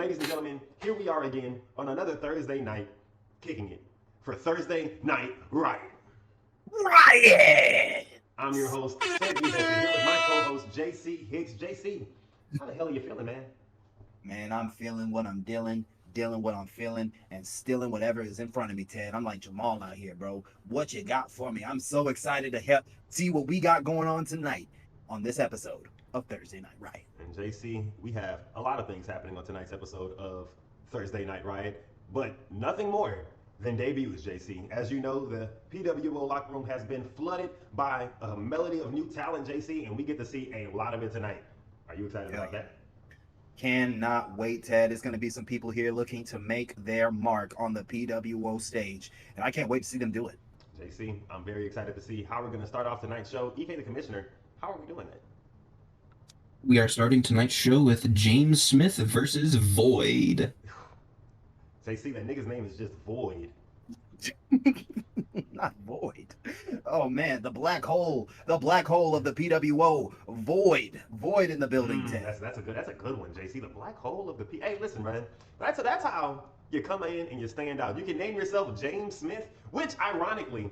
ladies and gentlemen, here we are again on another Thursday night, kicking it for Thursday Night Riot. Riot! I'm your host, Ted Udesi, here with my co-host, JC Hicks. JC, how the hell are you feeling, man? Man, I'm feeling what I'm dealing what I'm feeling, and stealing whatever is in front of me, Ted. I'm like Jamal out here, bro. What you got for me? I'm so excited to help see what we got going on tonight on this episode of Thursday Night Riot. And JC, we have a lot of things happening on tonight's episode of Thursday Night Riot, but nothing more than debuts, JC. As you know, the PWO locker room has been flooded by a melody of new talent, JC, and we get to see a lot of it tonight. Are you excited about that? Cannot wait, Ted. There's going to be some people here looking to make their mark on the PWO stage, and I can't wait to see them do it. JC, I'm very excited to see how we're going to start off tonight's show. EK the Commissioner, how are we doing that? We are starting tonight's show with James Smith versus Void. JC, that nigga's name is just Void. Not Void. Oh man, the black hole of the PWO. Void in the building, Ted. That's a good one, JC. The black hole of the P. Hey, listen, man. That's how you come in and you stand out. You can name yourself James Smith, which ironically,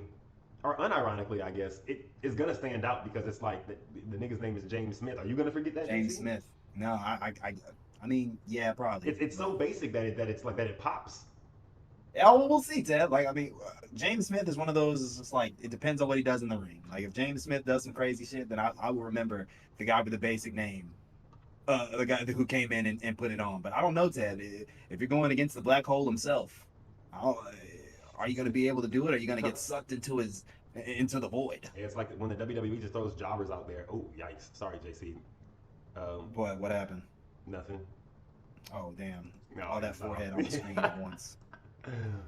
or unironically, I guess, it is gonna stand out because it's like the nigga's name is James Smith. Are you gonna forget that? James JC? Smith. No, I mean, yeah, probably. It's so basic that it's like that it pops. Yeah, well, we'll see, Ted. Like, I mean, James Smith is one of those. It's just like it depends on what he does in the ring. Like, if James Smith does some crazy shit, then I will remember the guy with the basic name, the guy who came in and put it on. But I don't know, Ted. If you're going against the black hole himself, are you going to be able to do it? Or are you going to get sucked into the void? Yeah, it's like when the WWE just throws jobbers out there. Oh, yikes! Sorry, JC. What happened? Nothing. Oh, damn! No, All that forehead on the screen at once.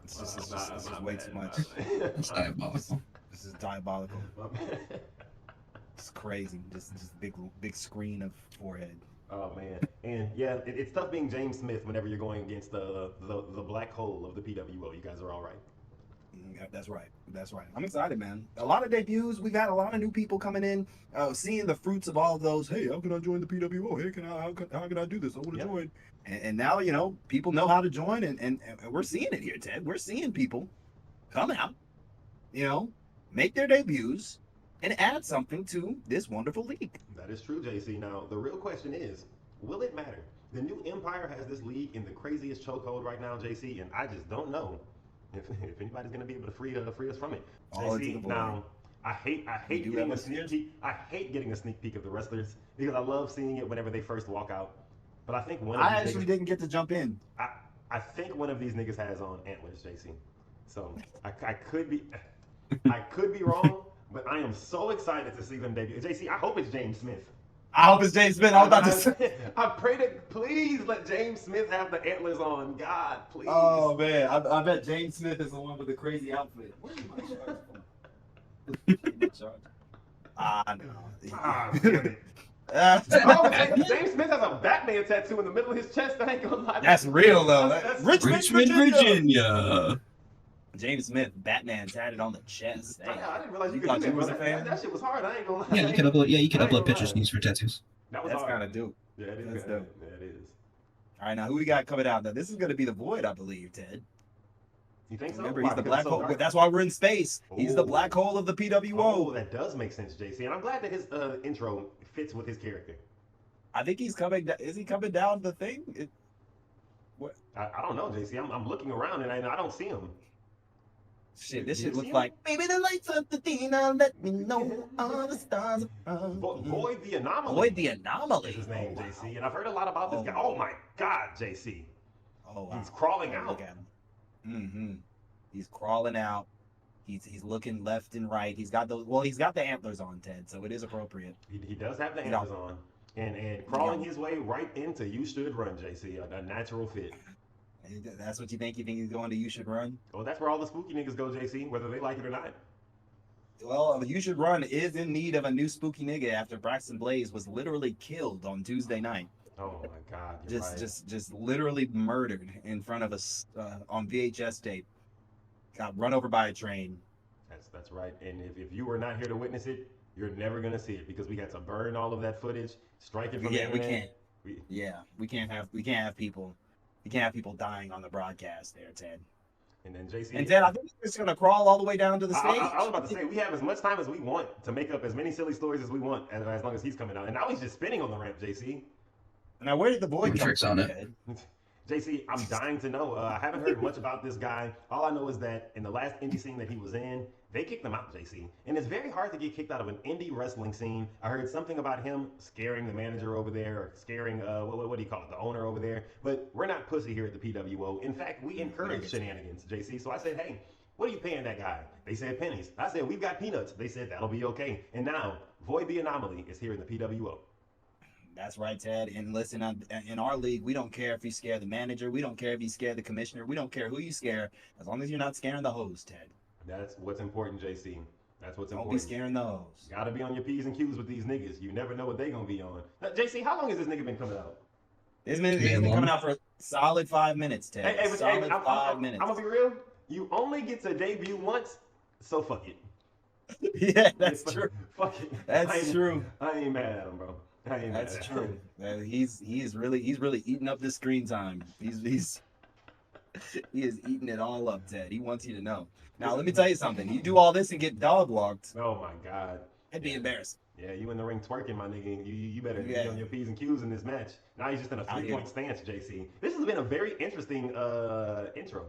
It's just way too much. It's diabolical. This is diabolical. It's crazy. Just big screen of forehead. Oh man, and yeah, it's tough being James Smith whenever you're going against the black hole of the PWO. You guys are all right. That's right. I'm excited, man. A lot of debuts. We got a lot of new people coming in, seeing the fruits of all of those. Hey, how can I join the PWO? Hey, how can I do this? I want to join. And now, people know how to join, and we're seeing it here, Ted. We're seeing people come out, make their debuts, and add something to this wonderful league. That is true, JC. Now, the real question is, will it matter? The new Empire has this league in the craziest chokehold right now, JC, and I just don't know if anybody's gonna be able to free us from it. JC, now I hate getting a sneak peek. I hate getting a sneak peek of the wrestlers because I love seeing it whenever they first walk out. But I think I actually didn't get to jump in. I think one of these niggas has on antlers, JC. So I could be wrong, but I am so excited to see them debut. JC, I hope it's James Smith. I hope it's James Smith. I was about to say. I pray to please let James Smith have the antlers on. God, please. Oh man, I bet James Smith is the one with the crazy outfit. Where am I charged? No. Damn it. James Smith has a Batman tattoo in the middle of his chest. I ain't gonna lie. That's real though. That's Richmond, Virginia. James Smith, Batman tatted on the chest. I didn't realize you could thought do you was a that. fan? That shit was hard. I ain't gonna lie. Yeah, you can upload pictures and use for tattoos. That's kind of dope. Yeah, it is. That's dope. Yeah, it is. All right, now who we got coming out? Now this is going to be the Void, I believe, Ted. You think so? Remember, he's the black hole. That's why we're in space. He's the black hole of the PWO. Oh, that does make sense, JC. And I'm glad that his intro fits with his character. I think he's coming. Is he coming down the thing? What? I don't know, JC. I'm looking around and I don't see him. Shit, this shit looks like maybe the lights of the Dina let me know all the stars are Void the Anomaly. Void the Anomaly. Is his name, JC. And I've heard a lot about this guy. Oh my God, JC. Oh wow. He's crawling out. Look at him. Mm-hmm. He's crawling out. He's looking left and right. He's got the antlers on, Ted, so it is appropriate. He does have the antlers on. And crawling his way right into You Should Run, JC. A natural fit. That's what you think? You think he's going to You Should Run? Well, that's where all the spooky niggas go, JC, whether they like it or not. Well, You Should Run is in need of a new spooky nigga after Braxton Blaze was literally killed on Tuesday night. Oh my God! Just literally murdered in front of us on VHS tape. Got run over by a train. That's right. And if you were not here to witness it, you're never gonna see it because we had to burn all of that footage, strike it from the internet. We can't have people You can't have people dying on the broadcast there, Ted. And then JC. And Ted, I think he's just gonna crawl all the way down to the stage. I was about to say we have as much time as we want to make up as many silly stories as we want, as long as he's coming out. And now he's just spinning on the ramp, JC. Now, where did the boy come tricks from, on it. Ted? JC, I'm dying to know. I haven't heard much about this guy. All I know is that in the last indie scene that he was in, they kicked him out, JC. And it's very hard to get kicked out of an indie wrestling scene. I heard something about him scaring the manager over there, or scaring, what do you call it, the owner over there. But we're not pussy here at the PWO. In fact, we encourage shenanigans, JC. So I said, hey, what are you paying that guy? They said pennies. I said, we've got peanuts. They said, that'll be okay. And now, Void the Anomaly is here in the PWO. That's right, Ted. And listen, in our league, we don't care if you scare the manager. We don't care if you scare the commissioner. We don't care who you scare, as long as you're not scaring the host, Ted. That's what's important, JC. That's what's Don't important. be scaring the host. Gotta be on your P's and Q's with these niggas. You never know what they gonna be on. Now, JC, how long has this nigga been coming out? He's been coming out for a solid 5 minutes, Ted. Solid 5 minutes. I'm gonna be real. You only get to debut once, so fuck it. Yeah, that's true. Fuck it. That's true. I ain't mad at him, bro. That's true. He is really eating up the screen time. He is eating it all up, Ted. He wants you to know. Now let me tell you something. You do all this and get dog walked. Oh my God. It'd be embarrassing. Yeah, you in the ring twerking, my nigga. You better be Yeah. on your P's and Q's in this match. Now he's just in a 3-point stance, JC. This has been a very interesting intro.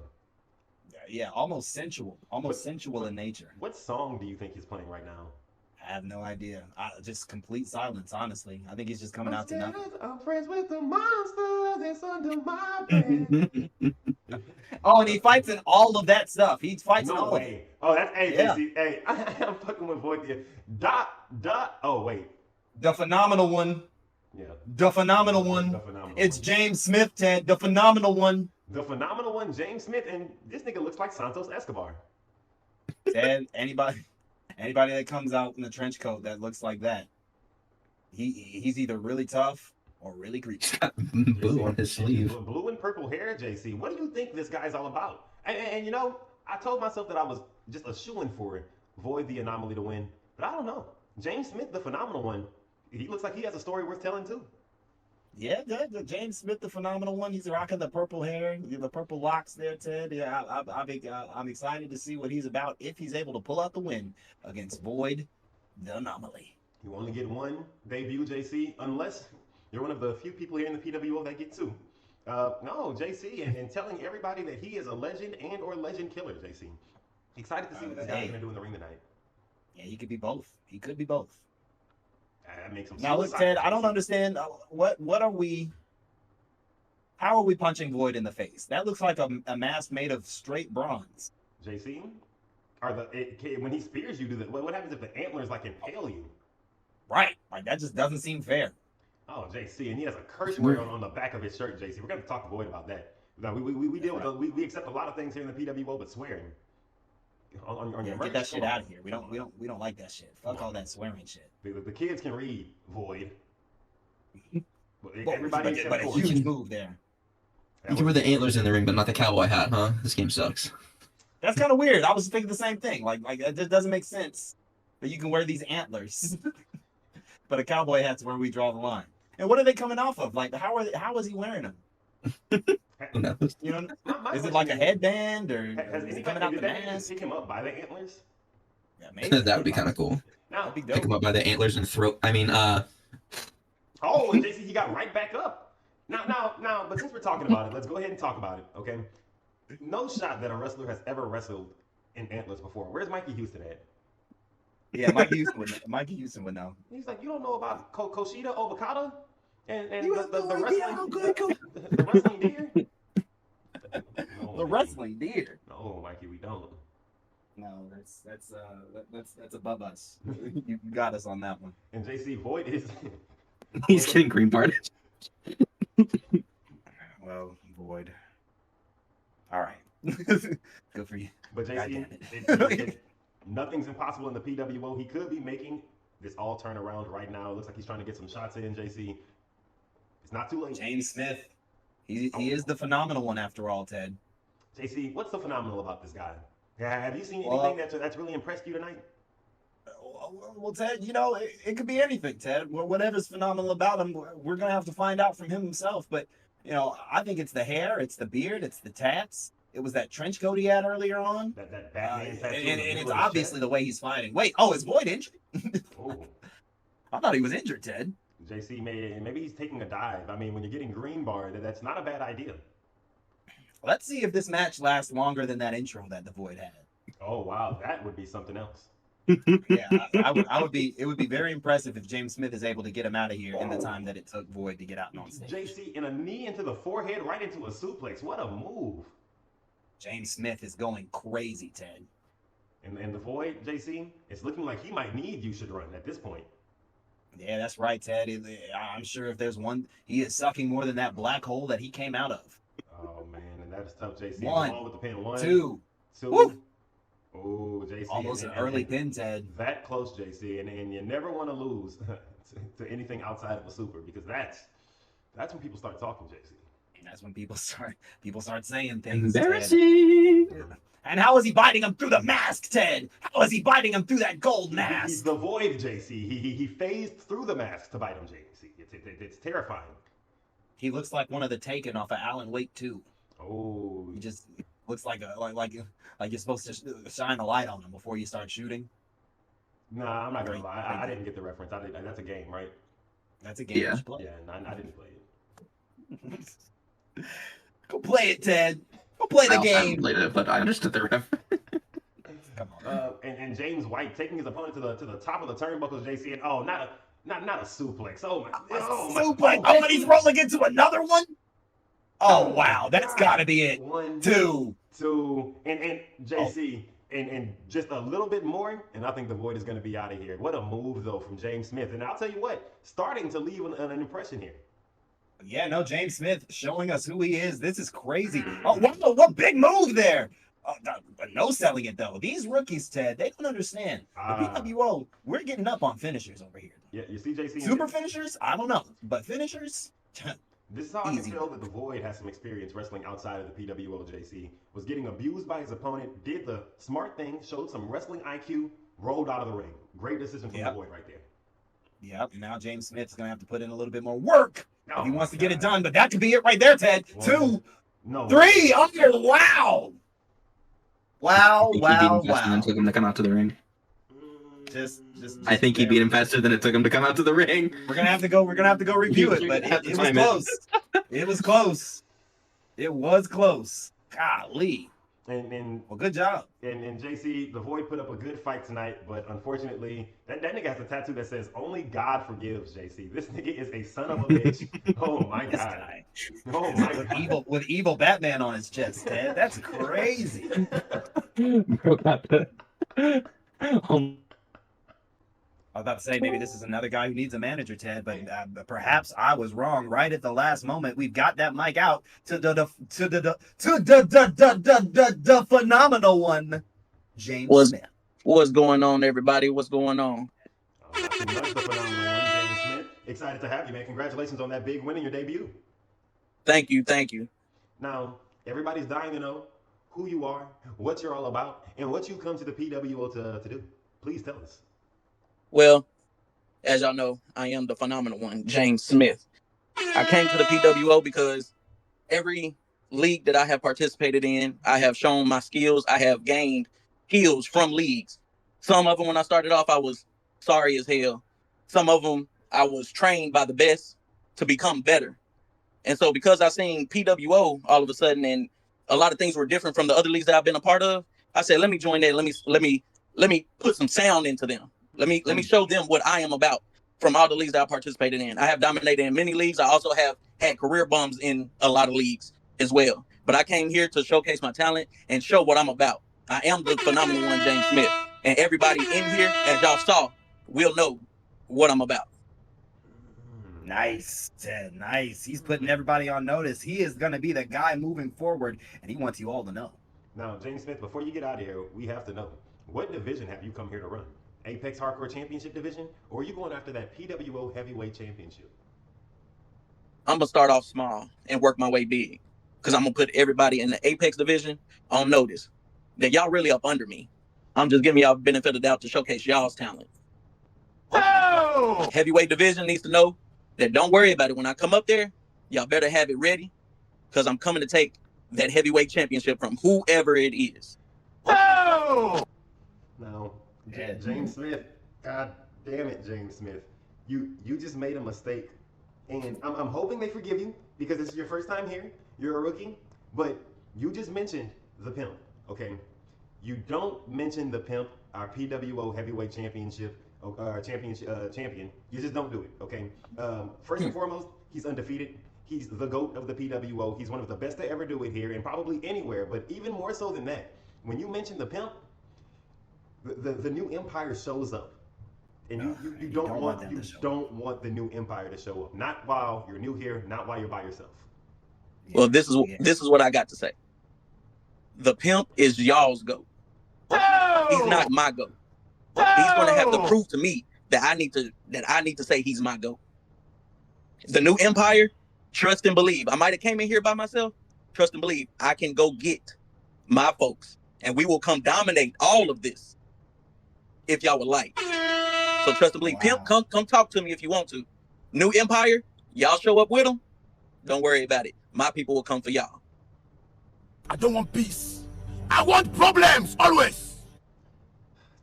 Yeah, almost sensual in nature. What song do you think he's playing right now? I have no idea. Just complete silence, honestly. I think he's just coming out to nothing. I'm friends with the monster that's under my bed. Oh, and he fights in all of that stuff. He fights in all of it. Oh, that's Yeah. JC. Hey, I'm fucking with Void here. Oh, wait. The phenomenal one. Yeah. The phenomenal one. The phenomenal It's one. James Smith, Ted. The phenomenal one. The phenomenal one, James Smith, and this nigga looks like Santos Escobar. Ted, anybody that comes out in a trench coat that looks like that, he's either really tough or really creepy. Blue on his sleeve. Blue and purple hair, JC. What do you think this guy's all about? And you know, I told myself that I was just a shoo-in for Void the Anomaly to win, but I don't know. James Smith, the phenomenal one, he looks like he has a story worth telling too. Yeah, the James Smith, the phenomenal one. He's rocking the purple hair, the purple locks there, Ted. Yeah, I'm excited to see what he's about if he's able to pull out the win against Void the Anomaly. You only get one debut, JC, unless you're one of the few people here in the PWO that get two. No, JC, and telling everybody that he is a legend and or legend killer, JC. Excited to see what this guy's gonna do in the ring tonight. Yeah, he could be both. He could be both. That makes him Now look, Ted, I don't understand what are we? How are we punching Void in the face? That looks like a mask made of straight bronze. JC, when he spears you, what happens if the antlers like impale you? Right, like that just doesn't seem fair. Oh, JC, and he has a curse word on the back of his shirt, JC. We're gonna talk to Void about that. Now, we deal with we accept a lot of things here in the PWO, but swearing on your merch, Get that shit out of here. We don't like that shit. Fuck all that swearing shit. The kids can read Void. But Everybody except a Void. huge move there. You can wear the antlers in the ring, but not the cowboy hat, huh? This game sucks. That's kind of weird. I was thinking the same thing. Like it just doesn't make sense that you can wear these antlers, but a cowboy hat's where we draw the line. And what are they coming off of? Like how is he wearing them? Who knows? You know, My is it question like a headband or Has is it anybody coming out the did that mask? pick him up by the antlers? Yeah, maybe. That would be kind of cool. Now, That'd be Pick him dope. up by the antlers and throat. and JC, he got right back up. Now, but since we're talking about it, let's go ahead and talk about it, okay? No shot that a wrestler has ever wrestled in antlers before. Where's Mikey Houston at? Yeah, Mikey Houston would know. He's like, you don't know about Koshida Obokata and You the have no idea how good the wrestling deer? No, The wrestling deer. No, Mikey, we don't. No, that's above us. You got us on that one. And JC, Void is He's getting green parted. Well, Void. All right. Good for you. But God JC, damn it. nothing's impossible in the PWO. He could be making this all turn around right now. It looks like he's trying to get some shots in, JC. It's not too late. James Smith. He is the phenomenal one after all, Ted. JC, what's so phenomenal about this guy? Have you seen Well, anything that's really impressed you tonight? Well, Ted, you know, it could be anything, Ted. Whatever's phenomenal about him, we're going to have to find out from him himself. But You know, I think it's the hair, it's the beard, it's the tats. It was that trench coat he had earlier on. That Batman tattoo. And it's obviously the way he's fighting. Wait, oh, is Void injured? Oh. I thought he was injured, Ted. JC, maybe he's taking a dive. I mean, when you're getting green bar, that's not a bad idea. Let's see if this match lasts longer than that intro that the Void had. Oh wow, that would be something else. Yeah, I would be. It would be very impressive if James Smith is able to get him out of here in the time that it took Void to get out and on stage. JC, in a knee into the forehead, right into a suplex. What a move! James Smith is going crazy, Ted. And the Void, JC, it's looking like he might need You Should Run at this point. Yeah, that's right, Ted. I'm sure if there's one, he is sucking more than that black hole that he came out of. Oh man, and that is tough, JC. One with the pin. One, two. Woo! Oh, JC. Almost an early pin, Ted. That close, JC, and you never want to lose to anything outside of a super, because that's when people start talking, JC. And that's when people start saying things. Embarrassing. Ted. And how is he biting him through the mask, Ted? How is he biting him through that gold mask? He's the Void, JC. He phased through the mask to bite him, JC. It's terrifying. He looks like one of the Taken off of Alan Wake 2. Oh, He just looks like you're supposed to shine a light on him before you start shooting. nah, I'm not gonna lie. I didn't get the reference. That's a game, right? That's a game Yeah. you should play. Yeah, I didn't play it. Go play it, Ted. Go play the I game. played it, but I understood the reference. Come on. And James White taking his opponent to the top of the turnbuckles, JC, and not a suplex. Oh my! Suplex. Oh, and he's rolling into another one. Oh wow, that's got to be it. 1, Two. 2, and JC, and just a little bit more, and I think the Void is going to be out of here. What a move though from James Smith, and I'll tell you what, starting to leave an impression here. Yeah, no, James Smith showing us who he is. This is crazy. Oh, wow, what big move there. No selling it, though. These rookies, Ted, they don't understand. The PWO, we're getting up on finishers over here. Yeah, you see, JC. Super finishers? I don't know. But finishers? This is how I can Easy. tell that the Void has some experience wrestling outside of the PWO, JC. Was getting abused by his opponent, did the smart thing, showed some wrestling IQ, rolled out of the ring. Great decision from the Void right there. Yep, and now James Smith's going to have to put in a little bit more work if he wants to get it God. done. But that could be it right there, Ted. 2, No. 3. Oh, wow. Wow, He beat wow, him faster than it wow. took him to come out to the ring. I think he beat him faster than it took him to come out to the ring. We're gonna have to go review it, but it was close. It was close. It was close. Golly. And Well, good job. JC, the Void put up a good fight tonight, but unfortunately, that nigga has a tattoo that says "Only God forgives." JC, this nigga is a son of a bitch. Oh my This god. guy. Oh my god. With evil Batman on his chest, Ted. That's crazy. Bro got the. I was about to say maybe this is another guy who needs a manager, Ted, but perhaps I was wrong. Right at the last moment, we've got that mic out to the phenomenal one, James Smith. What's going on, everybody? What's going on? Not too much, the phenomenal one, James Smith. Excited to have you, man. Congratulations on that big win in your debut. Thank you, thank you. Now, everybody's dying to know who you are, what you're all about, and what you come to the PWO to do. Please tell us. Well, as y'all know, I am the phenomenal one, James Smith. I came to the PWO because every league that I have participated in, I have shown my skills. I have gained skills from leagues. Some of them, when I started off, I was sorry as hell. Some of them, I was trained by the best to become better. And so because I seen PWO all of a sudden, and a lot of things were different from the other leagues that I've been a part of, I said, let me join that. Let me put some sound into them. Let me show them what I am about from all the leagues that I participated in. I have dominated in many leagues. I also have had career bums in a lot of leagues as well. But I came here to showcase my talent and show what I'm about. I am the phenomenal one, James Smith. And everybody in here, as y'all saw, will know what I'm about. Nice, Ted. Nice. He's putting everybody on notice. He is going to be the guy moving forward, and he wants you all to know. Now, James Smith, before you get out of here, we have to know, what division have you come here to run? Apex Hardcore Championship division, or are you going after that PWO Heavyweight Championship? I'm going to start off small and work my way big, because I'm going to put everybody in the Apex division on notice that y'all really up under me. I'm just giving y'all benefit of the doubt to showcase y'all's talent. Oh! Heavyweight division needs to know that don't worry about it. When I come up there, Y'all better have it ready, because I'm coming to take that heavyweight championship from whoever it is. Oh! No, Yeah. James Smith. God damn it, James Smith. You just made a mistake, and I'm hoping they forgive you because this is your first time here. You're a rookie, but you just mentioned the pimp. Okay, you don't mention the pimp, our PWO heavyweight championship. Champion. You just don't do it, okay? First and foremost, he's undefeated. He's the GOAT of the PWO. He's one of the best to ever do it here and probably anywhere, but even more so than that, when you mention the pimp, the new empire shows up. And you don't want the new empire to show up. Not while you're new here, not while you're by yourself. Well, this is what I got to say. The pimp is y'all's GOAT. He's not my GOAT. He's going to have to prove to me that I need to say he's my GOAT. The new empire, trust and believe. I might have came in here by myself. Trust and believe. I can go get my folks, and we will come dominate all of this if y'all would like. So trust and believe. Pimp, come talk to me if you want to. New empire, y'all show up with them. Don't worry about it. My people will come for y'all. I don't want peace. I want problems always.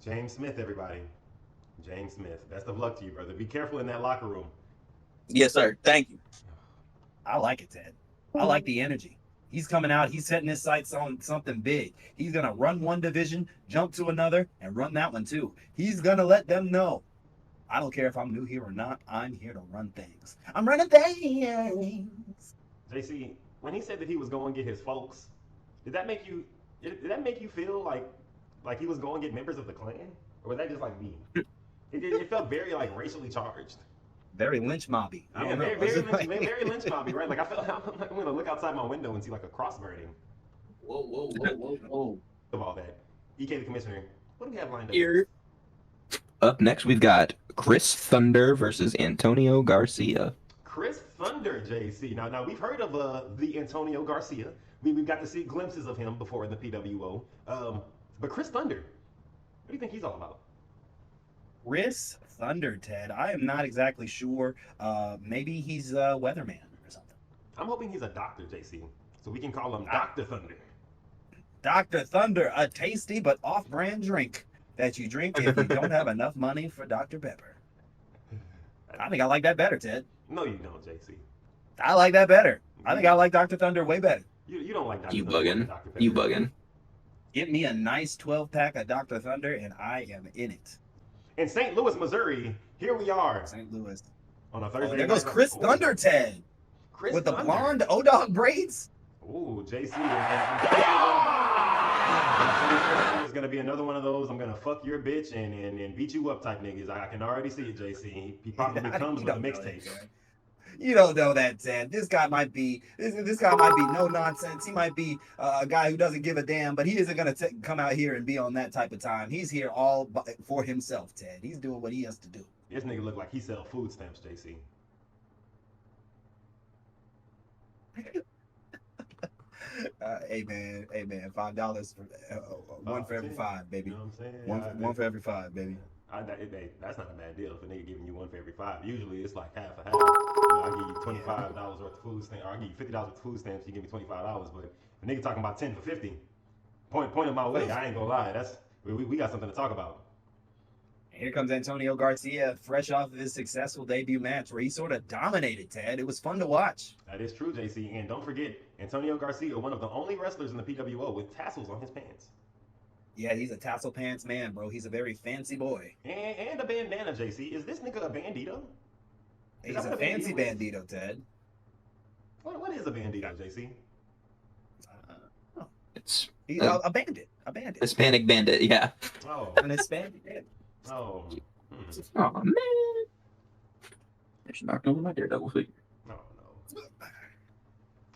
James Smith, everybody. James Smith. Best of luck to you, brother. Be careful in that locker room. Yes, sir. Thank you. I like it, Ted. I like the energy. He's coming out. He's setting his sights on something big. He's going to run one division, jump to another, and run that one too. He's going to let them know. I don't care if I'm new here or not. I'm here to run things. I'm running things. JC, when he said that he was going to get his folks, did that make you feel like he was going to get members of the Klan? Or was that just like me? It felt very like racially charged. Very lynch mobby. Yeah, very lynch mobby, right? Like I felt like I'm gonna look outside my window and see like a cross burning. Whoa. Of all that, EK the commissioner, what do we have lined up? Here. Up next, we've got Chris Thunder versus Antonio Garcia. Chris Thunder, JC. Now we've heard of the Antonio Garcia. We've got to see glimpses of him before in the PWO. But Chris Thunder, what do you think he's all about? Chris Thunder, Ted. I am not exactly sure. Maybe he's a weatherman or something. I'm hoping he's a doctor, JC, so we can call him Dr. Thunder. Dr. Thunder, a tasty but off-brand drink that you drink if you don't have enough money for Dr. Pepper. I think I like that better, Ted. No, you don't, JC. I like that better. I think I like Dr. Thunder way better. You don't like Dr. You Thunder. bugging. Dr. Pepper. You bugging. Get me a nice 12-pack of Dr. Thunder, and I am in it. In St. Louis, Missouri, here we are. St. Louis. On a Thursday. There goes Chris Thunder, Ted. Chris with the Thunder. blonde O-Dog braids. Ooh, JC. It's going to be another one of those, I'm going to fuck your bitch and beat you up type niggas. I can already see it, JC. He probably comes with a mixtape. You don't know that, Ted. This guy might be no nonsense. He might be a guy who doesn't give a damn, but he isn't gonna come out here and be on that type of time. He's here all for himself, Ted. He's doing what he has to do. This nigga look like he sell food stamps, JC. Hey man, $5 for one for every five, baby. You know what I'm saying? One for every five, baby. That's not a bad deal if a nigga giving you one for every five. Usually it's like half a half. I give you $25 worth of food stamps, or I give you $50 worth of food stamps. You give me $25. But if a nigga talking about 10 for 50, point it my way. I ain't gonna lie. We got something to talk about. Here comes Antonio Garcia, fresh off of his successful debut match where he sort of dominated, Ted. It was fun to watch. That is true, JC. And don't forget, Antonio Garcia, one of the only wrestlers in the PWO with tassels on his pants. Yeah, he's a tassel pants man, bro. He's a very fancy boy. And a bandana, JC. Is this nigga a bandito? He's a fancy bandito, Ted. What is a bandito, JC? It's a bandit. A bandit. Hispanic bandit, yeah. Oh. An Hispanic bandit. Oh. Oh man. She knocked over my daredevil figure. No.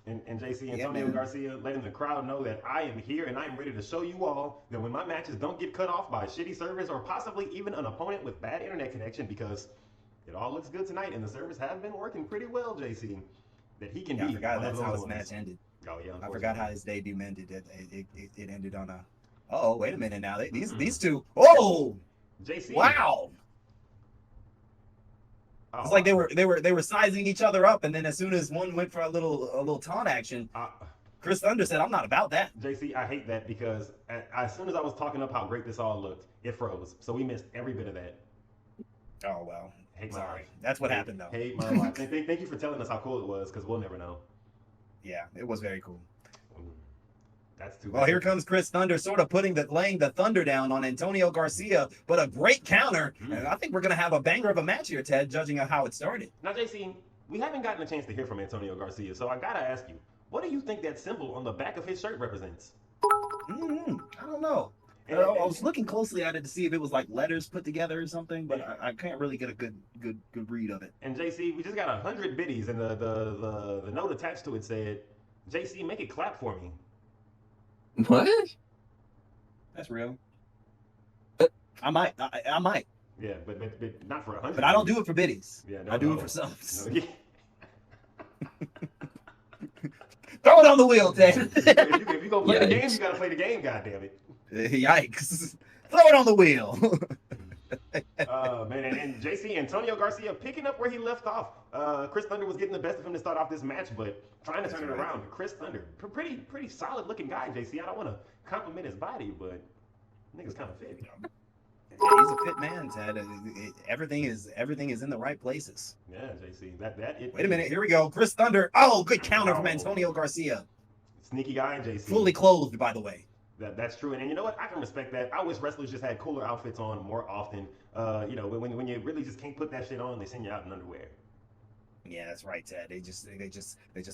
And JC, Antonio Garcia letting the crowd know that I am here and I am ready to show you all that when my matches don't get cut off by shitty service or possibly even an opponent with bad internet connection, because it all looks good tonight and the servers have been working pretty well, JC, that he can be. I forgot that's how his match ended. Oh yeah. I forgot how his debut ended. It ended on a. Oh, wait a minute now. These two. Oh. JC. Wow. Oh, It's like they were sizing each other up, and then as soon as one went for a little taunt action, Chris Thunder said, "I'm not about that." JC, I hate that because as soon as I was talking up how great this all looked, it froze. So we missed every bit of that. Oh well. Hate my Sorry. life. That's what happened though. Hate my life. Thank you for telling us how cool it was, because we'll never know. Yeah, it was very cool. That's too Well, bad. here comes Chris Thunder, sort of laying the thunder down on Antonio Garcia, but a great counter. And I think we're gonna have a banger of a match here, Ted, judging on how it started. Now, JC, we haven't gotten a chance to hear from Antonio Garcia, so I gotta ask you, what do you think that symbol on the back of his shirt represents? I don't know. I was looking closely at it to see if it was like letters put together or something, but I can't really get a good read of it. And JC, we just got 100 biddies, and the note attached to it said, "JC, make it clap for me." What? That's real. I might. Yeah, but not for 100. But I don't do it for biddies. Yeah, I do it for subs. No, yeah. Throw it on the wheel, Ted. if you go play the game, Yikes. you gotta play the game. Goddammit. Yikes! Throw it on the wheel. Man, and JC, Antonio Garcia picking up where he left off. Chris Thunder was getting the best of him to start off this match, but trying to turn it around. Chris Thunder, pretty solid looking guy, JC. I don't want to compliment his body, but nigga's kind of fit. He's a fit man, Ted. Everything is in the right places. Yeah, JC. Wait a minute, here we go. Chris Thunder. Oh, good counter from Antonio Garcia. Sneaky guy, JC. Fully clothed, by the way. That's true, and you know what? I can respect that. I wish wrestlers just had cooler outfits on more often. You know, when you really just can't put that shit on, they send you out in underwear. Yeah, that's right, Ted. They just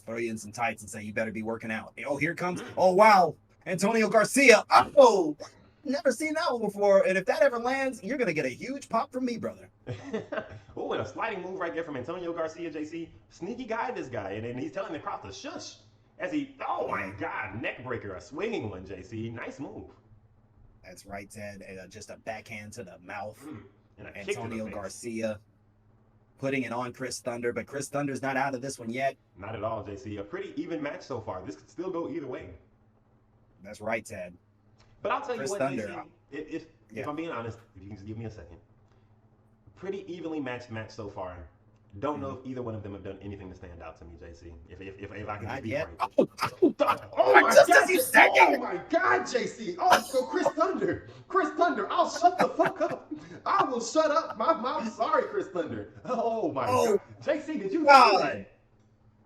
throw you in some tights and say you better be working out. Oh, here comes. Oh wow, Antonio Garcia. Oh, never seen that one before. And if that ever lands, you're gonna get a huge pop from me, brother. Oh, and a sliding move right there from Antonio Garcia, JC. Sneaky guy, this guy, and he's telling the crowd to shush. As he, oh my God, neck breaker, a swinging one, JC. Nice move. That's right, Ted. Just a backhand to the mouth. And a kick to the Antonio face. Garcia putting it on Chris Thunder, but Chris Thunder's not out of this one yet. Not at all, JC. A pretty even match so far. This could still go either way. That's right, Ted. But I'll tell Chris you what, Thunder, JC, if I'm being honest, if you can just give me a second. Pretty evenly matched match so far. Don't know if either one of them have done anything to stand out to me, JC. If I can just be frank. Oh my Just God! as you said Oh it. my God, JC! Oh, so Chris Thunder, I'll shut the fuck up. I will shut up. I'm sorry, Chris Thunder. Oh my God, JC, did you? God.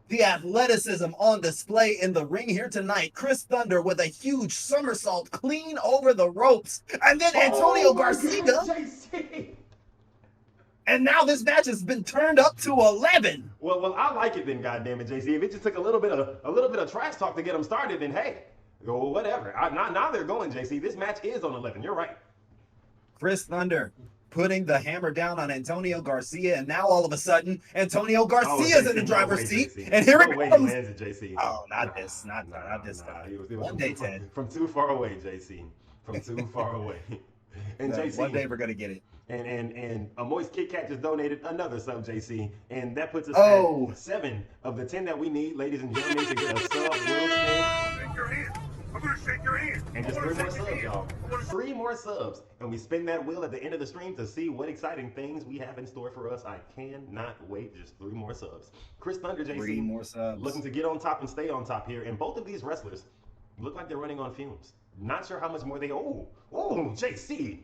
The athleticism on display in the ring here tonight. Chris Thunder with a huge somersault clean over the ropes. And then Antonio Garcia. God, JC. And now this match has been turned up to 11. Well, I like it then, goddammit, JC. If it just took a little bit of trash talk to get them started, then hey, whatever. Now they're going, JC. This match is on 11. You're right. Chris Thunder putting the hammer down on Antonio Garcia, and now all of a sudden, Antonio Garcia's in the driver's seat, and here it comes. Lands it, JC. Oh, not this time. It was One day, Ted. From too far away, JC. From too far away. And JC. One day we're gonna get it. And a moist Kit Kat just donated another sub, JC, and that puts us at 7 of the 10 that we need, ladies and gentlemen, to get a sub. Shake your hand. I'm gonna shake your hand. And just 3 more subs, y'all. 3 more subs, and we spin that wheel at the end of the stream to see what exciting things we have in store for us. I cannot wait. Just 3 more subs. Chris Thunder, JC, 3 more subs. looking to get on top and stay on top here, and both of these wrestlers look like they're running on fumes. Not sure how much more they. Oh, JC.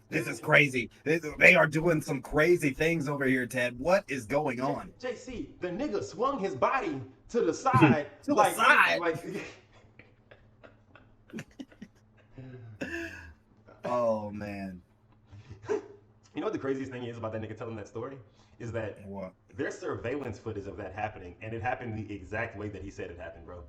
This is crazy. They are doing some crazy things over here, Ted. What is going on? JC, the nigga swung his body to the side. To the side. Oh man. You know what the craziest thing is about that nigga telling that story? Is that What? there's surveillance footage of that happening, and it happened the exact way that he said it happened, bro.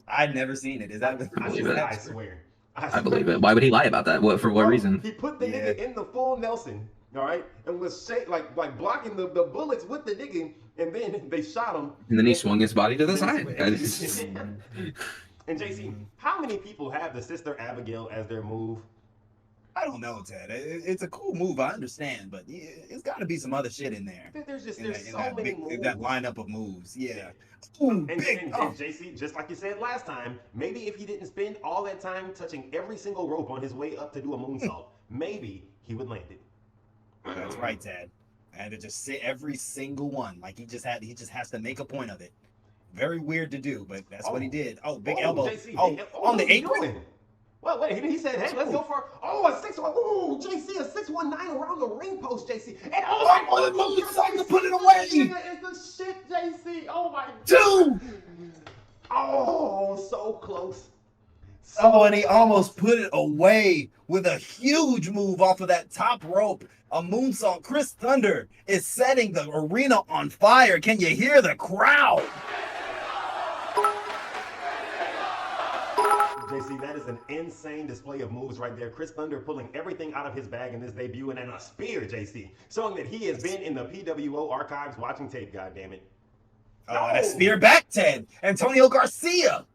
I've never seen it. Is that? I swear. I believe it. Why would he lie about that? For what reason? He put the nigga in the full Nelson, all right, and was like blocking the bullets with the nigga, and then they shot him. And then he swung his body to the side. And JC, how many people have the Sister Abigail as their move? I don't know, Ted. It's a cool move, I understand, but it's got to be some other shit in there. There's In so many moves. that lineup of moves. Yeah. And JC, just like you said last time, maybe if he didn't spend all that time touching every single rope on his way up to do a moonsault, maybe he would land it. That's right, Ted. And to just sit every single one. Like he just has to make a point of it. Very weird to do, but that's what he did. Oh, big elbow. JC, On the what are you apron. doing? Well, wait, he said, hey, let's go for a 6-1. Ooh, JC, a 619 around the ring post, JC. And the moonsault to put it away. Is the shit, JC. Oh my Two. Oh, so close. Oh, and he almost put it away with a huge move off of that top rope. A moonsault. Chris Thunder is setting the arena on fire. Can you hear the crowd? JC, that is an insane display of moves right there. Chris Thunder pulling everything out of his bag in this debut, and then a spear, JC, showing that he has been in the PWO archives watching tape, goddammit. Oh, and a spear back, Ted. Antonio Garcia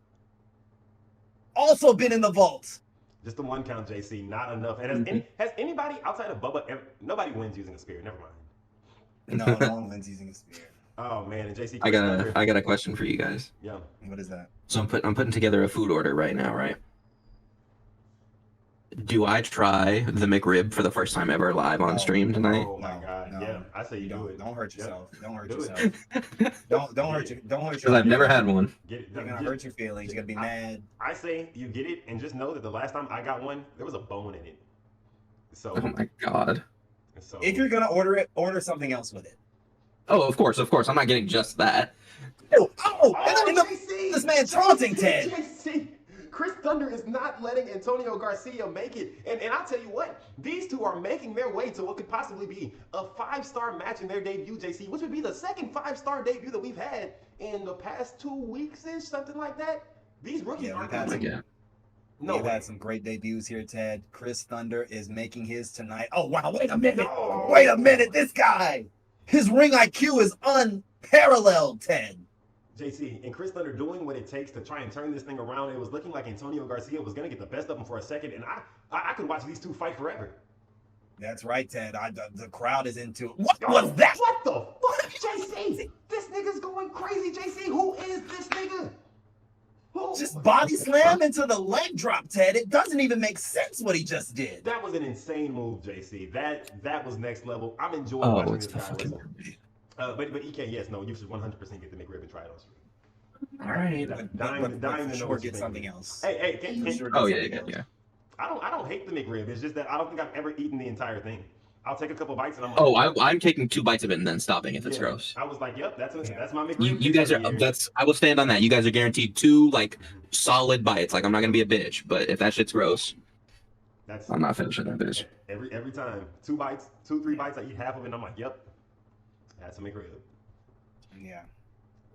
also been in the vault. Just the one count, JC, not enough. And has anybody outside of Bubba nobody wins using a spear? Never mind. No one wins using a spear. Oh man, and JC. I got a question for you guys. Yeah. What is that? So I'm putting together a food order right now, right? Do I try the McRib for the first time ever live on stream tonight? Oh my God! No, yeah, I say you do it. Don't hurt yourself. Yep. Don't hurt Do yourself. it. Don't hurt your. Because I've never had one. Get it. You're gonna hurt your feelings. You're gonna be mad. I say you get it, and just know that the last time I got one, there was a bone in it. So. Oh my God. So. If you're gonna order it, order something else with it. Oh, of course. I'm not getting just that. JC, this man taunting Ted. JC, Chris Thunder is not letting Antonio Garcia make it. And I'll tell you what, these two are making their way to what could possibly be a 5-star match in their debut, JC, which would be the second 5-star debut that we've had in the past 2 weeks-ish, something like that. These rookies Yeah, aren't we've had coming. some- No We've way. had some great debuts here, Ted. Chris Thunder is making his tonight. Oh, wow. Wait a minute. No. Wait a minute. This guy. His ring IQ is unparalleled, Ted. JC, and Chris Thunder doing what it takes to try and turn this thing around. It was looking like Antonio Garcia was going to get the best of him for a second, and I could watch these two fight forever. That's right, Ted. The crowd is into it. What was that? What the fuck, JC? This nigga's going crazy, JC. Who is this nigga? Who? Just body slam into the leg drop, Ted. It doesn't even make sense what he just did. That was an insane move, JC. That was next level. I'm enjoying watching it's this the guy fucking wrestle. But EK, yes, no, you should 100% get the McRib and try it on stream. All right. Dying But to for know sure what you get think. something else. Hey, can, Sure Oh get yeah, something yeah, else. yeah. I don't hate the McRib. It's just that I don't think I've ever eaten the entire thing. I'll take a couple bites and I'm like, Oh, I'm taking 2 bites of it and then stopping if it's yeah. gross. I was like, yep, that's my McRib. You guys are I will stand on that. You guys are guaranteed 2 like solid bites. Like I'm not gonna be a bitch, but if that shit's gross, I'm not finishing that bitch. Every time. 2 bites, 2-3 bites, I eat half of it and I'm like, yep, that's a McRib. Yeah.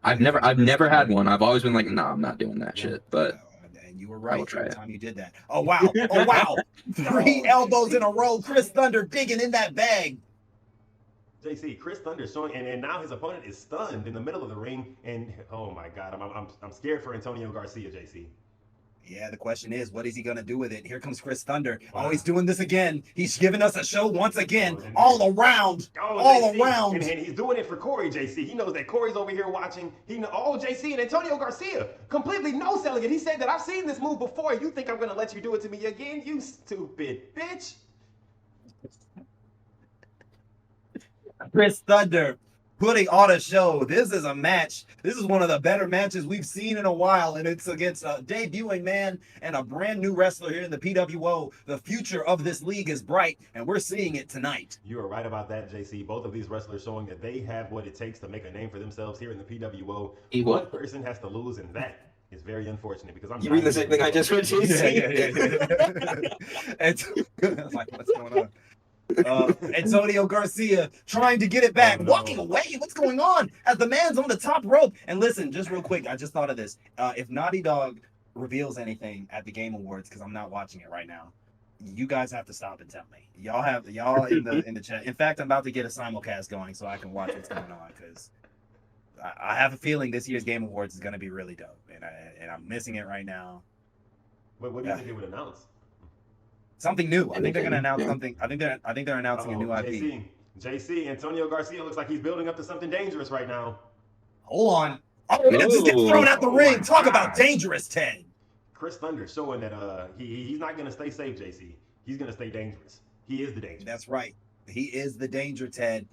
I've never had one. I've always been like, no, I'm not doing that shit. But And you were I will right try every it. time you did that. Oh wow. Oh wow. 3 elbows in a row. Chris Thunder digging in that bag. JC, Chris Thunder showing, and now his opponent is stunned in the middle of the ring, and oh my God, I'm scared for Antonio Garcia, JC. Yeah, the question is, what is he gonna do with it? Here comes Chris Thunder. Wow. Oh, he's doing this again. He's giving us a show once again, Oh, all around, all JC, around. and he's doing it for Corey, JC. He knows that Corey's over here watching. JC and Antonio Garcia completely no-selling it. He said that I've seen this move before. You think I'm gonna let you do it to me again? You stupid bitch. Chris Thunder putting on a show. This is a match. This is one of the better matches we've seen in a while, and it's against a debuting man and a brand new wrestler here in the PWO. The future of this league is bright, and we're seeing it tonight. You are right about that, JC. Both of these wrestlers showing that they have what it takes to make a name for themselves here in the PWO. One person has to lose, and that is very unfortunate because I'm. You read the same thing I just read, JC? And I was like, what's going on? Antonio Garcia trying to get it back, walking away. What's going on? As the man's on the top rope. And listen, just real quick, I just thought of this. If Naughty Dog reveals anything at the Game Awards, because I'm not watching it right now, you guys have to stop and tell me. Y'all in the chat. In fact, I'm about to get a simulcast going so I can watch what's going on, because I have a feeling this year's Game Awards is going to be really dope, and I'm missing it right now. What do you think they would announce? Something new. I think they're gonna announce something. I think they're announcing a new IP. JC, Antonio Garcia looks like he's building up to something dangerous right now. Hold on. Oh, just get thrown out the ring. Talk about dangerous, Ted. Chris Thunder showing that he's not gonna stay safe, JC. He's gonna stay dangerous. He is the danger. That's right. He is the danger, Ted.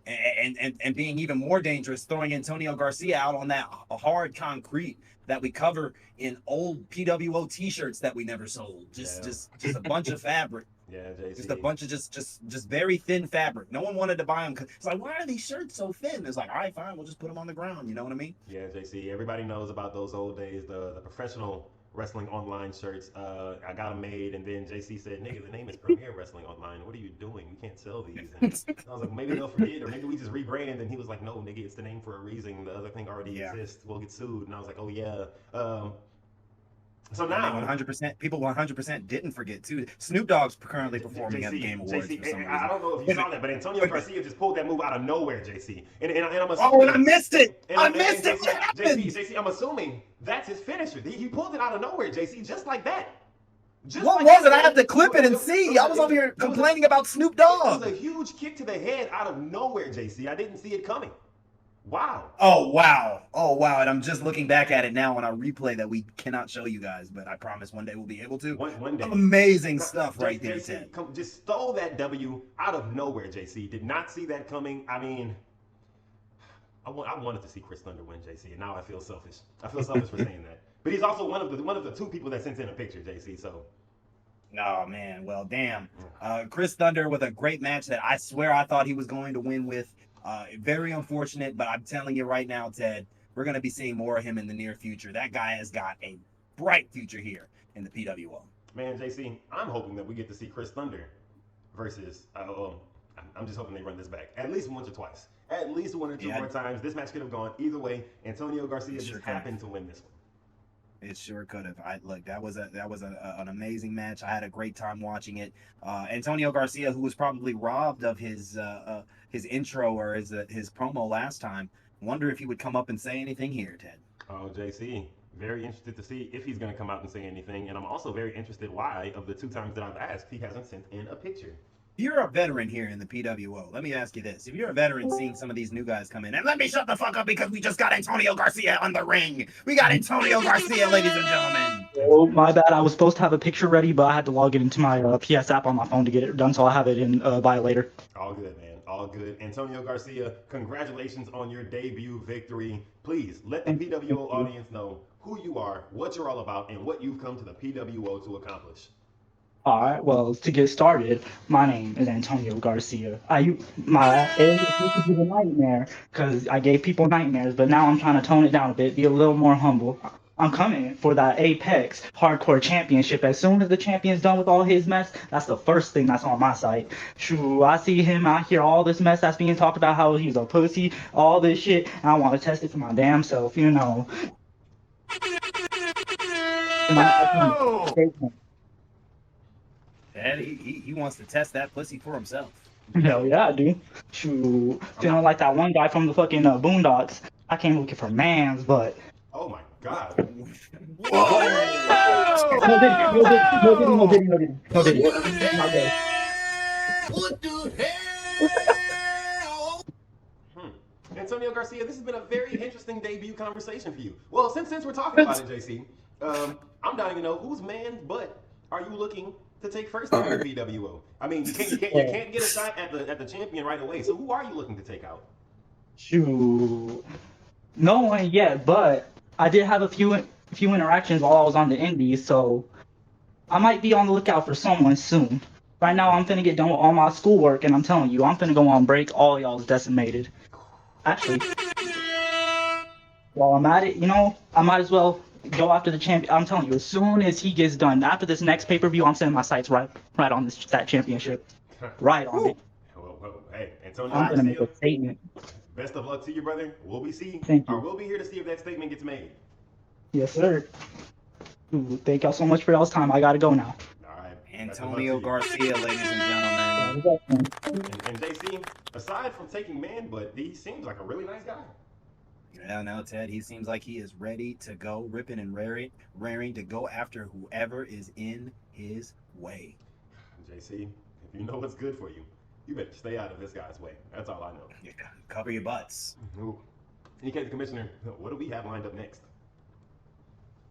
and being even more dangerous, throwing Antonio Garcia out on that hard concrete that we cover in old PWO T-shirts that we never sold. Just a bunch of fabric. Yeah, JC. Just a bunch of just very thin fabric. No one wanted to buy them because it's like, why are these shirts so thin? It's like, all right, fine, we'll just put them on the ground. You know what I mean? Yeah, JC. Everybody knows about those old days, the professional wrestling online shirts. I got them made, and then JC said, "Nigga, the name is Premier Wrestling Online. What are you doing? We can't sell these." And I was like, maybe they'll forget, or maybe we just rebrand. And he was like, "No, nigga, it's the name for a reason. The other thing already exists. We'll get sued." And I was like, "Oh yeah." So now, 100% people 100% didn't forget too. Snoop Dogg's currently performing at the Game Awards. JC, for some reason. I don't know if you saw that, but Antonio Garcia just pulled that move out of nowhere, JC. And I'm assuming, oh, and I missed it. I missed it. What happened? JC, I'm assuming that's his finisher. He pulled it out of nowhere, JC, just like that. What was it? I had to clip it and see. I was over here complaining about Snoop Dogg. It was a huge kick to the head out of nowhere, JC. I didn't see it coming. Wow. Oh, wow. Oh, wow. And I'm just looking back at it now on our replay that we cannot show you guys, but I promise one day we'll be able to. One day. Amazing stuff right there, Ted. Just stole that W out of nowhere, JC. Did not see that coming. I mean, I wanted to see Chris Thunder win, JC, and now I feel selfish. I feel selfish for saying that. But he's also one of the two people that sent in a picture, JC, so. Oh, man. Well, damn. Chris Thunder with a great match that I swear I thought he was going to win with. Very unfortunate, but I'm telling you right now, Ted, we're going to be seeing more of him in the near future. That guy has got a bright future here in the PWO. Man, JC, I'm hoping that we get to see Chris Thunder versus, I'm just hoping they run this back at least once or twice. At least one or two more times. This match could have gone either way. Antonio Garcia just happened to win this one. It sure could have. Look, that was an amazing match. I had a great time watching it. Antonio Garcia, who was probably robbed of his intro or his promo last time, wonder if he would come up and say anything here, Ted. Oh, JC, very interested to see if he's going to come out and say anything, and I'm also very interested why, of the two times that I've asked, he hasn't sent in a picture. You're a veteran here in the PWO. Let me ask you this. If you're a veteran seeing some of these new guys come in, and let me shut the fuck up because we just got Antonio Garcia on the ring. We got Antonio Garcia, ladies and gentlemen. Oh, my bad. I was supposed to have a picture ready, but I had to log it into my PS app on my phone to get it done, so I'll have it in by later. All good, man. All good. Antonio Garcia, congratulations on your debut victory. Please let the PWO audience know who you are, what you're all about, and what you've come to the PWO to accomplish. All right, well, to get started, my name is Antonio Garcia. My age used to be a nightmare because I gave people nightmares, but now I'm trying to tone it down a bit, be a little more humble. I'm coming for that Apex Hardcore Championship. As soon as the champion's done with all his mess, that's the first thing that's on my site. True, I see him out here, all this mess that's being talked about, how he's a pussy, all this shit, and I want to test it for my damn self, you know. Dad, he wants to test that pussy for himself. Hell yeah, I do. Shoot, feeling like that one guy from the fucking Boondocks. I came looking for man's butt. Oh my God. No diddy. What the hell? Antonio Garcia, this has been a very interesting debut conversation for you. Well, since we're talking about it, JC, I'm dying to know whose man's butt are you looking to take first in the PWO? I mean, you can't get a shot at the champion right away. So who are you looking to take out? Shoot, no one yet, but I did have a few interactions while I was on the indies, so I might be on the lookout for someone soon. Right now, I'm finna get done with all my schoolwork, and I'm telling you, I'm finna go on break. All y'all's decimated. Actually, while I'm at it, you know, I might as well go after the champion. I'm telling you, as soon as he gets done, after this next pay-per-view, I'm sending my sights right on that championship. Right on it. Well, hey, Antonio I'm gonna Garcia, make a statement. best of luck to you, brother. We'll be here to see if that statement gets made. Yes, sir. Ooh, thank y'all so much for y'all's time. I gotta go now. All right. Antonio Garcia, ladies and gentlemen. And JC, aside from taking man, but he seems like a really nice guy. Yeah, no, Ted, he seems like he is ready to go, ripping and raring to go after whoever is in his way. JC, if you know what's good for you, you better stay out of this guy's way. That's all I know. Yeah, cover your butts. Ooh. EK the Commissioner, what do we have lined up next?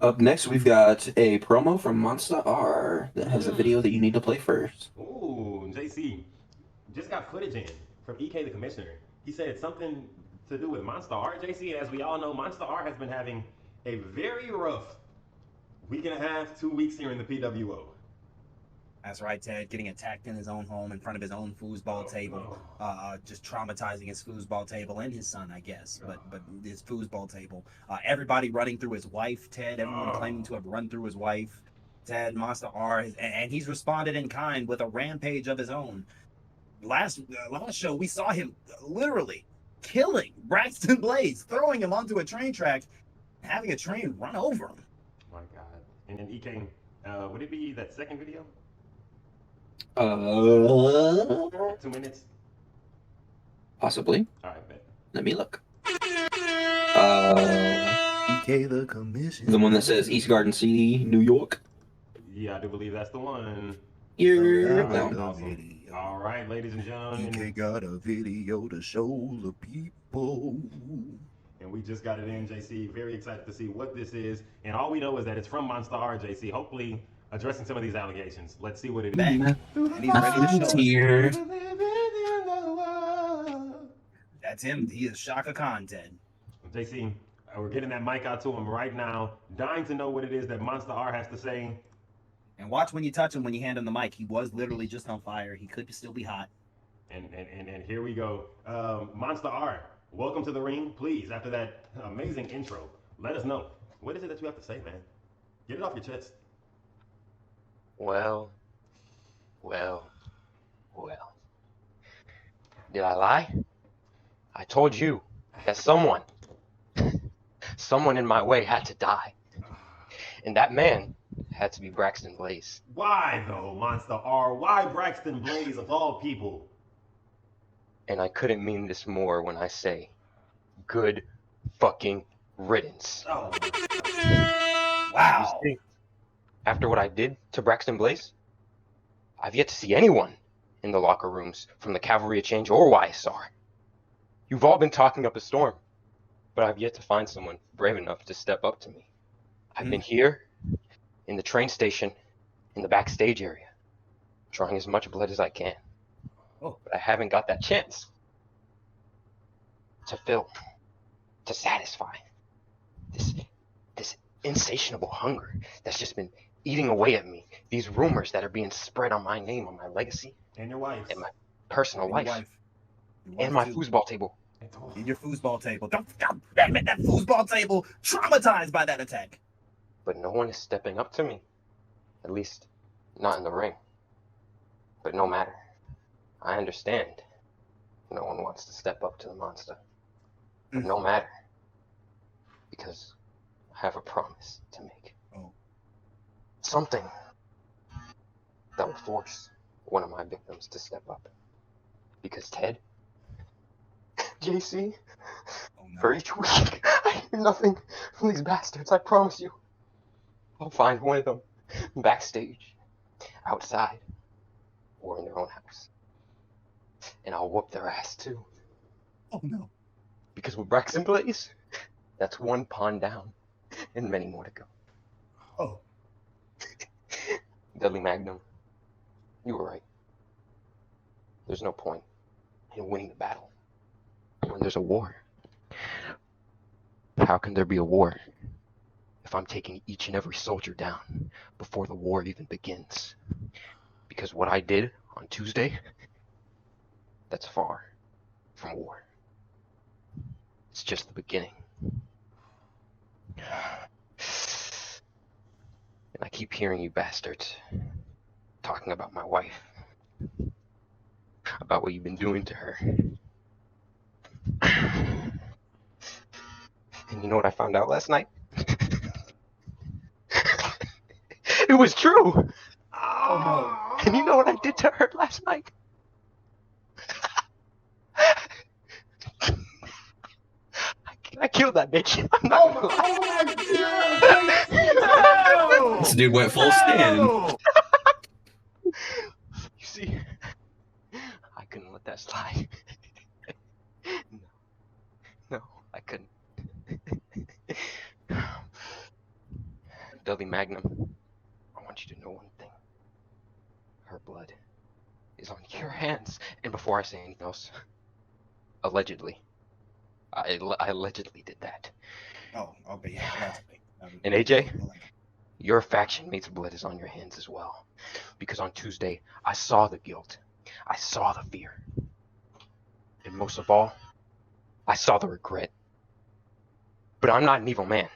Up next, we've got a promo from Monster R that has a video that you need to play first. Ooh, JC, just got footage in from EK the Commissioner. He said something to do with Monster R, JC. As we all know, Monster R has been having a very rough week and a half, 2 weeks here in the PWO. That's right, Ted. Getting attacked in his own home in front of his own foosball table, just traumatizing his foosball table and his son, I guess. But his foosball table. Everybody running through his wife, Ted. Everyone claiming to have run through his wife. Ted, Monster R, and he's responded in kind with a rampage of his own. Last show, we saw him literally killing Braxton Blaze, throwing him onto a train track, having a train run over him. My God. And then he came, would it be that second video? 2 minutes? Possibly. All right, bet. Let me look. EK the commission. The one that says East Garden City, New York. Yeah, I do believe that's the one. Here. Awesome. All right, ladies and gentlemen. EK got a video to show the people. And we just got it in, JC. Very excited to see what this is. And all we know is that it's from Monster R, JC. Hopefully addressing some of these allegations. Let's see what it is. And he's ready to show us. Here. That's him. He is Shaka Khan, Ted. JC, we're getting that mic out to him right now. Dying to know what it is that Monster R has to say. And watch when you touch him, when you hand him the mic. He was literally just on fire. He could still be hot. And here we go. Monster R, welcome to the ring. Please, after that amazing intro, let us know. What is it that you have to say, man? Get it off your chest. Well. Did I lie? I told you that someone in my way had to die. And that man had to be Braxton Blaze. Why, though, Monster R? Why Braxton Blaze of all people? And I couldn't mean this more when I say, good fucking riddance. Oh, Wow. You see, after what I did to Braxton Blaze, I've yet to see anyone in the locker rooms from the Cavalry Exchange or YSR. You've all been talking up a storm, but I've yet to find someone brave enough to step up to me. I've been here, in the train station, in the backstage area, drawing as much blood as I can. Oh. But I haven't got that chance to fill, to satisfy this insatiable hunger that's just been eating away at me. These rumors that are being spread on my name, on my legacy, and your wife, and my personal life, Your and wife my too. foosball table. And your foosball table. Don't admit that foosball table traumatized by that attack. But no one is stepping up to me. At least, not in the ring. But no matter. I understand. No one wants to step up to the monster. But no matter. Because I have a promise to make. Oh. Something that will force one of my victims to step up. Because Ted, JC, for each week, I hear nothing from these bastards, I promise you. I'll find one of them backstage, outside, or in their own house. And I'll whoop their ass too. Oh no. Because with Braxton Blaze, that's one pawn down, and many more to go. Oh. Deadly Magnum, you were right. There's no point in winning the battle when there's a war. How can there be a war if I'm taking each and every soldier down before the war even begins? Because what I did on Tuesday, that's far from war. It's just the beginning. And I keep hearing you bastards talking about my wife, about what you've been doing to her. And you know what I found out last night? It was true. Oh no. And you know what I did to her last night? I killed that bitch. I'm not gonna lie. This dude went full stand. You see, I couldn't let that slide. No, I couldn't. Deadly Magnum, I want you to know one thing. Her blood is on your hands. And before I say anything else, Allegedly. I allegedly did that. Oh, okay, yeah, allegedly. And AJ, your faction mate's blood is on your hands as well. Because on Tuesday, I saw the guilt. I saw the fear. And most of all, I saw the regret. But I'm not an evil man.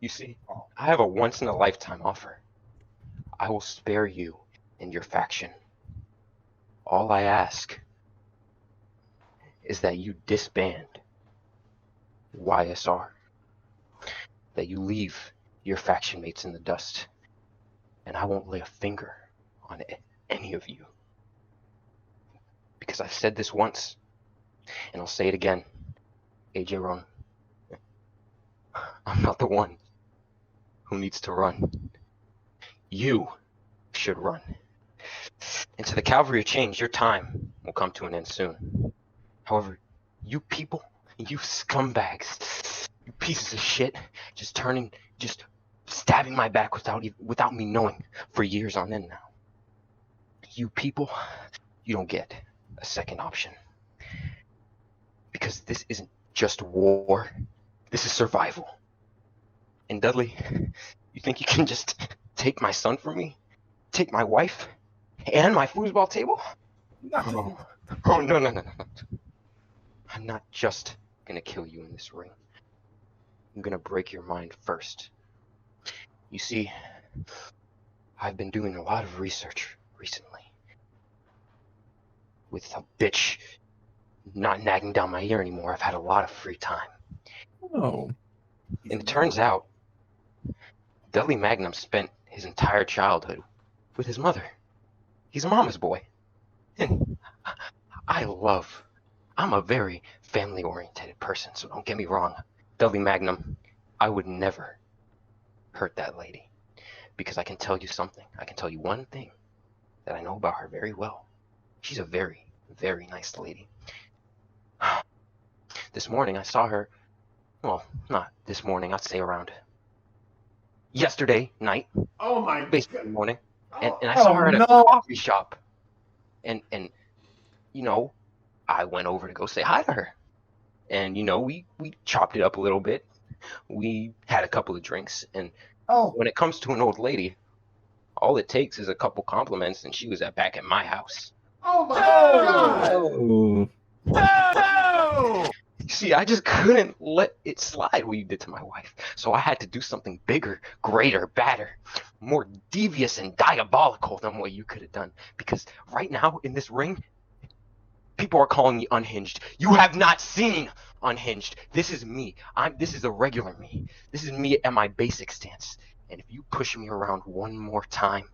You see, I have a once-in-a-lifetime offer. I will spare you and your faction. All I ask is that you disband YSR. That you leave your faction mates in the dust. And I won't lay a finger on any of you. Because I've said this once, and I'll say it again. AJ Ron, I'm not the one who needs to run. You should run. And to the Cavalry of Change, your time will come to an end soon. However, you people, you scumbags, you pieces of shit, just stabbing my back without me knowing for years on end now. You people, you don't get a second option. Because this isn't just war, this is survival. And Dudley, you think you can just take my son from me? Take my wife? And my foosball table? Oh, no. I'm not just gonna kill you in this ring. I'm gonna break your mind first. You see, I've been doing a lot of research recently. With a bitch not nagging down my ear anymore, I've had a lot of free time. Oh. And it turns out, Dudley Magnum spent his entire childhood with his mother. He's a mama's boy. And I'm a very family-oriented person, so don't get me wrong. Dudley Magnum, I would never hurt that lady. Because I can tell you something. I can tell you one thing that I know about her very well. She's a very, very nice lady. This morning I saw her, well, not this morning, I'd say around yesterday night. Oh my basically God. Morning. And I saw her at a coffee shop. And you know, I went over to go say hi to her. And you know, we chopped it up a little bit. We had a couple of drinks, and when it comes to an old lady, all it takes is a couple compliments, and she was back at my house. Oh my God! Oh. No! See, I just couldn't let it slide what you did to my wife. So I had to do something bigger, greater, badder, more devious and diabolical than what you could have done. Because right now in this ring, people are calling me unhinged. You have not seen unhinged. This is me. This is a regular me. This is me at my basic stance. And if you push me around one more time,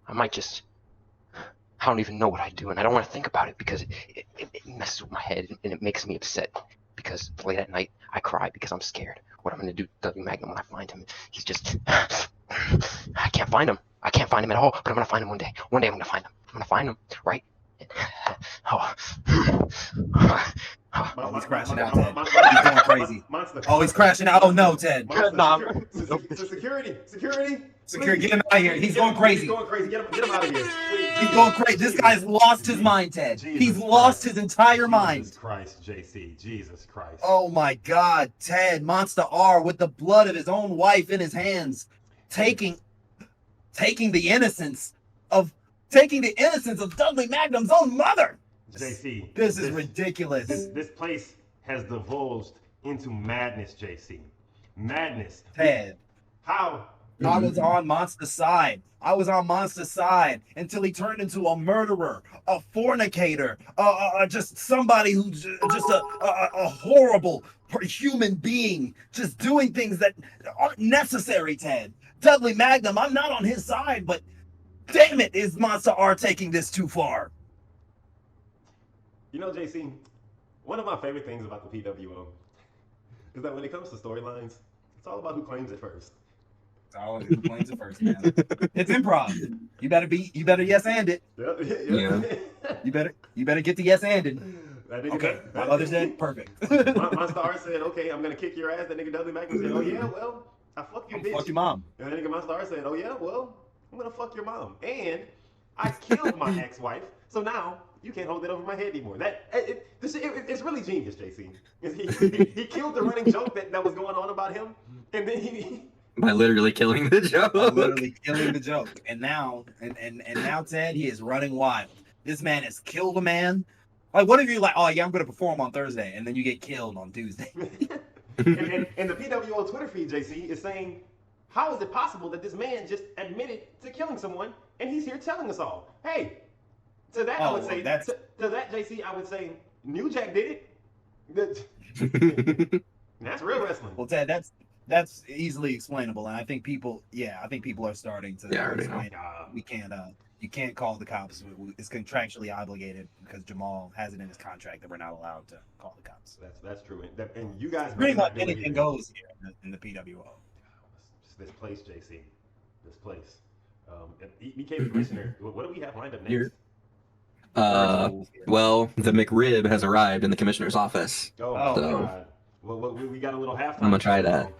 I might just... I don't even know what I do, and I don't want to think about it because it messes with my head and it makes me upset. Because late at night, I cry because I'm scared what I'm going to do to Dudley Magnum when I find him. He's just... I can't find him. I can't find him at all, but I'm going to find him one day. One day I'm going to find him. I'm going to find him, right? Oh, he's crashing out, Ted. He's going crazy. Oh, he's crashing out. Oh, no, Ted. Security. Security, get him out of here. He's going crazy. He's going crazy. Get him out of here. He's going crazy. This guy's lost his mind, Ted. He's lost his entire mind. Jesus Christ, JC. Jesus Christ. Oh my God, Ted. Monster R with the blood of his own wife in his hands, taking the innocence of Dudley Magnum's own mother. JC. This is ridiculous. This place has divulged into madness, JC. Madness. Ted. How? I was on Monster's side. I was on Monster's side until he turned into a murderer, a fornicator, just somebody who's just a horrible human being, just doing things that aren't necessary, Ted. Dudley Magnum, I'm not on his side, but damn it, is Monster R taking this too far? You know, JC, one of my favorite things about the PWO is that when it comes to storylines, it's all about who claims it first. Who claims it first, man? It's improv. You better yes and it. Yeah. You better get the yes anded. Okay, my other said perfect. my star said, okay, I'm gonna kick your ass. That nigga Dudley Magnum said, oh yeah, well, I fuck you, bitch. Fuck your mom. And that nigga my star said, oh yeah, well, I'm gonna fuck your mom. And I killed my ex-wife, so now You can't hold that over my head anymore. It's really genius, JC. He killed the running joke that was going on about him, and then he By literally killing the joke. Literally killing the joke. And now, and now, Ted, he is running wild. This man has killed a man. Like, what if you like, oh yeah, I'm gonna perform on Thursday, and then you get killed on Tuesday? and the PWO Twitter feed, JC, is saying, how is it possible that this man just admitted to killing someone, and he's here telling us all? Hey, to that I would say, to that JC, I would say, New Jack did it. That's real wrestling. Well, Ted, that's easily explainable, and I think people are starting to explain. You can't call the cops. It's contractually obligated because Jamal has it in his contract that we're not allowed to call the cops. That's true. And you guys pretty much anything goes here in the PWO. This place, JC, this place. He became the commissioner. What do we have lined up next? Well, the McRib has arrived in the commissioner's office. Oh, so, God. Well, we got a little halftime. I'm gonna try that.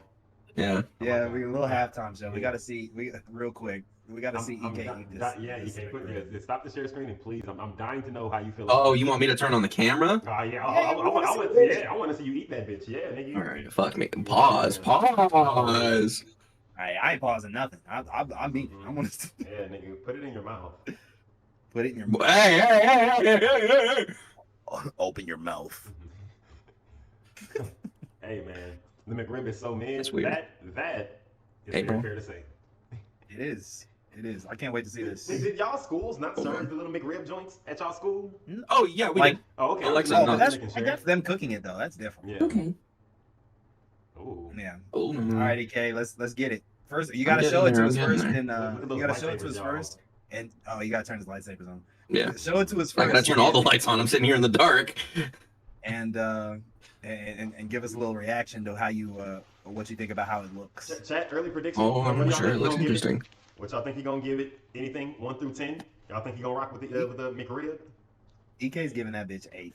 Yeah. Yeah, we got a little halftime show. We got to see. Real quick. We got to see EK. EK, stop the share screen, and please. I'm dying to know how you feel. Oh, you want me to turn on the camera? Yeah. I want to see you eat that bitch. Yeah, nigga. All right, fuck me. Pause. I ain't pausing nothing. I'm eating. I want to. Yeah, nigga, put it in your mouth. Put it in your mouth. Hey. Open your mouth. Hey, man. The McRib is so mid. That's weird. That is hey, fair to say. It is. I can't wait to see this. Did y'all schools not serve the little McRib joints at y'all school? Oh, yeah, we did. Oh, okay. That's them cooking it, though. That's different. Yeah. Okay. Ooh. Yeah. Ooh. All right, EK, let's get it. First, you got to show it to us first, and you got to show it to us first. And you got to turn his lightsabers on. Yeah. Show it to us first. I got to turn all the lights on. I'm sitting here in the dark. And give us a little reaction to how you what you think about how it looks. Chat early prediction. Oh, I'm sure it looks interesting. What y'all think he gonna give it? Anything 1 through 10? Y'all think he gonna rock with the McRib? EK's giving that bitch a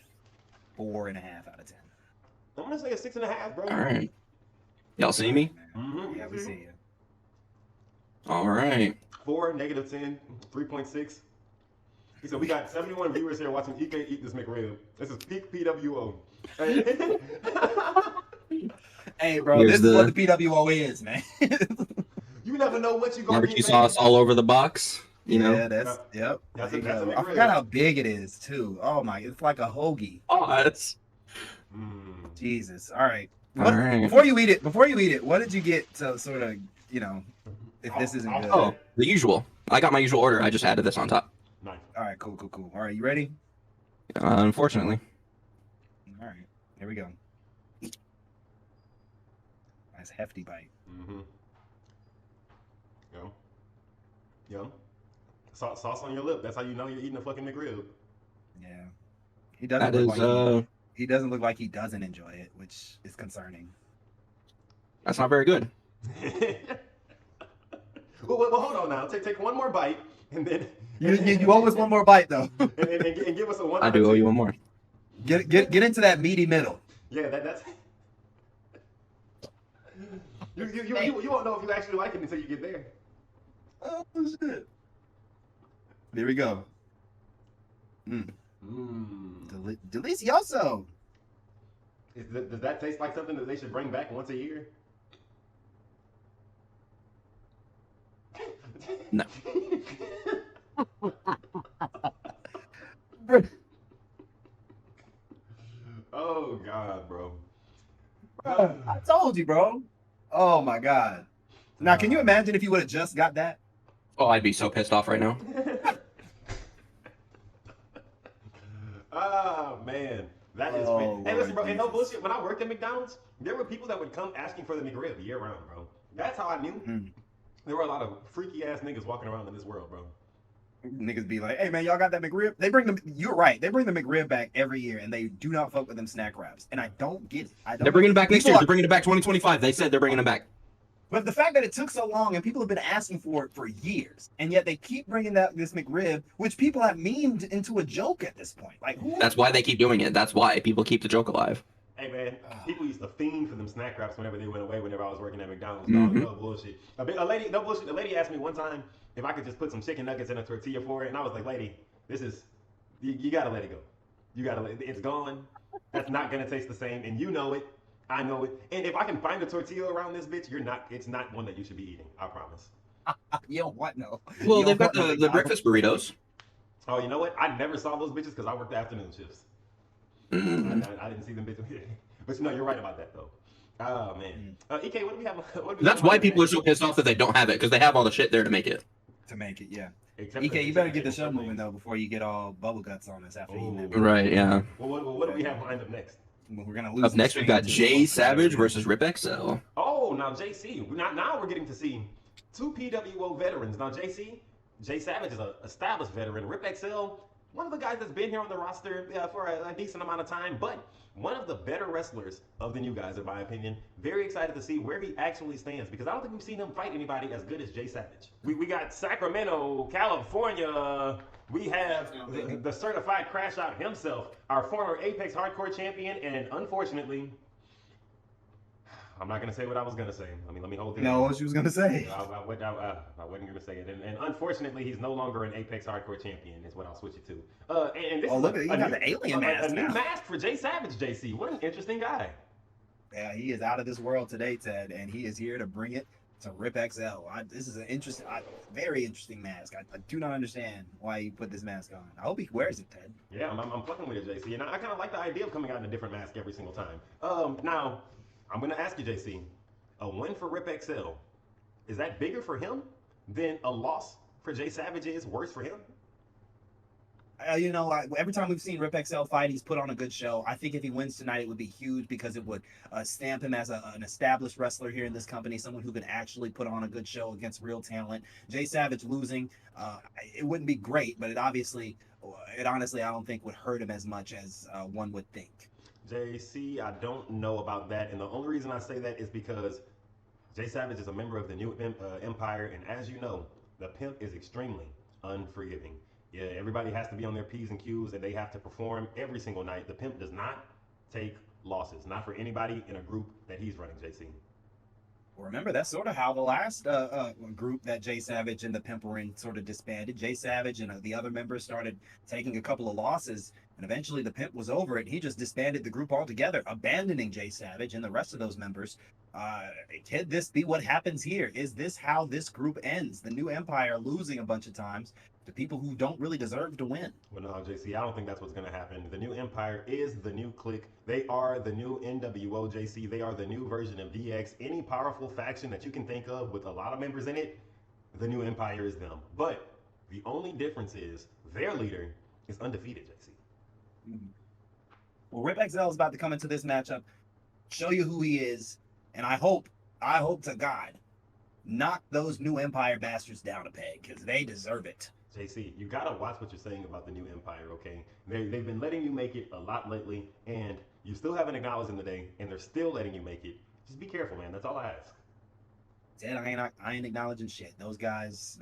4.5 out of 10. I'm gonna say a 6.5, bro. All right. Y'all see me? Mm-hmm. Yeah, we see you. All right. 4, -10, 3.6. He said we got 71 viewers here watching EK eat this McRib. This is peak PWO. Hey, bro, this is what the PWO is, man. You never know what you're gonna barbecue get, sauce all over the box. You know. Yeah, yep. That's I forgot how big it is too. Oh my, it's like a hoagie. Oh, that's. Jesus. All right. All right. Before you eat it, what did you get to sort of, if this isn't good? Oh, the usual. I got my usual order. I just added this on top. Nice. All right, cool. All right, you ready? Unfortunately. All right, here we go. Nice hefty bite. Mm-hmm. Yo. Sauce on your lip. That's how you know you're eating a fucking McRib. Yeah. He doesn't look like he doesn't enjoy it, which is concerning. That's not very good. well, hold on now. Take one more bite, and then you owe us one more bite though. and give us a 1. I do owe you one more. Get into that meaty middle. Yeah, that's. You won't know if you actually like it until you get there. Oh shit! Here we go. Delicioso. Does that taste like something that they should bring back once a year? No. Oh God, bro. I told you, bro. Oh my God. Now, can you imagine if you would have just got that? Oh, I'd be so pissed off right now. Oh man, that is. Hey, listen, bro. And no bullshit. When I worked at McDonald's, there were people that would come asking for the McRib year round, bro. That's how I knew there were a lot of freaky ass niggas walking around in this world, bro. Niggas be like, "Hey man, y'all got that McRib?" They bring them. You're right. They bring the McRib back every year, and they do not fuck with them snack wraps. And I don't get it. They're bringing it back next year. They're bringing it back 2025. They said they're bringing it back. But the fact that it took so long and people have been asking for it for years, and yet they keep bringing this McRib, which people have memed into a joke at this point. Like, that's why they keep doing it. That's why people keep the joke alive. Hey man, people used to fiend for them snack wraps whenever they went away. Whenever I was working at McDonald's, no bullshit. A lady asked me one time if I could just put some chicken nuggets in a tortilla for it, and I was like, lady, this is You gotta let it go. You gotta it's gone. That's not gonna taste the same, and you know it. I know it. And if I can find a tortilla around this bitch, it's not one that you should be eating. I promise. You don't want no. Well, You they've don't got want no the breakfast burritos. Oh, you know what? I never saw those bitches because I worked the afternoon shifts. I didn't see them bitches. But you know, you're right about that though. Oh man. EK, what do we have? That's why people are so pissed off that they don't have it, because they have all the shit there to make it. To make it, yeah. Except EK, for you better get the chicken show thing. moving though before you get all bubble guts on us after eating that. Right, yeah. Well, what do we have lined up next? We're gonna lose. Up next, we've got Jay Savage versus Rip XL. Oh, now JC. Now we're getting to see two PWO veterans. Now Jay Savage is an established veteran. Rip XL, one of the guys that's been here on the roster for a decent amount of time, but one of the better wrestlers of the new guys, in my opinion. Very excited to see where he actually stands because I don't think we've seen him fight anybody as good as Jay Savage. We got Sacramento, California. We have the certified crash out himself, our former Apex Hardcore champion, and unfortunately, I'm not gonna say what I was gonna say. Let me hold it. No, what she was gonna say. I wasn't gonna say it, and unfortunately, he's no longer an Apex Hardcore champion. Is what I'll switch it to. And this Look, he got the alien mask a new now. mask for Jay Savage. JC, what an interesting guy. Yeah, he is out of this world today, Ted, and he is here to bring it to Rip XL. This is an interesting, very interesting mask. I do not understand why he put this mask on. I hope he wears it, Ted. Yeah, I'm fucking with it, JC, and I kind of like the idea of coming out in a different mask every single time. Now, I'm gonna ask you, JC, a win for Rip XL, is that bigger for him than a loss for Jay Savage is worse for him? Every time we've seen Rip XL fight, he's put on a good show. I think if he wins tonight, it would be huge because it would stamp him as an established wrestler here in this company, someone who can actually put on a good show against real talent. Jay Savage losing, it wouldn't be great, but it honestly, I don't think would hurt him as much as one would think. JC, I don't know about that, and the only reason I say that is because Jay Savage is a member of the new Empire, and as you know, the Pimp is extremely unforgiving. Yeah, everybody has to be on their P's and Q's, and they have to perform every single night. The Pimp does not take losses, not for anybody in a group that he's running, JC. Well, remember, that's sort of how the last group that Jay Savage and the Pimp were in sort of disbanded. Jay Savage and the other members started taking a couple of losses, and eventually the Pimp was over it. He just disbanded the group altogether, abandoning Jay Savage and the rest of those members. Could this be what happens here? Is this how this group ends? The new Empire losing a bunch of times to people who don't really deserve to win. Well, no, JC, I don't think that's what's going to happen. The new Empire is the new clique. They are the new NWO, JC. They are the new version of DX. Any powerful faction that you can think of with a lot of members in it, the new Empire is them. But the only difference is their leader is undefeated, JC. Well, Rip XL is about to come into this matchup, show you who he is, and I hope to God, knock those new Empire bastards down a peg, because they deserve it. JC, you gotta watch what you're saying about the new Empire, okay? They've been letting you make it a lot lately, and you still haven't acknowledged them today, and they're still letting you make it. Just be careful, man. That's all I ask. Ted, I ain't acknowledging shit. Those guys,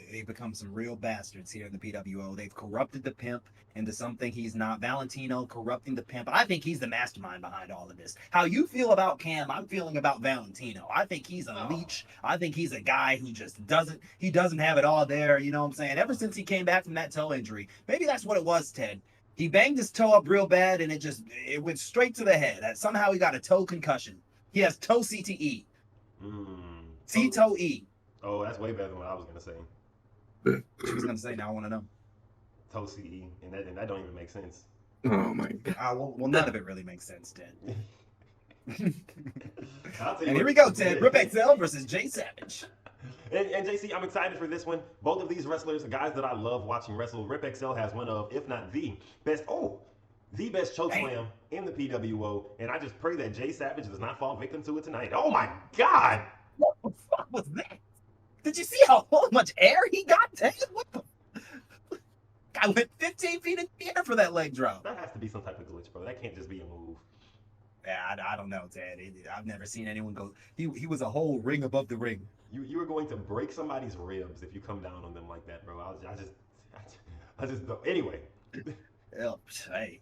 they've become some real bastards here in the PWO. They've corrupted the Pimp into something he's not. Valentino corrupting the Pimp. I think he's the mastermind behind all of this. How you feel about Cam, I'm feeling about Valentino. I think he's a leech. I think he's a guy who just doesn't have it all there. You know what I'm saying? Ever since he came back from that toe injury, maybe that's what it was, Ted. He banged his toe up real bad, and it went straight to the head. Somehow he got a toe concussion. He has toe CTE. Toe E. Oh, that's way better than what I was gonna say. She was gonna say, now I want to know. Toe CE, and that don't even make sense. Oh my god. Well, none of it really makes sense, Ted. And here we go, Ted. Rip XL versus Jay Savage. And JC, I'm excited for this one. Both of these wrestlers are guys that I love watching wrestle. Rip XL has one of, if not the best chokeslam in the PWO. And I just pray that Jay Savage does not fall victim to it tonight. Oh my God! What the fuck was that? Did you see how much air he got? Ted? What the? I went 15 feet in the air for that leg drop. That has to be some type of glitch, bro. That can't just be a move. Yeah, I don't know, Ted. I've never seen anyone go. He was a whole ring above the ring. You are going to break somebody's ribs if you come down on them like that, bro. I just don't. Anyway. Hey,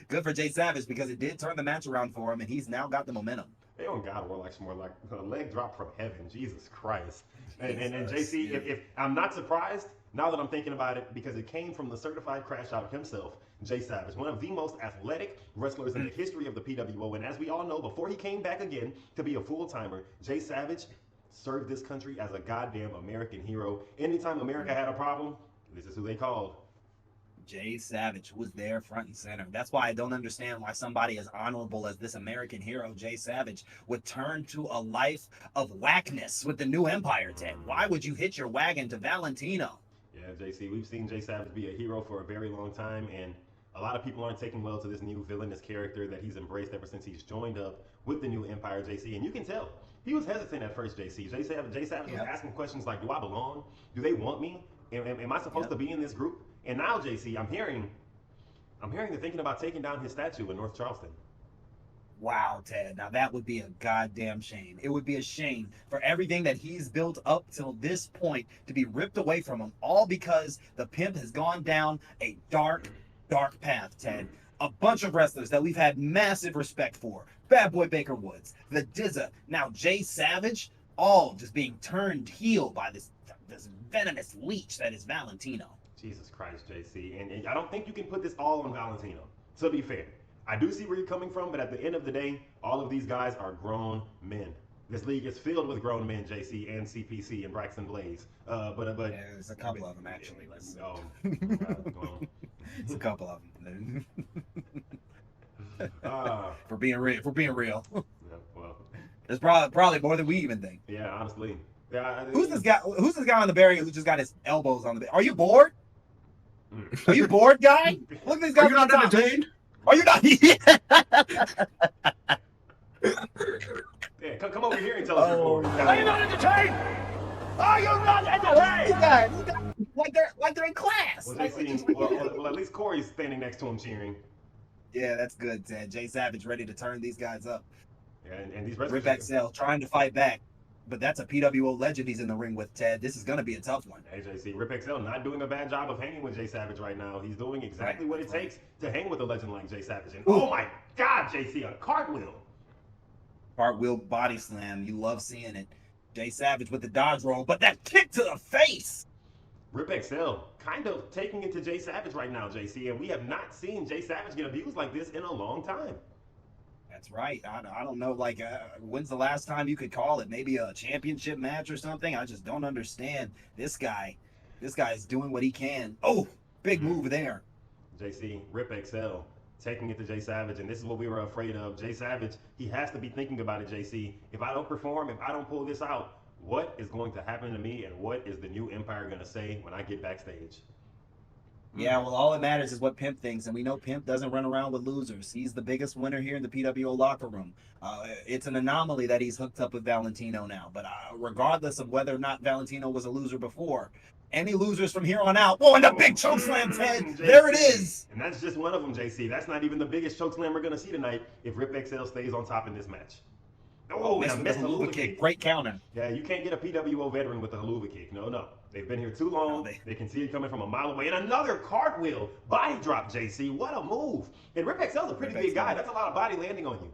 good for Jay Savage because it did turn the match around for him, and he's now got the momentum. They don't got more like a leg drop from heaven. Jesus Christ. And JC, if I'm not surprised now that I'm thinking about it, because it came from the certified crash out himself, Jay Savage, one of the most athletic wrestlers in the history of the PWO. And as we all know, before he came back again to be a full-timer, Jay Savage served this country as a goddamn American hero. Anytime America had a problem, this is who they called. Jay Savage was there front and center. That's why I don't understand why somebody as honorable as this American hero, Jay Savage, would turn to a life of whackness with the new Empire, Ted. Why would you hitch your wagon to Valentino? Yeah, JC, we've seen Jay Savage be a hero for a very long time, and a lot of people aren't taking well to this new villainous character that he's embraced ever since he's joined up with the new Empire, JC. And you can tell he was hesitant at first, JC. Jay Savage was asking questions like, do I belong? Do they want me? Am I supposed to be in this group? And now, JC, I'm hearing they're thinking about taking down his statue in North Charleston. Wow, Ted. Now that would be a goddamn shame. It would be a shame for everything that he's built up till this point to be ripped away from him, all because the pimp has gone down a dark, dark path, Ted. A bunch of wrestlers that we've had massive respect for. Bad Boy Baker Woods, the Dizza, now Jay Savage, all just being turned heel by this venomous leech that is Valentino. Jesus Christ, JC. And I don't think you can put this all on Valentino. To be fair, I do see where you're coming from, but at the end of the day, all of these guys are grown men. This league is filled with grown men, JC, and CPC and Braxton Blaze. But yeah, there's a couple of them actually. It's a couple of them. For being real. Yeah, well, it's probably more than we even think. Yeah, honestly. Who's this guy? Who's this guy on the barrier who just got his elbows on the? Are you bored? Are you bored, guy? Look at these guys. Are you not entertained? Are you not? Yeah, come over here and tell us you're bored. Are you not entertained? Are you not entertained? Like they're in class. Well, JC, well, at least Corey's standing next to him cheering. Yeah, that's good, Ted. Jay Savage ready to turn these guys up. Yeah, and these wrestlers. Rip XL trying to fight back. But that's a PWO legend he's in the ring with, Ted. This is going to be a tough one. Hey, JC, Rip XL not doing a bad job of hanging with Jay Savage right now. He's doing exactly what it takes to hang with a legend like Jay Savage. And oh my God, JC, a cartwheel. Cartwheel body slam. You love seeing it. Jay Savage with the dodge roll, but that kick to the face. Rip XL kind of taking it to Jay Savage right now, JC. And we have not seen Jay Savage get abused like this in a long time. That's right. I don't know, like, when's the last time you could call it? Maybe a championship match or something? I just don't understand. This guy is doing what he can. Oh, big move there. JC, Rip XL taking it to Jay Savage, and this is what we were afraid of. Jay Savage, he has to be thinking about it, JC. If I don't perform, if I don't pull this out, what is going to happen to me, and what is the new Empire going to say when I get backstage? Yeah, well, all that matters is what Pimp thinks, and we know Pimp doesn't run around with losers. He's the biggest winner here in the PWO locker room. It's an anomaly that he's hooked up with Valentino now, but regardless of whether or not Valentino was a loser before, any losers from here on out, and the big choke slam, Ted, there it is. And that's just one of them, JC. That's not even the biggest choke slam we're going to see tonight if Rip XL stays on top in this match. Oh, and a missed haluva kick. Great counter. Yeah, you can't get a PWO veteran with a haluva kick. No. They've been here too long. They can see it coming from a mile away. And another cartwheel. Body drop, JC. What a move. And Rip XL's a pretty big guy. That's a lot of body landing on you.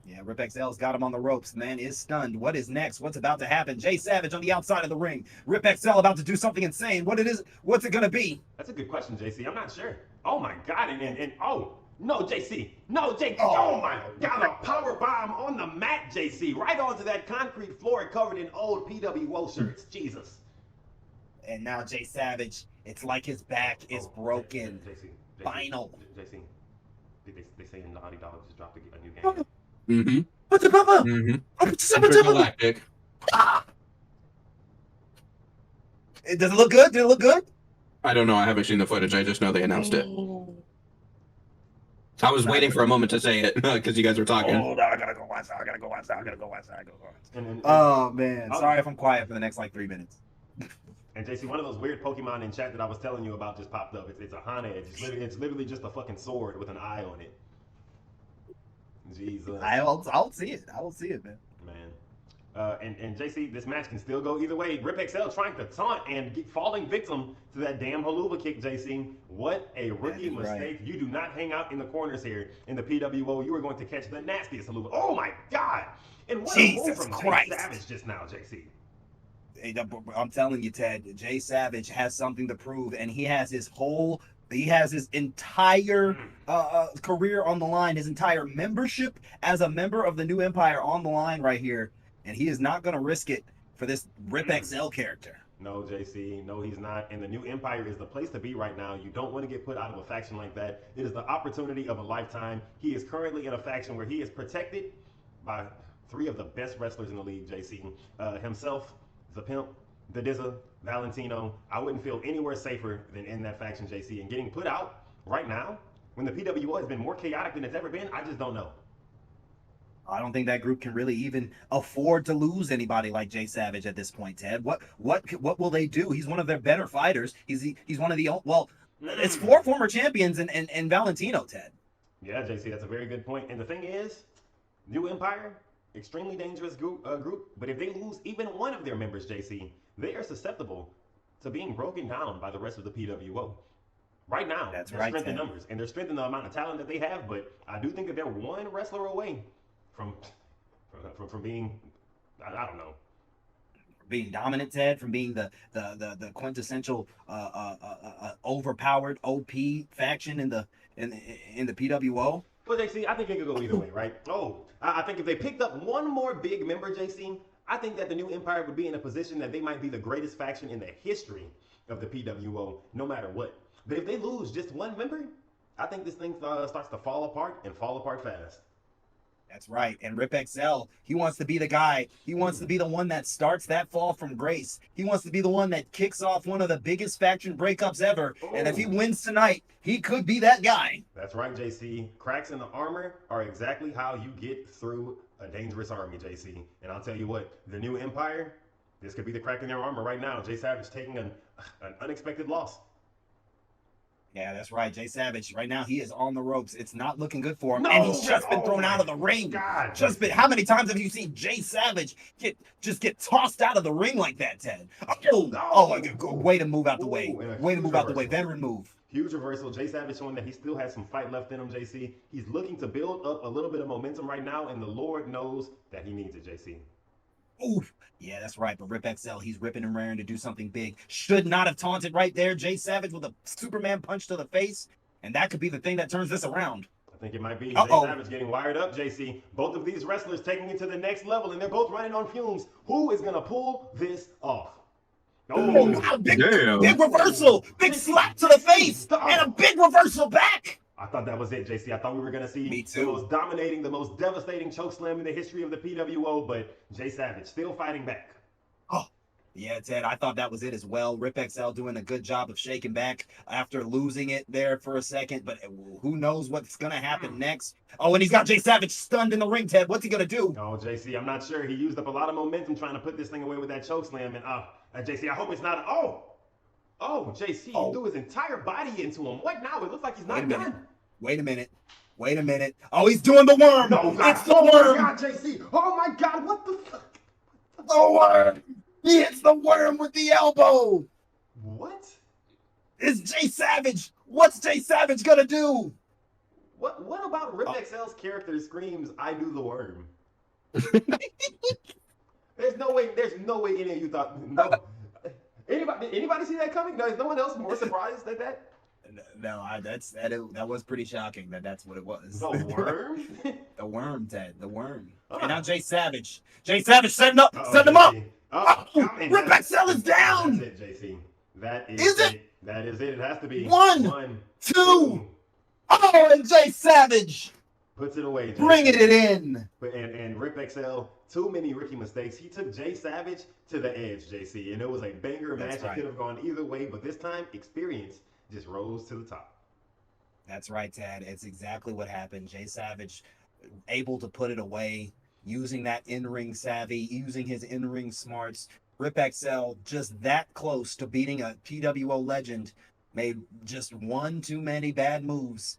Yeah, Rip XL's got him on the ropes. Man is stunned. What is next? What's about to happen? Jay Savage on the outside of the ring. Rip XL about to do something insane. What's it going to be? That's a good question, JC. I'm not sure. Oh, my God. No, JC. No, JC. Oh, my God. A power bomb on the mat, JC. Right onto that concrete floor covered in old PWO shirts. Jesus. And now Jay Savage, it's like his back is broken. JC. Final. JC. They say in Naughty Dog just dropped a new game. Mm-hmm. What's the papa? Mm-hmm. Galactic. Does it look good? Did it look good? I don't know. I haven't seen the footage. I just know they announced it. I was waiting for a moment to say it because you guys were talking. Oh, no, I gotta go outside. Oh, man. Sorry if I'm quiet for the next, 3 minutes. And JC, one of those weird Pokemon in chat that I was telling you about just popped up. It's a Hana. It's literally just a fucking sword with an eye on it. Jesus. I'll see it. I will see it, man. And JC, this match can still go either way. Rip XL trying to taunt and falling victim to that damn haluva kick, JC. What a rookie mistake. Right. You do not hang out in the corners here in the PWO. You are going to catch the nastiest haluva. Oh my God. And what a move from Jay Savage just now, JC. I'm telling you, Ted, Jay Savage has something to prove, and he has his entire career on the line, his entire membership as a member of the new Empire on the line right here, and he is not going to risk it for this Rip XL character. No, JC, no, he's not. And the new Empire is the place to be right now. You don't want to get put out of a faction like that. It is the opportunity of a lifetime. He is currently in a faction where he is protected by 3 of the best wrestlers in the league, JC. Himself, the Pimp, the Dizza, Valentino. I wouldn't feel anywhere safer than in that faction, JC. And getting put out right now, when the PWO has been more chaotic than it's ever been, I just don't know. I don't think that group can really even afford to lose anybody like Jay Savage at this point, Ted. What will they do? He's one of their better fighters. He's one of the it's 4 former champions and Valentino, Ted. Yeah, JC, that's a very good point. And the thing is, New Empire, extremely dangerous group. But if they lose even one of their members, JC, they are susceptible to being broken down by the rest of the PWO. Right now, that's they're right, strength in Ted. numbers, and they're strength in the amount of talent that they have. But I do think that they're one wrestler away from being, I don't know, being dominant, Ted, from being the quintessential overpowered OP faction in the PWO. Well, JC, I think it could go either way, right? I think if they picked up one more big member, JC, I think that the new Empire would be in a position that they might be the greatest faction in the history of the PWO, no matter what. But if they lose just one member, I think this thing starts to fall apart and fall apart fast. That's right. And Rip XL, he wants to be the guy. He wants to be the one that starts that fall from grace. He wants to be the one that kicks off one of the biggest faction breakups ever. And if he wins tonight, he could be that guy. That's right, JC. Cracks in the armor are exactly how you get through a dangerous army, JC. And I'll tell you what, the new Empire, this could be the crack in their armor right now. Jay Savage taking an unexpected loss. Yeah, that's right. Jay Savage, right now, he is on the ropes. It's not looking good for him. And he's just been thrown out of the ring. God. How many times have you seen Jay Savage get tossed out of the ring like that, Ted? Way to move out the way. Way to move out the way. Veteran move. Huge reversal. Jay Savage showing that he still has some fight left in him, JC. He's looking to build up a little bit of momentum right now, and the Lord knows that he needs it, JC. Oof. Yeah, that's right. But Rip XL, he's ripping and raring to do something big. Should not have taunted right there. Jay Savage with a Superman punch to the face. And that could be the thing that turns this around. I think it might be. Jay Savage getting wired up, JC. Both of these wrestlers taking it to the next level, and they're both running on fumes. Who is going to pull this off? Big reversal. Big slap to the face. And a big reversal back. I thought that was it, JC. I thought we were going to see the most dominating, the most devastating chokeslam in the history of the PWO, but Jay Savage still fighting back. Oh, yeah, Ted, I thought that was it as well. Rip XL doing a good job of shaking back after losing it there for a second, but who knows what's going to happen next. Oh, and he's got Jay Savage stunned in the ring, Ted. What's he going to do? Oh, JC, I'm not sure. He used up a lot of momentum trying to put this thing away with that chokeslam, and JC, I hope it's not. JC, he threw his entire body into him. What now? It looks like he's not done. Wait a minute. Oh, he's doing the worm. No, it's the worm. Oh, my God, JC. Oh, my God. What the fuck? The worm. He hits the worm with the elbow. What? It's Jay Savage. What's Jay Savage going to do? What about Rip XL's character screams, I do the worm? There's no way any of you thought. No. Anybody see that coming? No, is no one else more surprised at that? No, that was pretty shocking that's what it was. The worm? The worm, Ted. The worm. And now Jay Savage setting up. Set him up. Rip XL is down. That's it, JC. That is it. That is it. It has to be. One, two. Oh, and Jay Savage puts it away. Bringing it in. And Rip XL, too many rookie mistakes. He took Jay Savage to the edge, JC. And it was a banger match. It could have gone either way, but this time, experience just rose to the top. That's right, Tad. It's exactly what happened. Jay Savage able to put it away, using that in-ring savvy, using his in-ring smarts. Rip XL just that close to beating a PWO legend, made just one too many bad moves,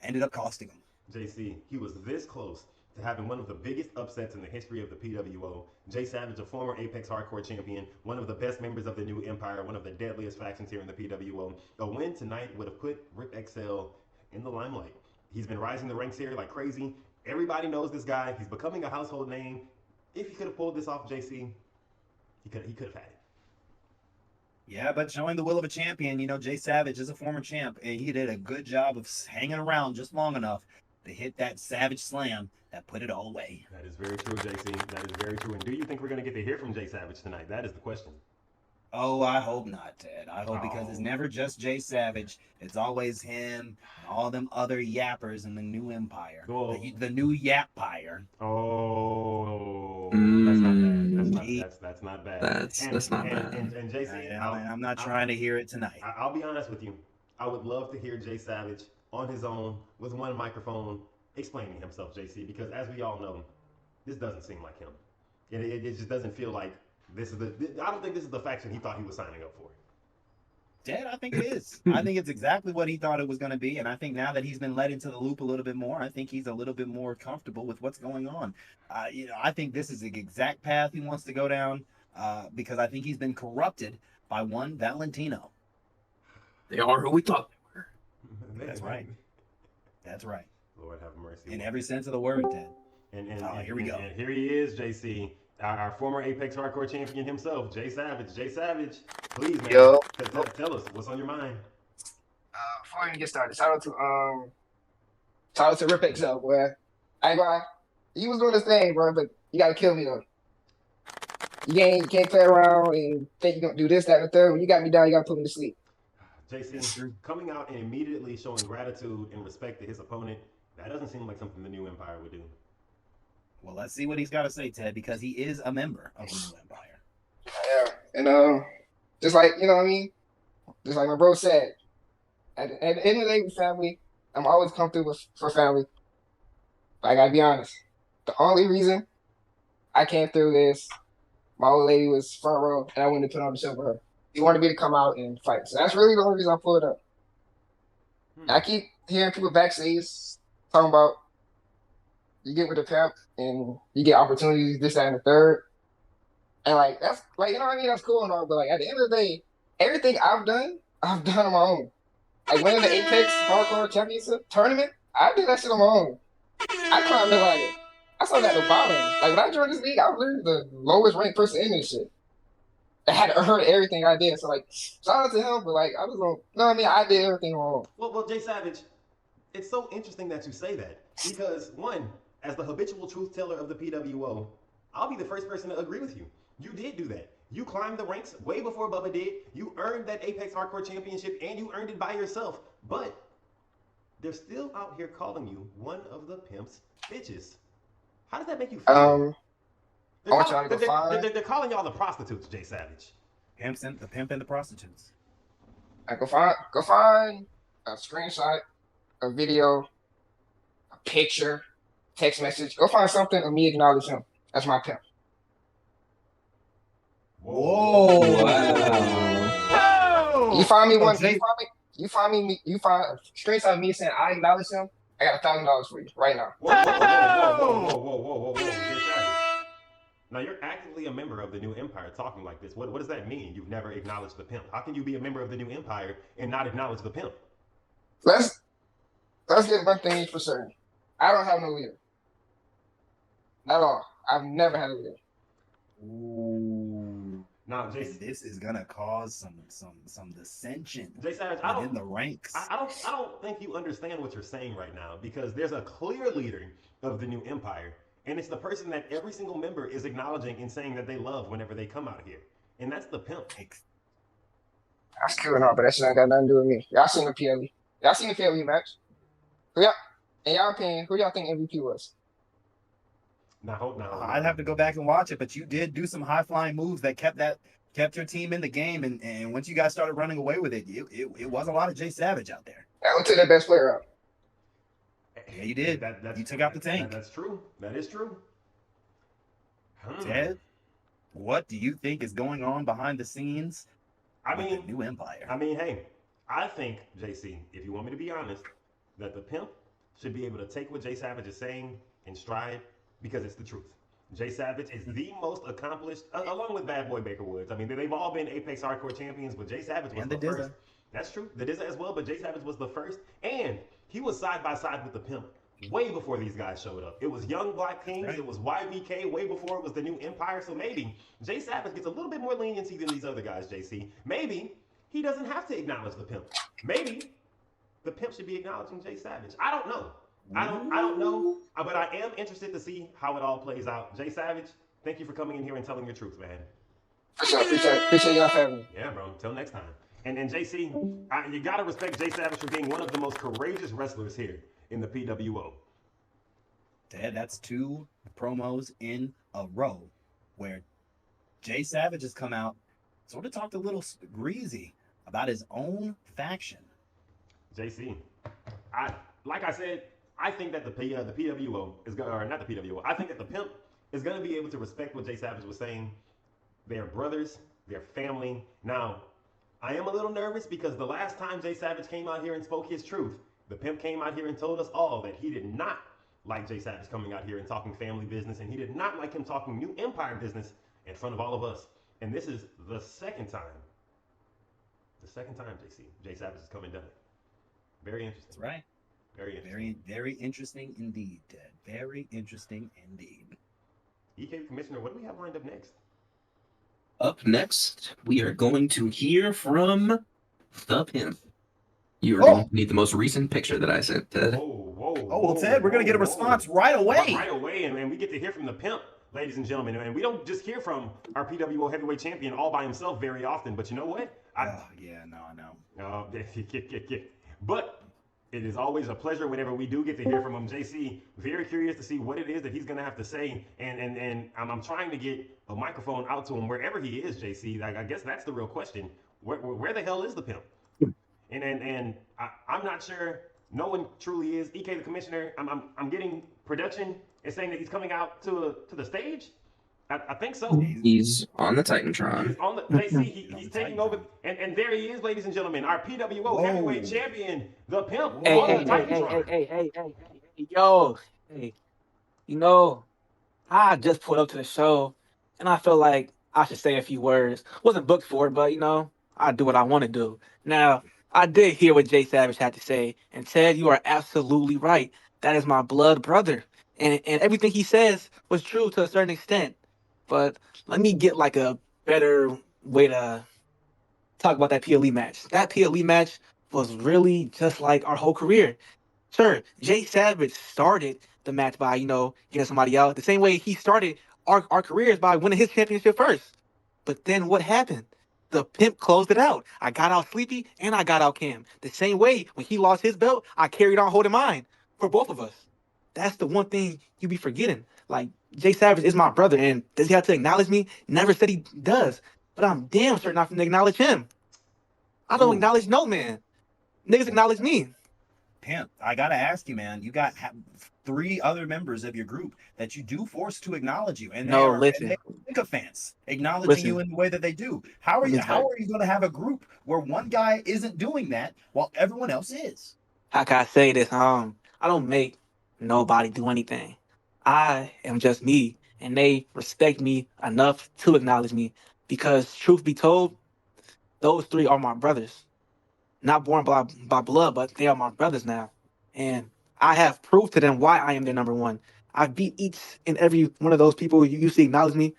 ended up costing him. JC, he was this close to having one of the biggest upsets in the history of the PWO. Jay Savage, a former Apex Hardcore champion, one of the best members of the new Empire, one of the deadliest factions here in the PWO. A win tonight would have put Rip XL in the limelight. He's been rising the ranks here like crazy. Everybody knows this guy. He's becoming a household name. If he could have pulled this off, JC, He could have had it. Yeah, but showing the will of a champion, Jay Savage is a former champ, and he did a good job of hanging around just long enough to hit that Savage slam that put it all away. That is very true, JC. That is very true. And do you think we're going to get to hear from Jay Savage tonight? That is the question. Oh, I hope not, Ted. I hope because it's never just Jay Savage. It's always him and all them other yappers in the new empire. Cool. The new Yap-pire. Oh, that's not bad. That's not bad. And JC, I'm not trying to hear it tonight. I'll be honest with you. I would love to hear Jay Savage on his own with one microphone explaining himself, JC, because as we all know, this doesn't seem like him. It just doesn't feel like this is I don't think this is the faction he thought he was signing up for. Dad, I think it is. I think it's exactly what he thought it was going to be. And I think now that he's been let into the loop a little bit more, I think he's a little bit more comfortable with what's going on. I think this is the exact path he wants to go down because I think he's been corrupted by one Valentino. They are who we thought they were. That's right. That's right. Lord have mercy. In every sense of the word, Dad. And here we go. And here he is, JC. Our former Apex Hardcore champion himself, Jay Savage. Jay Savage, please, man. Yo. Tell us what's on your mind. Before we get started, shout out to Rip XL, boy. I ain't gonna lie. He was doing his thing, bro, but you gotta kill me though. You can't play around and think you're gonna do this, that, and the third. When you got me down, you gotta put me to sleep. JC, coming out and immediately showing gratitude and respect to his opponent, that doesn't seem like something the new Empire would do. Well, let's see what he's got to say, Ted, because he is a member of the new Empire. Yeah, and just like, you know what I mean? Just like my bro said, at the end of the day with family, I'm always come through for family. But I gotta be honest. The only reason I came through is my old lady was front row and I wanted to put on the show for her. She wanted me to come out and fight. So that's really the only reason I pulled up. I keep hearing people backstage talking about you get with the pimp and you get opportunities, this, that, and the third. And like that's like, you know what I mean? That's cool and all, but like at the end of the day, everything I've done on my own. Like winning the Apex Hardcore Championship tournament, I did that shit on my own. I climbed the ladder. I started at the bottom. Like when I joined this league, I was literally the lowest ranked person in this shit. I had to earn everything I did. So like shout out to him, but like I was on, you know what I mean? I did everything wrong. Well, Jay Savage, it's so interesting that you say that because one, as the habitual truth teller of the PWO, I'll be the first person to agree with you. You did do that. You climbed the ranks way before Bubba did. You earned that Apex Hardcore Championship and you earned it by yourself. But they're still out here calling you one of the pimp's bitches. How does that make you feel? They're calling y'all the prostitutes, Jay Savage. The pimp and the prostitutes. I go find a screenshot, a video, a picture, text message. Go find something and me acknowledge him. That's my pimp. Whoa! Wow! You find me one. You find a screenshot of me saying I acknowledge him. I got $1,000 for you right now. Whoa. Jay Savage. Now you're actively a member of the new Empire talking like this. What does that mean? You've never acknowledged the pimp. How can you be a member of the new Empire and not acknowledge the pimp? Let's get one thing for certain. I don't have no leader. At all. I've never had a leader. Ooh. Now, Jason, this is gonna cause some dissension Jay Savage, in the ranks. I don't think you understand what you're saying right now because there's a clear leader of the new Empire, and it's the person that every single member is acknowledging and saying that they love whenever they come out here, and that's the pimp. That's cool and all, but that shit ain't got nothing to do with me. Y'all seen the PLE? Y'all seen the PLE match? In y'all opinion, who y'all think MVP was? Now, I'd have to go back and watch it, but you did do some high flying moves that kept your team in the game, and once you guys started running away with it, it was a lot of Jay Savage out there. I took their best player out. Yeah, you did. You took out the tank. That's true. That is true. Ted, what do you think is going on behind the scenes? The new Empire. Hey, I think, JC, if you want me to be honest, that the pimp should be able to take what Jay Savage is saying in stride because it's the truth. Jay Savage is the most accomplished, along with Bad Boy Baker Woods. I mean, they've all been Apex Hardcore champions, but Jay Savage was the first. That's true. The Dizza as well, but Jay Savage was the first, and he was side by side with the pimp way before these guys showed up. It was Young Black Kings, Right. it was YBK way before it was the new Empire. So maybe Jay Savage gets a little bit more leniency than these other guys, JC. Maybe he doesn't have to acknowledge the pimp. Maybe the pimp should be acknowledging Jay Savage. I don't know. I don't know. But I am interested to see how it all plays out. Jay Savage, thank you for coming in here and telling your truth, man. Appreciate y'all having me. Yeah, bro. Until next time. And JC, you gotta respect Jay Savage for being one of the most courageous wrestlers here in the PWO. Dad, that's 2 promos in a row where Jay Savage has come out, sort of talked a little greasy about his own faction. JC, like I said, I think that the PWO is going, or not the PWO. I think that the pimp is going to be able to respect what Jay Savage was saying. They're brothers, they're family. Now, I am a little nervous because the last time Jay Savage came out here and spoke his truth, the pimp came out here and told us all that he did not like Jay Savage coming out here and talking family business, and he did not like him talking new Empire business in front of all of us. And this is the second time. The second time, JC, Jay Savage has come and done it. Very interesting. That's right. Very interesting. Very interesting indeed, Dad. Very interesting indeed. EK Commissioner, what do we have lined up next? Up next, we are going to hear from the pimp. You are Oh. going to need the most recent picture that I sent, Ted. Oh, well, Ted, we're going to get a response right away. Right away, and we get to hear from the pimp, ladies and gentlemen. And we don't just hear from our PWO heavyweight champion all by himself very often. But you know what? I know. But it is always a pleasure whenever we do get to hear from him. JC, very curious to see what it is that he's going to have to say. And I'm trying to get a microphone out to him wherever he is, JC. Like, I guess that's the real question. Where the hell is the pimp? And I'm not sure. No one truly is. EK the Commissioner, I'm getting production is saying that he's coming out to the stage. I think so. He's on the Titantron. He's on the JC. He's taking over, and there he is, ladies and gentlemen, our PWO heavyweight champion, the pimp. Hey, yo, hey, you know, I just pulled up to the show, and I feel like I should say a few words. Wasn't booked for it, but you know, I do what I want to do. Now, I did hear what Jay Savage had to say, and Ted, you are absolutely right. That is my blood brother, and everything he says was true to a certain extent. But let me get like a better way to talk about that PLE match. That PLE match was really just like our whole career. Sure, Jay Savage started the match by, you know, getting somebody out. The same way he started our careers by winning his championship first. But then what happened? The pimp closed it out. I got out Sleepy and I got out Cam. The same way when he lost his belt, I carried on holding mine for both of us. That's the one thing you be forgetting. Like, Jay Savage is my brother, and does he have to acknowledge me? Never said he does. But I'm damn sure not to acknowledge him. I don't acknowledge no man. Niggas acknowledge me. Pimp, I gotta ask you, man. You got 3 other members of your group that you do force to acknowledge you, and No, they listen. sycophants acknowledging you in the way that they do. How are you going to have a group where one guy isn't doing that while everyone else is? How can I say this? I don't make nobody do anything. I am just me, and they respect me enough to acknowledge me because, truth be told, those 3 are my brothers. Not born by blood, but they are my brothers now. And I have proved to them why I am their number one. I beat each and every one of those people who used to acknowledge me,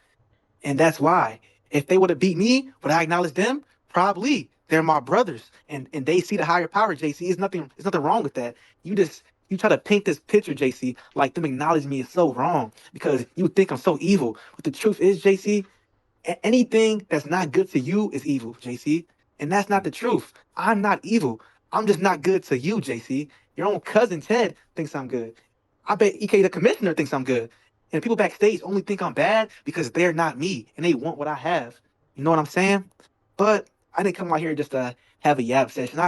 and that's why. If they would have beat me, would I acknowledge them? Probably. They're my brothers, and they see the higher power, JC. There's nothing wrong with that. You try to paint this picture, JC, like them acknowledging me is so wrong because you think I'm so evil. But the truth is, JC, anything that's not good to you is evil, JC. And that's not the truth. I'm not evil. I'm just not good to you, JC. Your own cousin Ted thinks I'm good. I bet EK the Commissioner thinks I'm good. And people backstage only think I'm bad because they're not me and they want what I have. You know what I'm saying? But I didn't come out here just to have a yap session.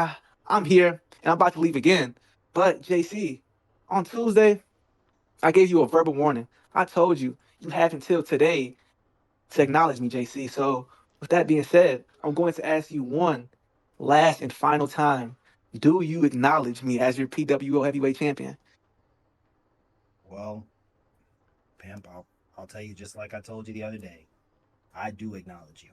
I'm here and I'm about to leave again. But JC, on Tuesday, I gave you a verbal warning. I told you have until today to acknowledge me, JC. So with that being said, I'm going to ask you one last and final time. Do you acknowledge me as your PWO heavyweight champion? Well, Pimp, I'll tell you just like I told you the other day. I do acknowledge you.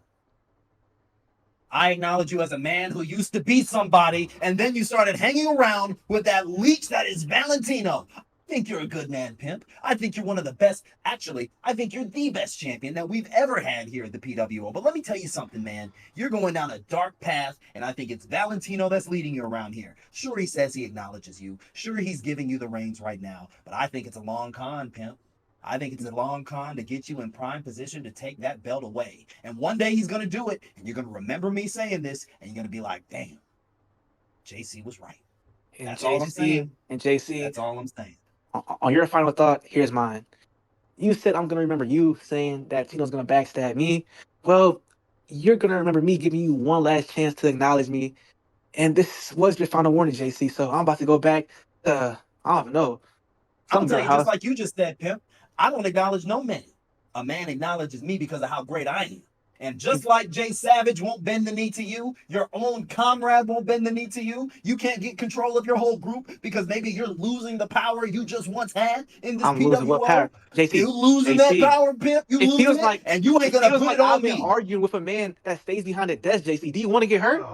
I acknowledge you as a man who used to be somebody, and then you started hanging around with that leech that is Valentino. I think you're a good man, Pimp. I think you're one of the best. Actually, I think you're the best champion that we've ever had here at the PWO. But let me tell you something, man. You're going down a dark path, and I think it's Valentino that's leading you around here. Sure, he says he acknowledges you. Sure, he's giving you the reins right now. But I think it's a long con, Pimp. I think it's a long con to get you in prime position to take that belt away. And one day he's going to do it, and you're going to remember me saying this, and you're going to be like, damn, JC was right. And That's all I'm saying. And JC, That's all I'm saying. On your final thought, here's mine. You said I'm gonna remember you saying that Tino's gonna backstab me. Well, you're gonna remember me giving you one last chance to acknowledge me. And this was your final warning, JC. So I'm about to go back to, I don't even know. I'm telling you, just like you just said, Pimp, I don't acknowledge no man. A man acknowledges me because of how great I am. And just like Jay Savage won't bend the knee to you, your own comrade won't bend the knee to you. You can't get control of your whole group because maybe you're losing the power you just once had in this PWO. Losing what power? JC, you losing that power, Pimp. You losing feels it, like, and you ain't gonna put it on I've been me. arguing with a man that stays behind the desk, JC. Do you want to get hurt?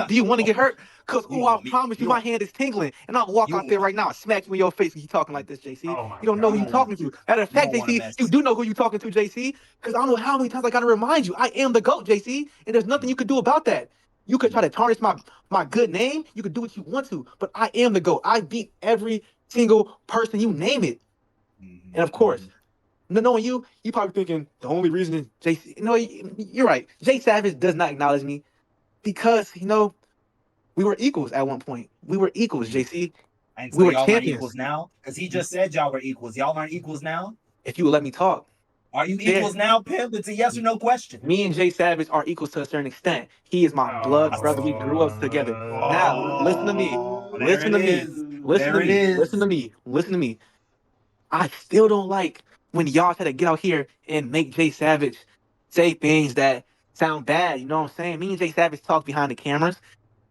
Do you want to get hurt? Because, I promise you, my hand is tingling. And I'll walk out there right now and smack you in your face when you're talking like this, JC. You don't know who you're talking to. Matter of fact, JC, you do know who you're talking to, JC. Because I don't know how many times I got to remind you. I am the GOAT, JC. And there's nothing you could do about that. You could try to tarnish my good name. You could do what you want to. But I am the GOAT. I beat every single person, you name it. And of course, knowing you probably thinking the only reason JC... No, you're right. Jay Savage does not acknowledge me because, we were equals at one point. We were equals, JC. And so we were y'all champions. Aren't equals now? Because he just said y'all were equals. Y'all aren't equals now? If you would let me talk. Are you equals now, Pimp? It's a yes or no question. Me and Jay Savage are equals to a certain extent. He is my blood brother. We grew up together. Now, listen to me. Listen to me. Listen to me. Listen to me. Listen to me. I still don't like when y'all try to get out here and make Jay Savage say things that sound bad. You know what I'm saying? Me and Jay Savage talk behind the cameras.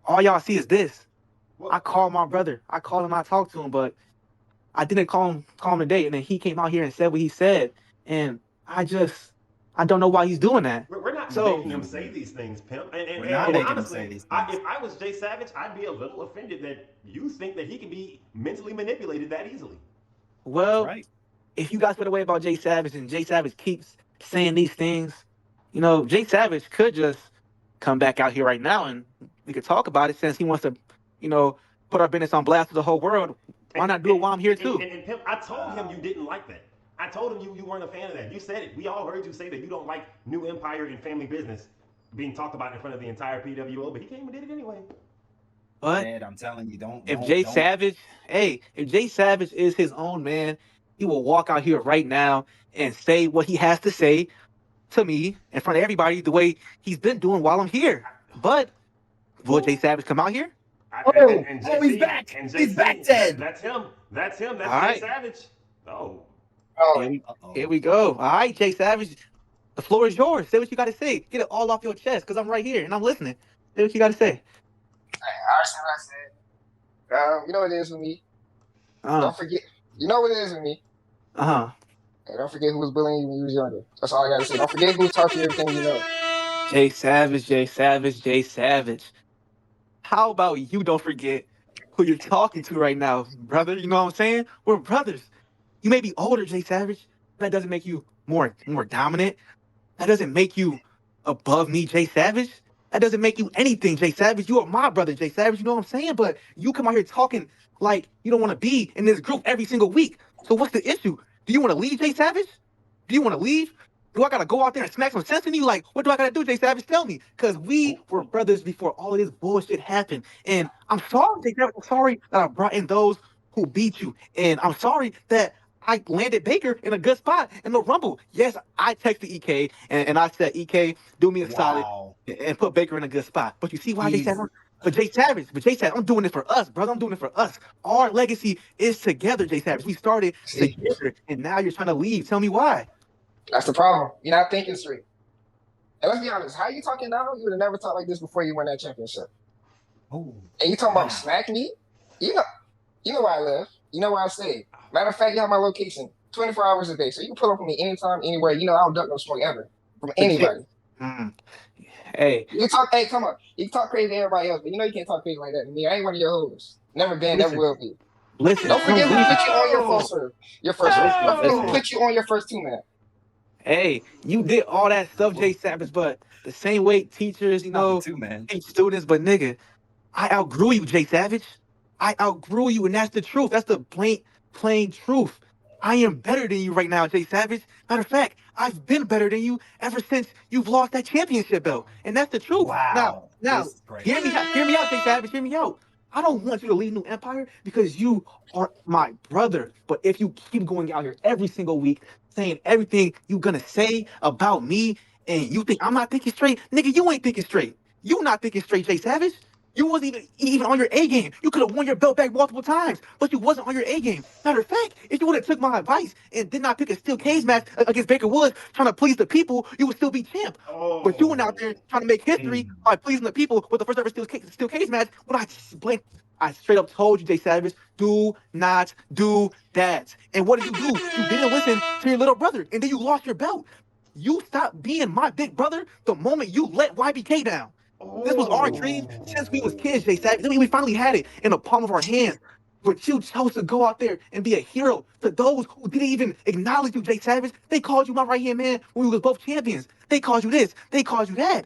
All y'all see is this. I call my brother. I call him. I talk to him, but I didn't call him today. And then he came out here and said what he said, and I don't know why he's doing that. We're not making him say these things, Pimp. And honestly, if I was Jay Savage, I'd be a little offended that you think that he can be mentally manipulated that easily. Well, if you guys feel the way about Jay Savage and Jay Savage keeps saying these things, Jay Savage could just come back out here right now and we could talk about it since he wants to, put our business on blast to the whole world. Why not do it while I'm here too? And Pimp, I told him you didn't like that. I told him you weren't a fan of that. You said it. We all heard you say that you don't like New Empire and family business being talked about in front of the entire PWO, but he came and did it anyway. But I'm telling you, if Jay Savage is his own man, he will walk out here right now and say what he has to say to me in front of everybody the way he's been doing while I'm here. But will Jay Savage come out here? He's back. He's back, Ted. That's him. That's Jay Savage. Here we go. All right, Jay Savage, the floor is yours. Say what you got to say. Get it all off your chest because I'm right here and I'm listening. Say what you got to say. I said what I said. You know what it is with me. Don't forget. You know what it is with me. Hey, don't forget who was bullying you when you was younger. That's all I gotta say. Don't forget who taught you everything you know. Jay Savage, Jay Savage, Jay Savage. How about you don't forget who you're talking to right now, brother? You know what I'm saying? We're brothers. You may be older, Jay Savage. That doesn't make you more dominant. That doesn't make you above me, Jay Savage. That doesn't make you anything, Jay Savage. You are my brother, Jay Savage. You know what I'm saying? But you come out here talking like you don't want to be in this group every single week. So what's the issue? Do you want to leave, Jay Savage? Do you want to leave? Do I got to go out there and smack some sense in you? Like, what do I got to do, Jay Savage? Tell me. Because we were brothers before all of this bullshit happened. And I'm sorry, Jay Savage. I'm sorry that I brought in those who beat you. And I'm sorry that I landed Baker in a good spot in the Rumble. Yes, I texted EK and I said, EK, do me a solid and put Baker in a good spot. But you see why Jay Savage? But Jay Savage, I'm doing it for us, brother. I'm doing it for us. Our legacy is together, Jay Savage. We started together, and now you're trying to leave. Tell me why. That's the problem. You're not thinking straight. And let's be honest, how you talking now? You would have never talked like this before you won that championship. And you talking about smack me? You know where I live. You know where I stay. Matter of fact, you have my location 24 hours a day. So you can pull up on me anytime, anywhere. I don't duck no smoke ever from anybody. Hey. Hey, come on. You can talk crazy to everybody else, but you can't talk crazy like that to me. I ain't one of your hoes. Never been, never will be. Listen, Don't I don't forget who need put you on your Oh! first serve. Your first serve. Don't forget who listen. put you on your first 2-man. Hey, you did all that stuff, Jay Savage, but the same way teachers, Not the 2-man. teach students, but nigga, I outgrew you, Jay Savage. I outgrew you, and that's the truth. That's the plain truth. I am better than you right now, Jay Savage. Matter of fact, I've been better than you ever since you've lost that championship belt, and that's the truth. Wow. Now, This is great. hear me out, Jay Savage. Hear me out. I don't want you to leave New Empire because you are my brother. But if you keep going out here every single week saying everything you gonna say about me, and you think I'm not thinking straight, nigga, you ain't thinking straight. You not thinking straight, Jay Savage. You wasn't even on your A game. You could have won your belt back multiple times, but you wasn't on your A game. Matter of fact, if you would have took my advice and did not pick a steel cage match against Baker Woods, trying to please the people, you would still be champ. But you went out there trying to make history by pleasing the people with the first ever steel cage match. When I straight up told you, Jay Savage, do not do that. And what did you do? You didn't listen to your little brother, and then you lost your belt. You stopped being my big brother the moment you let YBK down. This was our dream since we was kids, Jay Savage. I mean, we finally had it in the palm of our hands. But you chose to go out there and be a hero to those who didn't even acknowledge you, Jay Savage. They called you my right-hand man when we was both champions. They called you this. They called you that.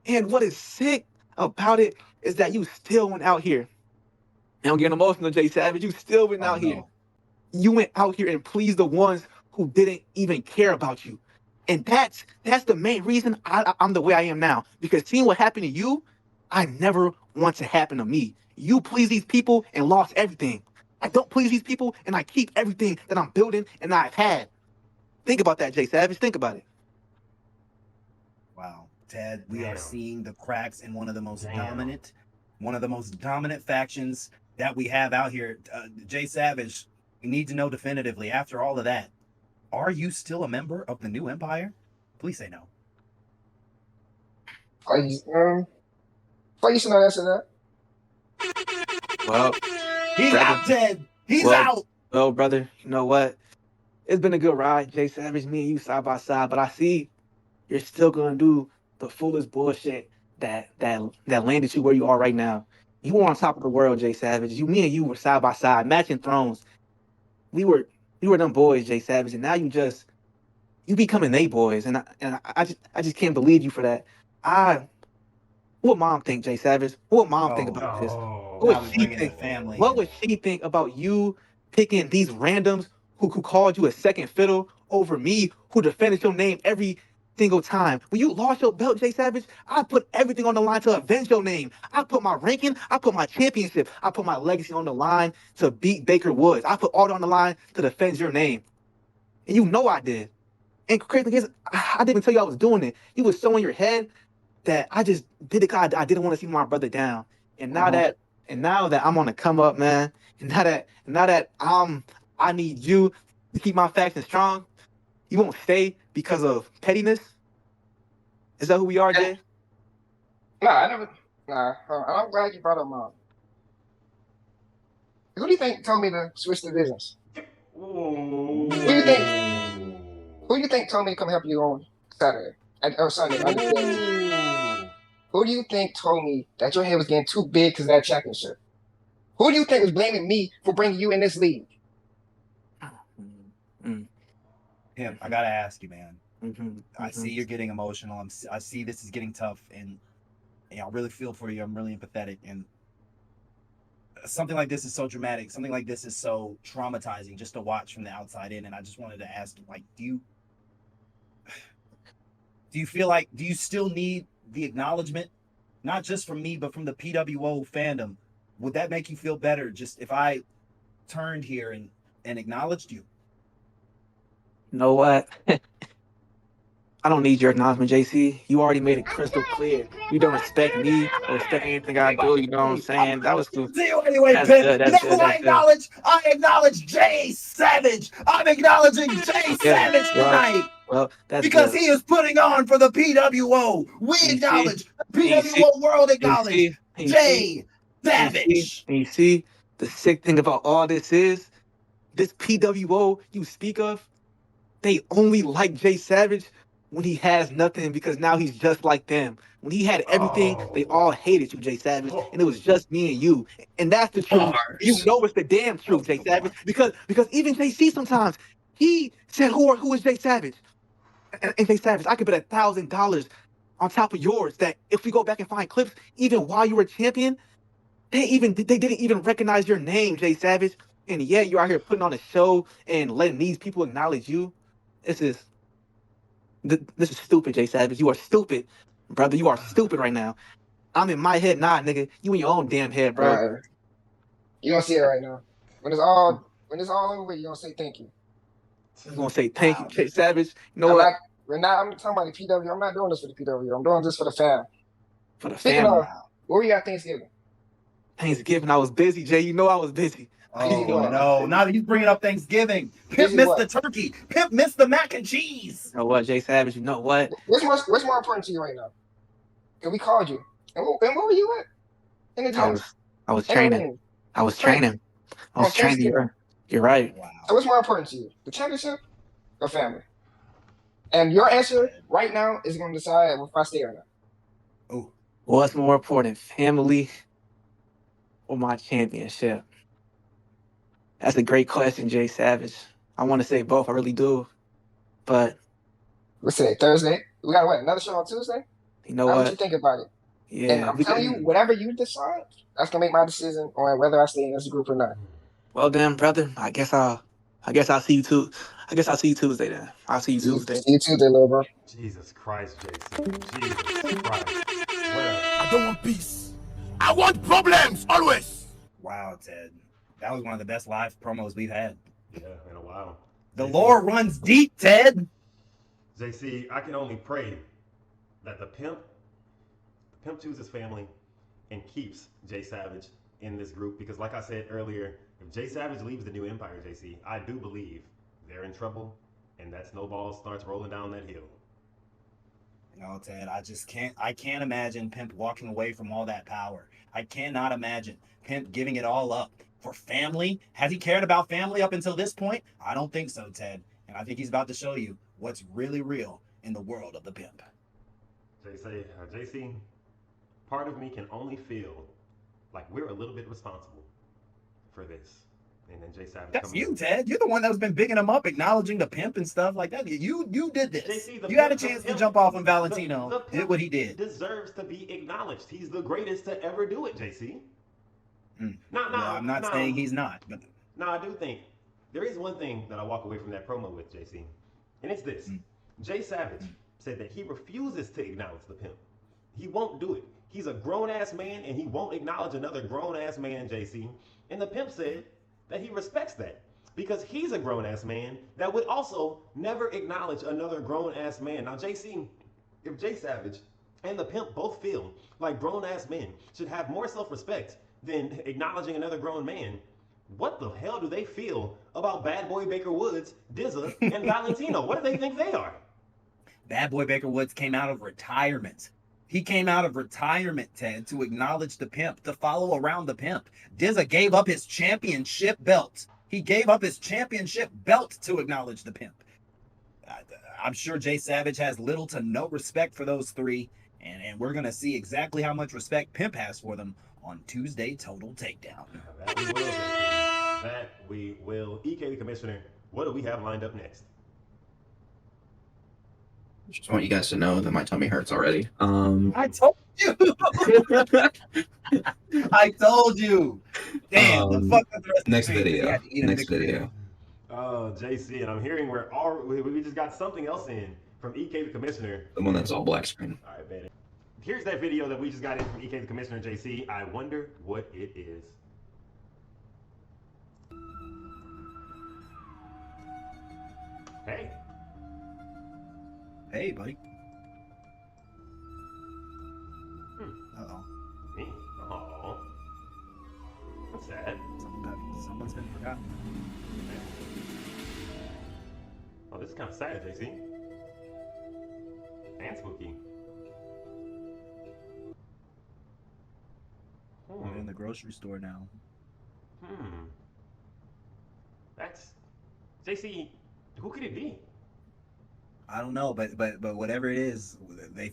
And what is sick about it is that you still went out here. And I'm getting emotional, Jay Savage. You still went out here. You went out here and pleased the ones who didn't even care about you. And that's the main reason I'm the way I am now. Because seeing what happened to you, I never want to happen to me. You please these people and lost everything. I don't please these people and I keep everything that I'm building and I've had. Think about that, Jay Savage. Think about it. Wow. Ted, we are Damn. seeing the cracks in one of the most Damn. dominant factions that we have out here. Jay Savage, we need to know definitively, after all of that, are you still a member of the New Empire? Please say no. You should know the answer to that. Well, He's brother, out, Ted. He's well, out. well, brother, you know what? It's been a good ride, Jay Savage, me and you side by side, but I see you're still gonna do the foolish bullshit that landed you where you are right now. You were on top of the world, Jay Savage. Me and you were side by side, matching thrones. We were them boys, Jay Savage, and now you becoming they boys, and I just can't believe you for that. What mom think, Jay Savage? What mom think about this? What Now would we're she bringing the think? family What in. would she think about you picking these randoms who called you a second fiddle over me, who defended your name every single time? When you lost your belt, Jay Savage, I put everything on the line to avenge your name. I put my ranking, I put my championship, I put my legacy on the line to beat Baker Woods. I put all that on the line to defend your name. And you know I did. And crazy thing is, I didn't even tell you I was doing it. You was so in your head that I just did it because I didn't want to see my brother down. And now that I'm on the come up, man, and now that I need you to keep my faction strong, you won't stay because of pettiness. Is that who we are, Jay? Nah, I never. Nah, I'm glad you brought up mom. Who do you think told me to switch divisions? Who do you think? Who do you think told me to come help you on Saturday or Sunday? Who do you think told me that your head was getting too big because of that championship? Who do you think was blaming me for bringing you in this league? Pimp, I gotta ask you, man. Mm-hmm. I see you're getting emotional. I see this is getting tough, and I really feel for you. I'm really empathetic, and something like this is so dramatic. Something like this is so traumatizing just to watch from the outside in. And I just wanted to ask you, like, do you feel like, do you still need the acknowledgement, not just from me, but from the PWO fandom? Would that make you feel better just if I turned here and acknowledged you? You know what? I don't need your acknowledgement, JC. You already made it crystal clear. You don't respect me or respect anything I do. You know what I'm saying? That was cool. See you anyway, That's Pimp. good. You know who I acknowledge? I acknowledge Jay Savage. I'm acknowledging Jay Savage tonight. Well, that's because good. he is putting on for the PWO. We acknowledge the PWO world acknowledge Jay Savage. And you see, the sick thing about all this is, this PWO you speak of, they only like Jay Savage when he has nothing, because now he's just like them. When he had everything, they all hated you, Jay Savage, Oh. and it was just me and you. And that's the truth. You Bars. know it's the damn truth, Jay Savage, because even JC sometimes he said, "Who is Jay Savage?" And Jay Savage, I could bet $1,000 on top of yours that if we go back and find clips, even while you were champion, they didn't even recognize your name, Jay Savage. And yeah, you're out here putting on a show and letting these people acknowledge you. This is stupid, Jay Savage. You are stupid, brother. You are stupid right now. I'm in my head, nah, nigga. You in your own damn head, bro. You don't see it right now. When it's all over, you don't say thank you. I'm gonna say thank you, Jay Savage. You know what? I'm talking about the PW. I'm not doing this for the PW. I'm doing this for the fam. For the Speaking family. of, where were you at Thanksgiving? Thanksgiving, I was busy, Jay. You know I was busy. Oh what? no! Now that he's bringing up Thanksgiving, Pimp Busy missed what? the turkey. Pimp missed the mac and cheese. You know what, Jay Savage? You know what? What's more important to you right now? Because we called you. And where were you at? In the gym. I was training. I was training. You're right. Wow. So what's more important to you? The championship or family? And your answer right now is going to decide if I stay or not. Oh, What's more important, family or my championship? That's a great question, Jay Savage. I want to say both. I really do. But What's today? Thursday? We got what? Another show on Tuesday? you know How what? would you think about it? Yeah. And I'm telling you, whatever you decide, that's gonna make my decision on whether I stay in this group or not. Well then, brother, I guess I'll see you too. I guess I'll see you Tuesday then. I'll see you Tuesday. See you Tuesday, little bro. Jesus Christ, JC. Jesus Christ. I don't want peace. I want problems always. wow, Ted. That was one of the best live promos we've had. Yeah, in a while. The lore runs deep, Ted. JC, I can only pray that the pimp chooses family and keeps Jay Savage in this group, because like I said earlier, if Jay Savage leaves the new empire, JC, I do believe they're in trouble and that snowball starts rolling down that hill. No, Ted, I can't imagine Pimp walking away from all that power. I cannot imagine Pimp giving it all up for family. Has he cared about family up until this point? I don't think so, Ted. And I think he's about to show you what's really real in the world of the Pimp. JC, part of me can only feel like we're a little bit responsible for this. And then Jay Savage. That's you, Ted. You're the one that's been bigging him up, acknowledging the Pimp and stuff like that. You did this. JC, you had a chance to jump off when Valentino did what he did. Deserves to be acknowledged. He's the greatest to ever do it, JC. I'm not saying he's not, but no, I do think there is one thing that I walk away from that promo with, JC, and it's this: Jay Savage said that he refuses to acknowledge the Pimp. He won't do it. He's a grown-ass man, and he won't acknowledge another grown-ass man, JC. And the Pimp said that he respects that because he's a grown-ass man that would also never acknowledge another grown-ass man. Now, JC, if Jay Savage and the Pimp both feel like grown-ass men should have more self-respect than acknowledging another grown man, what the hell do they feel about Bad Boy Baker Woods, Dizza, and Valentino? What do they think they are? Bad Boy Baker Woods came out of retirement. He came out of retirement, Ted, to acknowledge the Pimp, to follow around the Pimp. Dizza gave up his championship belt. He gave up his championship belt to acknowledge the Pimp. I'm sure Jay Savage has little to no respect for those three, and we're going to see exactly how much respect Pimp has for them on Tuesday Total Takedown. That we will. EK the Commissioner, what do we have lined up next? Just want you guys to know that my tummy hurts already. I told you. I told you. Damn. Next video. Next video. Oh, JC, and I'm hearing we just got something else in from EK the Commissioner. The one that's all black screen. All right, man. Here's that video that we just got in from EK the Commissioner, JC. I wonder what it is. Hey. Hey, buddy. Uh-oh. Me? Oh. That's sad. Someone's been forgotten. Oh, this is kind of sad, JC. And spooky. We're in the grocery store now. That's... JC, who could it be? I don't know, but whatever it is, they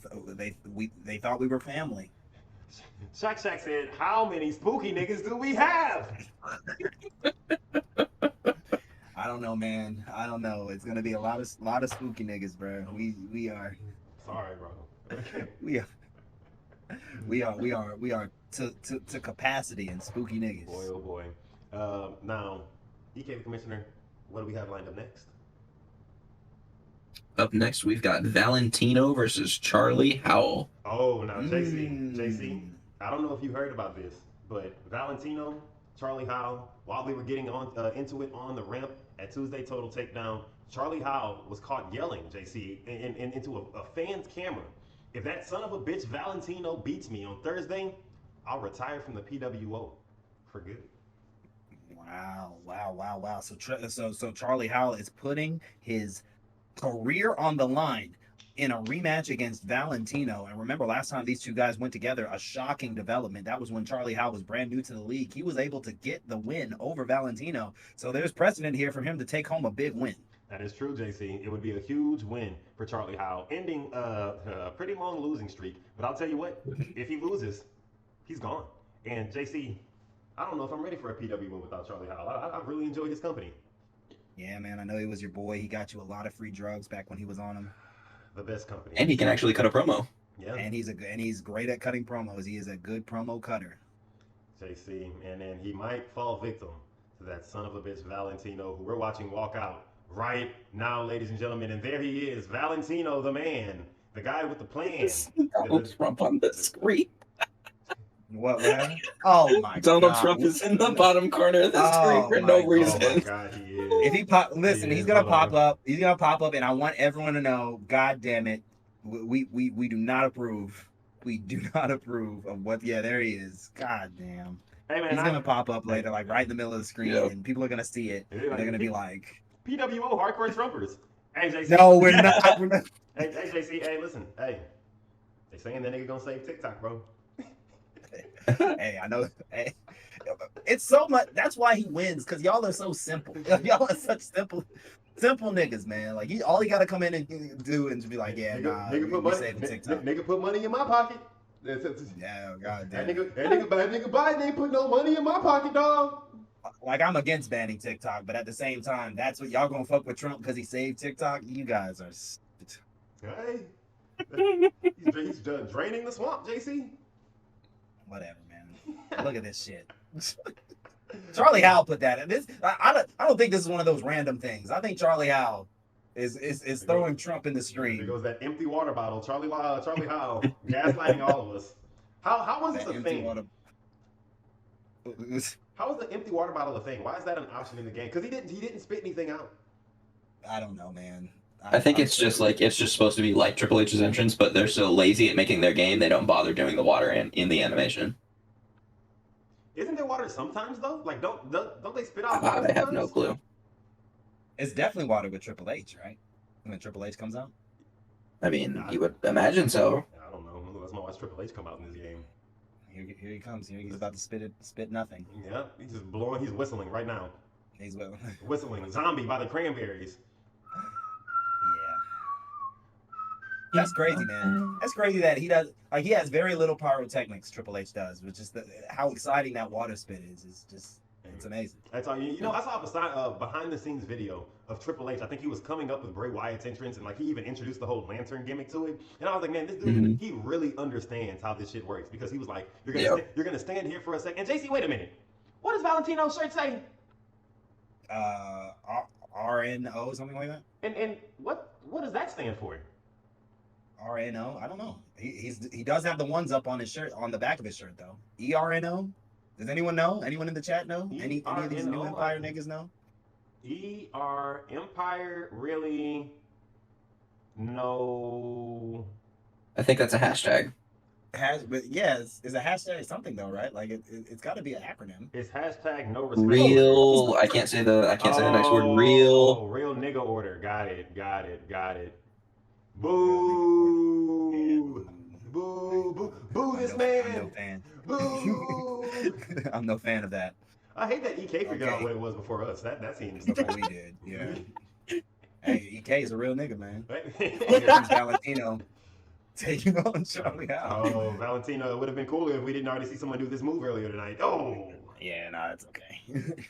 thought we were family. Shaq said, "How many spooky niggas do we have?" I don't know, man. I don't know. It's gonna be a lot of spooky niggas, bro. We are. Sorry, bro. Okay. We are to capacity and spooky niggas. Boy, oh boy. Now, EK Commissioner, what do we have lined up next? Up next, we've got Valentino versus Charlie Howell. Oh, now JC, I don't know if you heard about this, but Valentino, Charlie Howell, while we were getting on into it on the ramp at Tuesday Total Takedown, Charlie Howell was caught yelling, JC, into a fan's camera. If that son of a bitch Valentino beats me on Thursday, I'll retire from the PWO for good. Wow. So Charlie Howell is putting his career on the line in a rematch against Valentino. And remember, last time these two guys went together, a shocking development. That was when Charlie Howell was brand new to the league. He was able to get the win over Valentino. So there's precedent here for him to take home a big win. That is true, JC. It would be a huge win for Charlie Howell, ending a pretty long losing streak. But I'll tell you what, if he loses, he's gone. And JC, I don't know if I'm ready for a PWO without Charlie Howell. I really enjoyed his company. Yeah, man, I know he was your boy. He got you a lot of free drugs back when he was on them. The best company. And he can actually cut a promo. Yeah. And he's great at cutting promos. He is a good promo cutter. JC, and then he might fall victim to that son of a bitch Valentino, who we're watching walk out right now, ladies and gentlemen. And there he is, Valentino, the man, the guy with the plan. Donald Trump on the screen. What happened? Oh my Donald God. Trump is in the bottom corner of the screen for no reason. Oh my God, he is. If he pop, listen, he's gonna pop up. He's gonna pop up, and I want everyone to know. God damn it, we do not approve. We do not approve of what. Yeah, there he is. God damn. Hey man, he's gonna pop up later, like right in the middle of the screen, and people are gonna see it. And they're gonna be like, PWO hardcore Trumpers. Hey JC. No, we're not. We're not. Hey JC. Hey, listen. Hey, they saying that nigga gonna save TikTok, bro. Hey, I know. Hey, it's so much. That's why he wins, because y'all are so simple. Y'all are such simple niggas, man. Like all he got to come in and do and just be like, yeah, nigga put money in my pocket. Yeah, God damn. That nigga Biden ain't put no money in my pocket, dog. Like I'm against banning TikTok, but at the same time, that's what y'all gonna fuck with Trump because he saved TikTok. You guys are. Hey, he's draining the swamp, JC. Whatever, man. Look at this shit. Charlie Howell put that in this. I don't think this is one of those random things. I think Charlie Howell is throwing Trump in the street. There goes that empty water bottle. Charlie Howell gaslighting all of us. How was this a thing? How is the empty water bottle a thing? Why is that an option in the game? Because he didn't spit anything out. I don't know, man. I think it's just supposed to be like Triple H's entrance, but they're so lazy at making their game they don't bother doing the water in the animation. Isn't there water sometimes though? Like don't they spit out? I have no clue. It's definitely water with Triple H, right? When Triple H comes out. I mean, you would imagine so. I don't know. Let's not watch Triple H come out in this game. Here he comes. He's about to spit nothing. Yeah, he's just blowing. He's whistling right now. He's whistling. Zombie by the Cranberries. That's crazy, man. That's crazy that he has very little pyrotechnics. Triple H does, which is how exciting that water spit is. It's just, it's amazing. That's all. You know, I saw a behind the scenes video of Triple H. I think he was coming up with Bray Wyatt's entrance, and like he even introduced the whole lantern gimmick to it. And I was like, man, this dude, he really understands how this shit works, because he was like, you're gonna stand here for a second. And JC, wait a minute, what does Valentino's shirt say? RNO, something like that. And what does that stand for? RNO? I don't know. He does have the ones up on his shirt, on the back of his shirt though. ERNO? Does anyone know? Anyone in the chat know? Any of these new Empire niggas know? Empire really? No. I think that's a hashtag. But yeah, it's a hashtag something though, right? Like it's got to be an acronym. It's hashtag no respect. Real. I can't say the next word. Real. Real nigga order. Got it. Boo! Boo! This man! I'm no fan. Boo! I'm no fan of that. I hate that EK figured out what it was before us. That seems we did. Yeah. Hey, K is a real nigga, man. Here Right? comes Valentino taking on Charlie Howell. Oh, Valentino, it would have been cooler if we didn't already see someone do this move earlier tonight. Oh. Yeah, no, it's okay.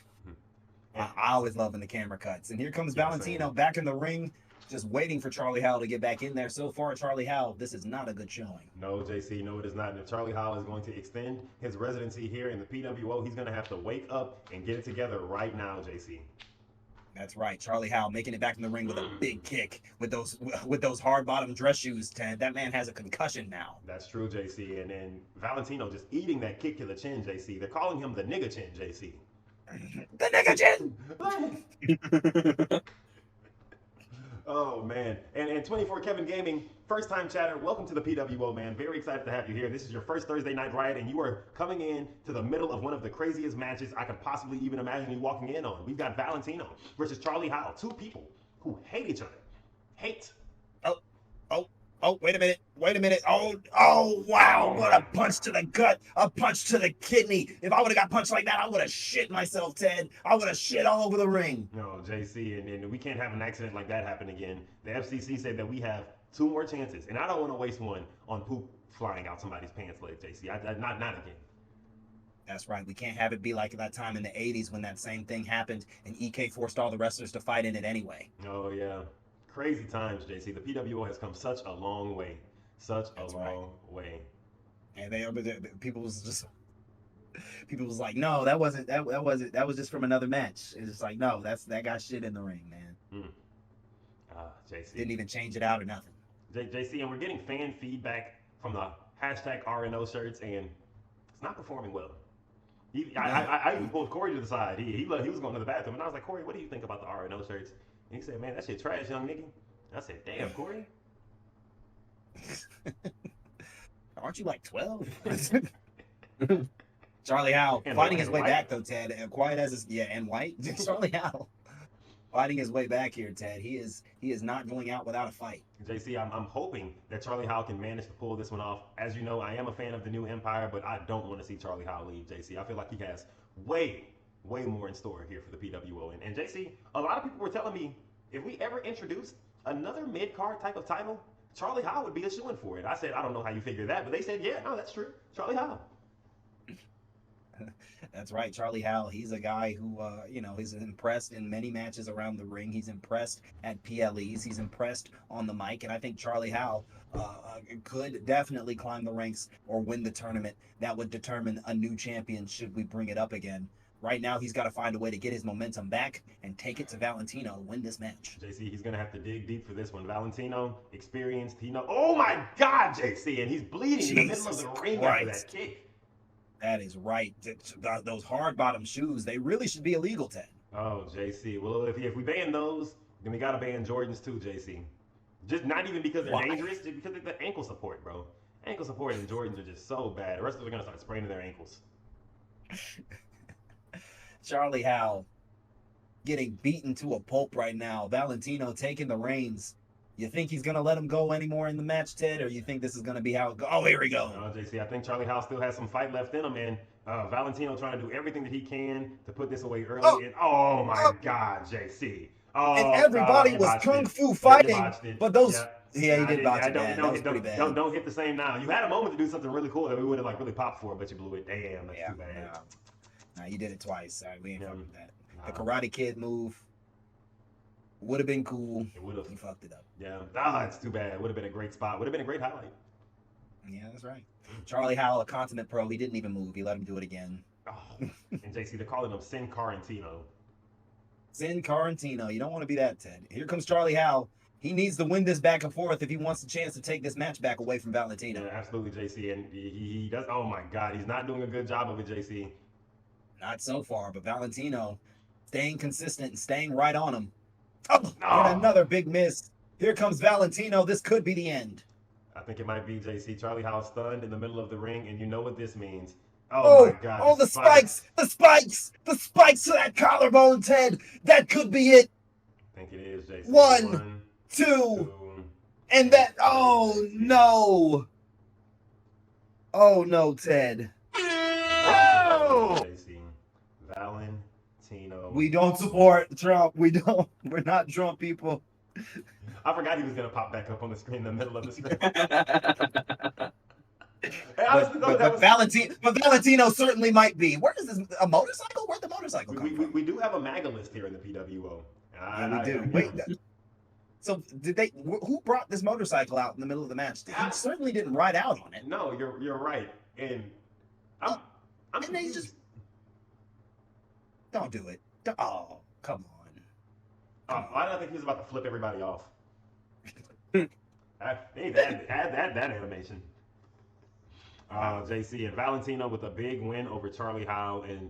I always love when the camera cuts. And here comes Yeah, Valentino same. back in the ring, just waiting for Charlie Howell to get back in there. So far, Charlie Howell, this is not a good showing. No, JC, no, it is not. And if Charlie Howell is going to extend his residency here in the PWO, he's going to have to wake up and get it together right now, JC. That's right, Charlie Howell making it back in the ring with a big kick with those hard bottom dress shoes. Ted, that man has a concussion now. That's true, JC. And then Valentino just eating that kick to the chin, JC. They're calling him the nigga chin, JC. The nigga chin. Oh man, and 24 Kevin Gaming, first time chatter, welcome to the PWO, man. Very excited to have you here. This is your first Thursday Night Riot, and you are coming in to the middle of one of the craziest matches I could possibly even imagine you walking in on. We've got Valentino versus Charlie Howell, two people who hate each other. Hate. Oh, wait a minute. Oh, wow. What a punch to the gut. A punch to the kidney. If I would have got punched like that, I would have shit myself, Ted. I would have shit all over the ring. No, JC, and we can't have an accident like that happen again. The FCC said that we have 2 more chances, and I don't want to waste one on poop flying out somebody's pants leg, JC. Not again. That's right. We can't have it be like that time in the 80s when that same thing happened and EK forced all the wrestlers to fight in it anyway. Oh, yeah. Crazy times, JC. The PWO has come such a long way. That's a long way. And people was like, no, that wasn't. That was just from another match. It's just like, no, that got shit in the ring, man. JC. Didn't even change it out or nothing. JC, and we're getting fan feedback from the hashtag RNO shirts, and it's not performing well. I even pulled Corey to the side. He was going to the bathroom, and I was like, Corey, what do you think about the RNO shirts? And he said, man, that shit trash, young nigga. I said, damn, Corey. Aren't you like 12? Charlie Howell fighting his way back though, Ted. And quiet as and white. Charlie Howell fighting his way back here, Ted. He is not going out without a fight. JC, I'm hoping that Charlie Howell can manage to pull this one off. As you know, I am a fan of the new Empire, but I don't want to see Charlie Howell leave, JC. I feel like he has way more in store here for the PWO. And JC, a lot of people were telling me if we ever introduced another mid-card type of title, Charlie Howell would be a shoo-in for it. I said, I don't know how you figure that, but they said, yeah, no, that's true. Charlie Howell. That's right, Charlie Howell. He's a guy who, he's impressed in many matches around the ring. He's impressed at PLEs. He's impressed on the mic, and I think Charlie Howell could definitely climb the ranks or win the tournament. That would determine a new champion should we bring it up again. Right now, he's got to find a way to get his momentum back and take it to Valentino to win this match. JC, he's going to have to dig deep for this one. Valentino, experienced, oh my God, JC, and he's bleeding in the middle of the ring after that kick. That is right. Those hard bottom shoes, they really should be illegal, Ted. Oh, JC. Well, if we ban those, then we got to ban Jordans too, JC. Just not even because they're dangerous, just because of the ankle support, bro. Ankle support and Jordans are just so bad. The wrestlers are going to start spraining their ankles. Charlie Howell getting beaten to a pulp right now. Valentino taking the reins. You think he's going to let him go anymore in the match, Ted, or you think this is going to be how it goes? Oh, here we go. No, JC, I think Charlie Howell still has some fight left in him, and Valentino trying to do everything that he can to put this away early. Oh my God, JC. Oh, and everybody was kung fu fighting, but those... Yeah, he did botch it, man. That was pretty bad. Don't hit the same now. You had a moment to do something really cool that we would have really popped for, but you blew it. Damn, that's too bad. Nah, you did it twice. We ain't fucking with that. The Karate Kid move would have been cool. It would have. You fucked it up. Yeah. It's too bad. It would have been a great spot. Would have been a great highlight. Yeah, that's right. Charlie Howell, a consummate pro. He didn't even move. He let him do it again. Oh, and JC, they're calling him Sin Carantino. Sin Carantino. You don't want to be that, Ted. Here comes Charlie Howell. He needs to win this back and forth if he wants a chance to take this match back away from Valentino. Yeah, absolutely, JC. And he does. Oh my God, he's not doing a good job of it, JC. Not so far, but Valentino staying consistent and staying right on him. Oh, and another big miss. Here comes Valentino. This could be the end. I think it might be, JC. Charlie Howell stunned in the middle of the ring, and you know what this means. Oh my God. Oh, the spikes to that collarbone, Ted. That could be it. I think it is, JC. One, two, and that, oh no, Ted. Oh! JC, Valentino. We don't support Trump. We're not Trump people. I forgot he was gonna pop back up on the screen in the middle of the screen. Hey, honestly, though, but Valentino certainly might be. Where is this? A motorcycle? Where'd the motorcycle come from? We do have a MAGA list here in the PWO. Yeah, we do. Wait. So did they? Who brought this motorcycle out in the middle of the match? He certainly didn't ride out on it. No, you're right. And I'm and they just don't do it. Oh, come on. I don't think he was about to flip everybody off. They need to add that animation. JC and Valentino with a big win over Charlie Howell. And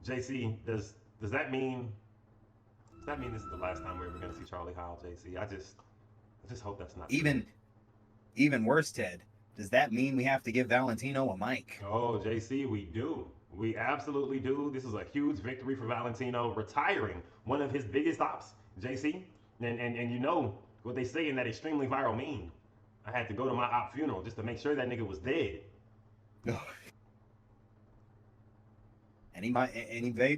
JC, does that mean this is the last time we're ever going to see Charlie Howell, JC? I just hope that's not even worse, Ted. Does that mean we have to give Valentino a mic? Oh, JC, we do. We absolutely do. This is a huge victory for Valentino, retiring one of his biggest ops, JC. And you know what they say in that extremely viral meme. I had to go to my op funeral just to make sure that nigga was dead. And he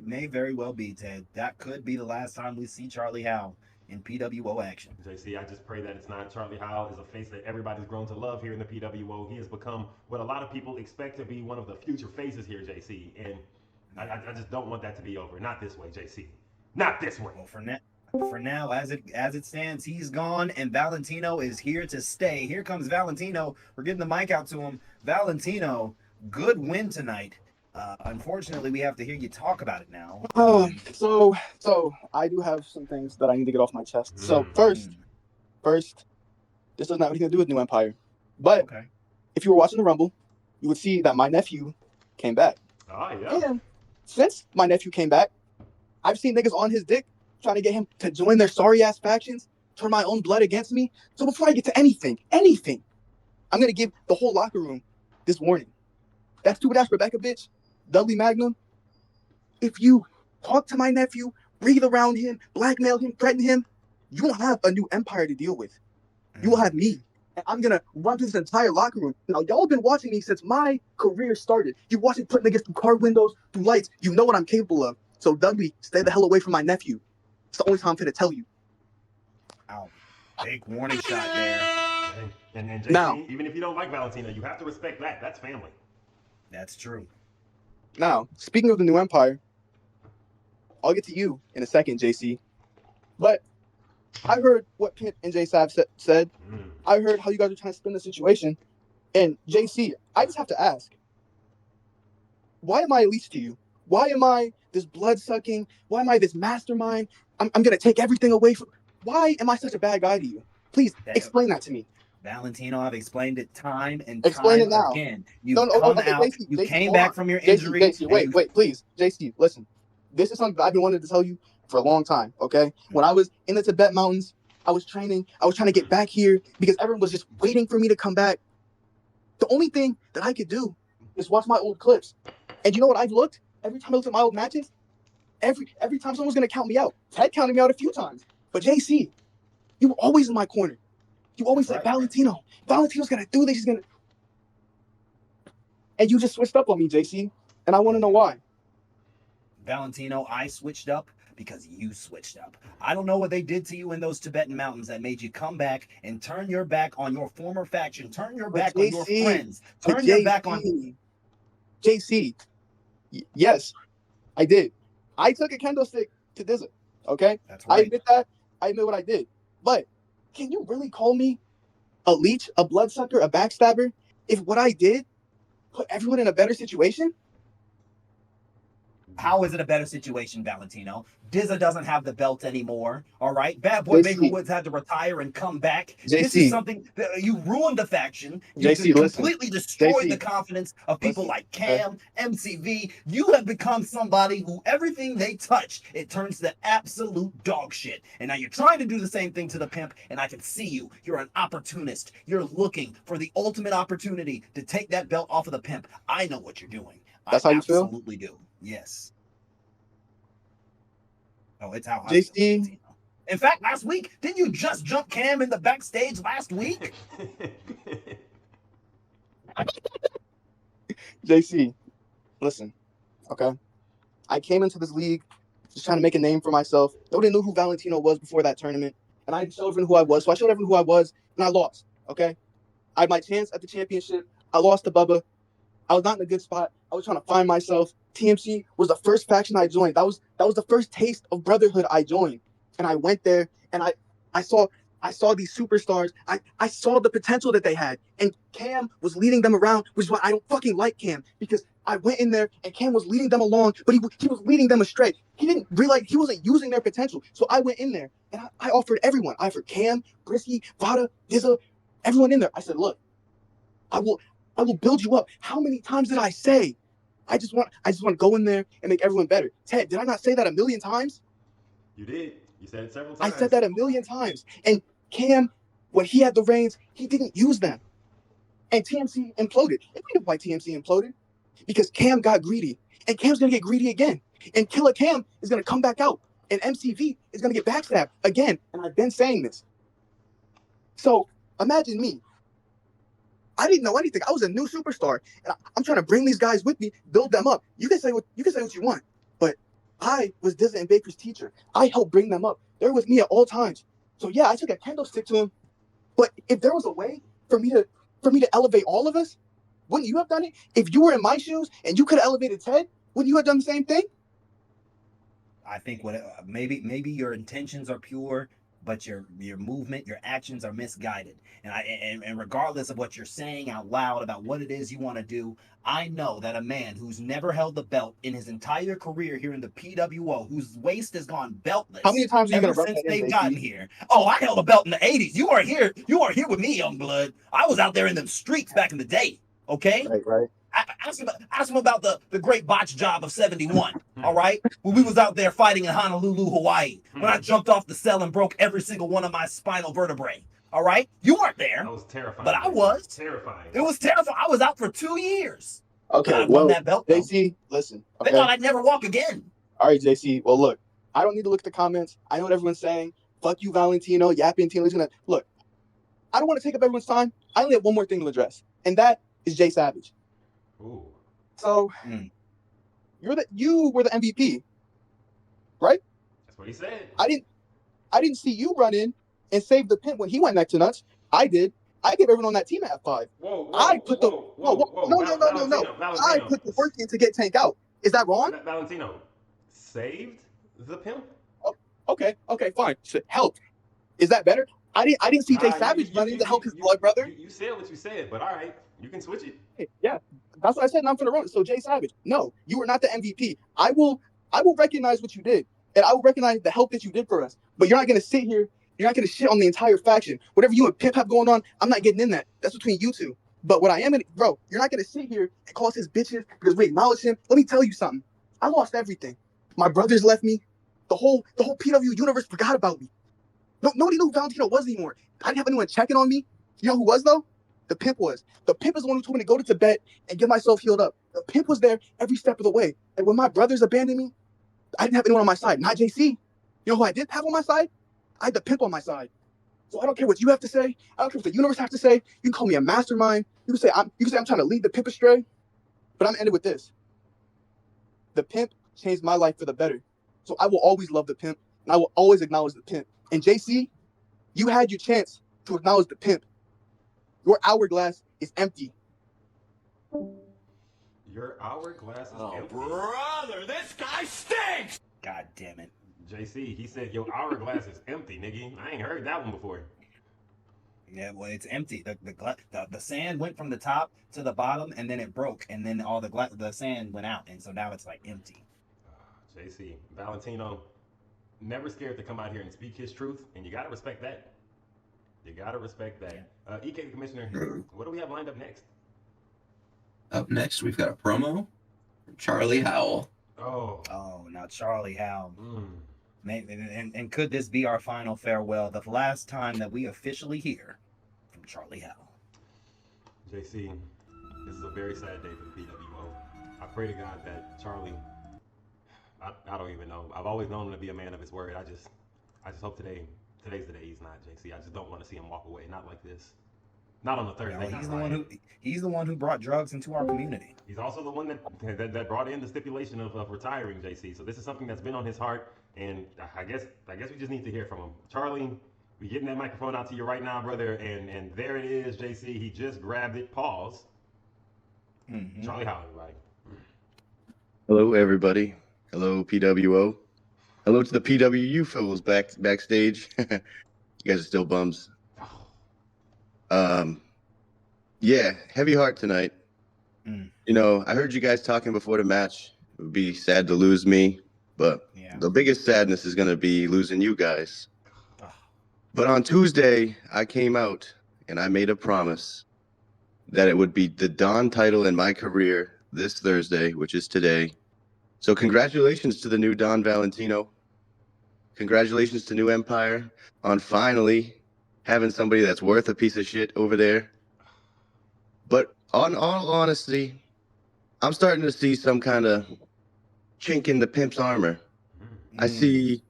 may very well be, Ted. That could be the last time we see Charlie Howell in PWO action. JC, I just pray that it's not. Charlie Howell is a face that everybody's grown to love here in the PWO. He has become what a lot of people expect to be one of the future faces here, JC. And I just don't want that to be over. Not this way, JC. Not this way. Well, for now, as it stands, he's gone, and Valentino is here to stay. Here comes Valentino. We're getting the mic out to him. Valentino, good win tonight. Unfortunately, we have to hear you talk about it now. So I do have some things that I need to get off my chest. So first, this doesn't have anything to do with New Empire. But if you were watching the Rumble, you would see that my nephew came back. Oh, yeah. And since my nephew came back, I've seen niggas on his dick trying to get him to join their sorry-ass factions, turn my own blood against me. So before I get to anything, I'm going to give the whole locker room this warning. That stupid-ass Rebecca bitch, Dudley Magnum, if you talk to my nephew, breathe around him, blackmail him, threaten him, you won't have a New Empire to deal with. You will have me. And I'm going to run through this entire locker room. Now, y'all have been watching me since my career started. You watch me put niggas through car windows, through lights. You know what I'm capable of. So, Dudley, stay the hell away from my nephew. It's the only time I'm finna tell you. Ow. Big warning shot there. And JC, now, even if you don't like Valentino, you have to respect that. That's family. That's true. Now, speaking of the New Empire, I'll get to you in a second, JC. But I heard what Pimp and J-Sab said. I heard how you guys are trying to spin the situation. And JC, I just have to ask, why am I a leech to you? Why am I this blood-sucking? Why am I this mastermind? I'm going to take everything away from... Why am I such a bad guy to you? Please, explain that to me. Valentino, I've explained it time and explain time it now. Again. You came back from your injury. JC, wait, please. JC, listen. This is something that I've been wanting to tell you for a long time, okay? When I was in the Tibet mountains, I was training. I was trying to get back here because everyone was just waiting for me to come back. The only thing that I could do is watch my old clips. And you know what I've looked? Every time I looked at my old matches, every time someone was going to count me out. Ted counted me out a few times. But JC, you were always in my corner. You always said, Valentino's going to do this. He's going to... And you just switched up on me, JC. And I want to know why. Valentino, I switched up because you switched up. I don't know what they did to you in those Tibetan mountains that made you come back and turn your back on your former faction. Turn your back on your friends. Turn your back on... JC, yes, I did. I took a kendo stick to Dizza, okay? That's right. I admit that. I admit what I did. But can you really call me a leech, a bloodsucker, a backstabber if what I did put everyone in a better situation? How is it a better situation, Valentino? Dizza doesn't have the belt anymore, all right? Bad Boy Baker Woods had to retire and come back. This is something that you ruined the faction. You completely destroyed the confidence of people like Cam, MCV. You have become somebody who everything they touch, it turns to absolute dog shit. And now you're trying to do the same thing to the Pimp, and I can see you. You're an opportunist. You're looking for the ultimate opportunity to take that belt off of the Pimp. I know what you're doing. That's how you feel? Absolutely do. Yes. Oh, it's how I feel. In fact, last week, didn't you just jump Cam in the backstage last week? JC, listen, okay? I came into this league just trying to make a name for myself. Nobody knew who Valentino was before that tournament. and I showed everyone who I was. So I showed everyone who I was, and I lost. Okay, I had my chance at the championship. I lost to Bubba. I was not in a good spot. I was trying to find myself. TMC was the first faction I joined. That was the first taste of brotherhood I joined. And I went there and I saw these superstars. I saw the potential that they had. And Cam was leading them around, which is why I don't fucking like Cam. Because I went in there and Cam was leading them along, but he was leading them astray. He didn't realize he wasn't using their potential. So I went in there and I offered everyone. I offered Cam, Brisky, Vada, Dizza, everyone in there. I said, look, I will build you up. How many times did I say? I just want to go in there and make everyone better. Ted, did I not say that a million times? You did. You said it several times. I said that a million times. And Cam, when he had the reins, he didn't use them. And TMC imploded. And we know why TMC imploded. Because Cam got greedy. And Cam's going to get greedy again. And Killer Cam is going to come back out. And MCV is going to get backstabbed again. And I've been saying this. So imagine me. I didn't know anything. I was a new superstar, and I'm trying to bring these guys with me, build them up. You can say what you want, but I was Dizza and Baker's teacher. I helped bring them up. They're with me at all times. So yeah, I took a candlestick to him. But if there was a way for me to elevate all of us, wouldn't you have done it? If you were in my shoes and you could have elevated Ted, wouldn't you have done the same thing? I think maybe your intentions are pure, but your movement, your actions are misguided. And regardless of what you're saying out loud about what it is you want to do, I know that a man who's never held the belt in his entire career here in the PWO, whose waist has gone beltless. How many times are you ever since they've gotten here? Oh, I held a belt in the 80s. You are here with me, young blood. I was out there in them streets back in the day. Okay? Right. Ask him about the great botch job of 71. All right, when we was out there fighting in Honolulu, Hawaii, when I jumped off the cell and broke every single one of my spinal vertebrae. All right, you weren't there. That was terrifying. But I was. Terrifying. It was terrifying. I was out for 2 years. Okay, I won that belt. JC, listen. Okay? They thought I'd never walk again. All right, JC. Well, look, I don't need to look at the comments. I know what everyone's saying. Fuck you, Valentino. Yapping Tino's gonna look. I don't want to take up everyone's time. I only have one more thing to address, and that is Jay Savage. Ooh. So you were the MVP, right? That's what he said. I didn't see you run in and save the pimp when he went neck to nuts. I did. I gave everyone on that team at 5. No. I put the work in to get Tank out. Is that wrong? Valentino saved the pimp. Oh, okay, fine. Help. Is that better? I didn't see Jay Savage running to help his blood brother. You said what you said, but all right, you can switch it. Hey, yeah, that's what I said, and I'm gonna run it. So Jay Savage, no, you were not the MVP. I will recognize what you did, and I will recognize the help that you did for us. But you're not gonna sit here. You're not gonna shit on the entire faction. Whatever you and Pimp have going on, I'm not getting in that. That's between you two. But what I am gonna, bro, you're not gonna sit here and call us his bitches because we acknowledge him. Let me tell you something. I lost everything. My brothers left me. The whole PW universe forgot about me. Nobody knew who Valentino was anymore. I didn't have anyone checking on me. You know who was though? The Pimp was. The Pimp is the one who told me to go to Tibet and get myself healed up. The Pimp was there every step of the way. And when my brothers abandoned me, I didn't have anyone on my side. Not JC. You know who I did have on my side? I had the Pimp on my side. So I don't care what you have to say. I don't care what the universe has to say. You can call me a mastermind. You can say I'm trying to lead the Pimp astray. But I'm ending with this. The Pimp changed my life for the better. So I will always love the Pimp, and I will always acknowledge the Pimp. And JC, you had your chance to acknowledge the Pimp. Your hourglass is empty. Your hourglass is empty. Brother, this guy stinks! God damn it. JC, he said your hourglass is empty, nigga. I ain't heard that one before. Yeah, well, it's empty. The sand went from the top to the bottom, and then it broke, and then all the sand went out, and so now it's like empty. JC, Valentino, never scared to come out here and speak his truth, and you gotta respect that. You gotta respect that. EK Commissioner, what do we have lined up next? Up next, we've got a promo from Charlie Howell. Oh, now Charlie Howell. And could this be our final farewell? The last time that we officially hear from Charlie Howell. JC, this is a very sad day for the PWO. I pray to God that Charlie, I don't even know. I've always known him to be a man of his word. I just hope today's the day he's not, JC. I just don't want to see him walk away. Not like this. Not on a Thursday night. He's the one who brought drugs into our community. He's also the one that brought in the stipulation of retiring, JC. So this is something that's been on his heart, and I guess we just need to hear from him. Charlie, We getting that microphone out to you right now, brother. And there it is, JC. He just grabbed it. Pause. Charlie Howell, everybody. Hello, everybody. Hello, PWO. Hello to the PWU fellows backstage. You guys are still bums. Yeah, heavy heart tonight. You know, I heard you guys talking before the match. It would be sad to lose me, but the biggest sadness is going to be losing you guys. But on Tuesday, I came out and I made a promise that it would be the Don title in my career this Thursday, which is today. So congratulations to the new Don Valentino. Congratulations to New Empire on finally having somebody that's worth a piece of shit over there. But on all honesty, I'm starting to see some kind of chink in the pimp's armor. I see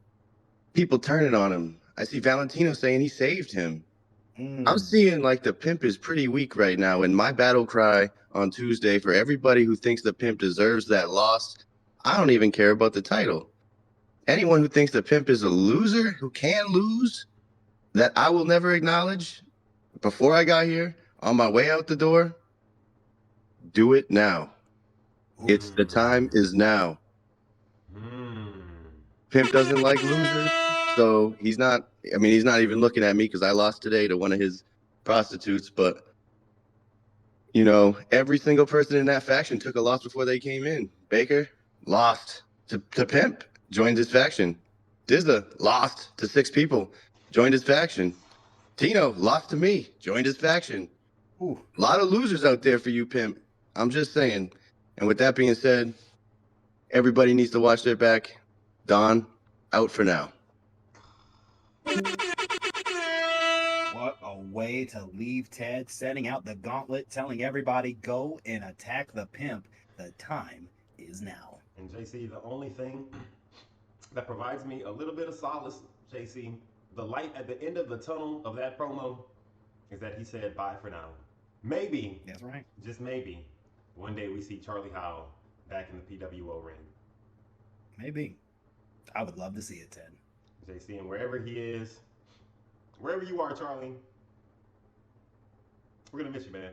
people turning on him. I see Valentino saying he saved him. I'm seeing like the pimp is pretty weak right now. And my battle cry on Tuesday for everybody who thinks the pimp deserves that loss, I don't even care about the title. Anyone who thinks the pimp is a loser, who can lose, that I will never acknowledge before I got here, on my way out the door, do it now. It's the time is now. Pimp doesn't like losers, so he's not even looking at me because I lost today to one of his prostitutes, but you know, every single person in that faction took a loss before they came in. Baker lost to Pimp, joined his faction. Dizza lost to 6 people, joined his faction. Tino lost to me, joined his faction. A lot of losers out there for you, Pimp. I'm just saying. And with that being said, everybody needs to watch their back. Don, out for now. What a way to leave Ted, setting out the gauntlet, telling everybody go and attack the pimp. The time is now. And JC, the only thing that provides me a little bit of solace, JC, the light at the end of the tunnel of that promo is that he said bye for now. Maybe, that's right, just maybe, one day we see Charlie Howell back in the PWO ring. Maybe. I would love to see it, Ted. JC, and wherever he is, wherever you are, Charlie, we're going to miss you, man.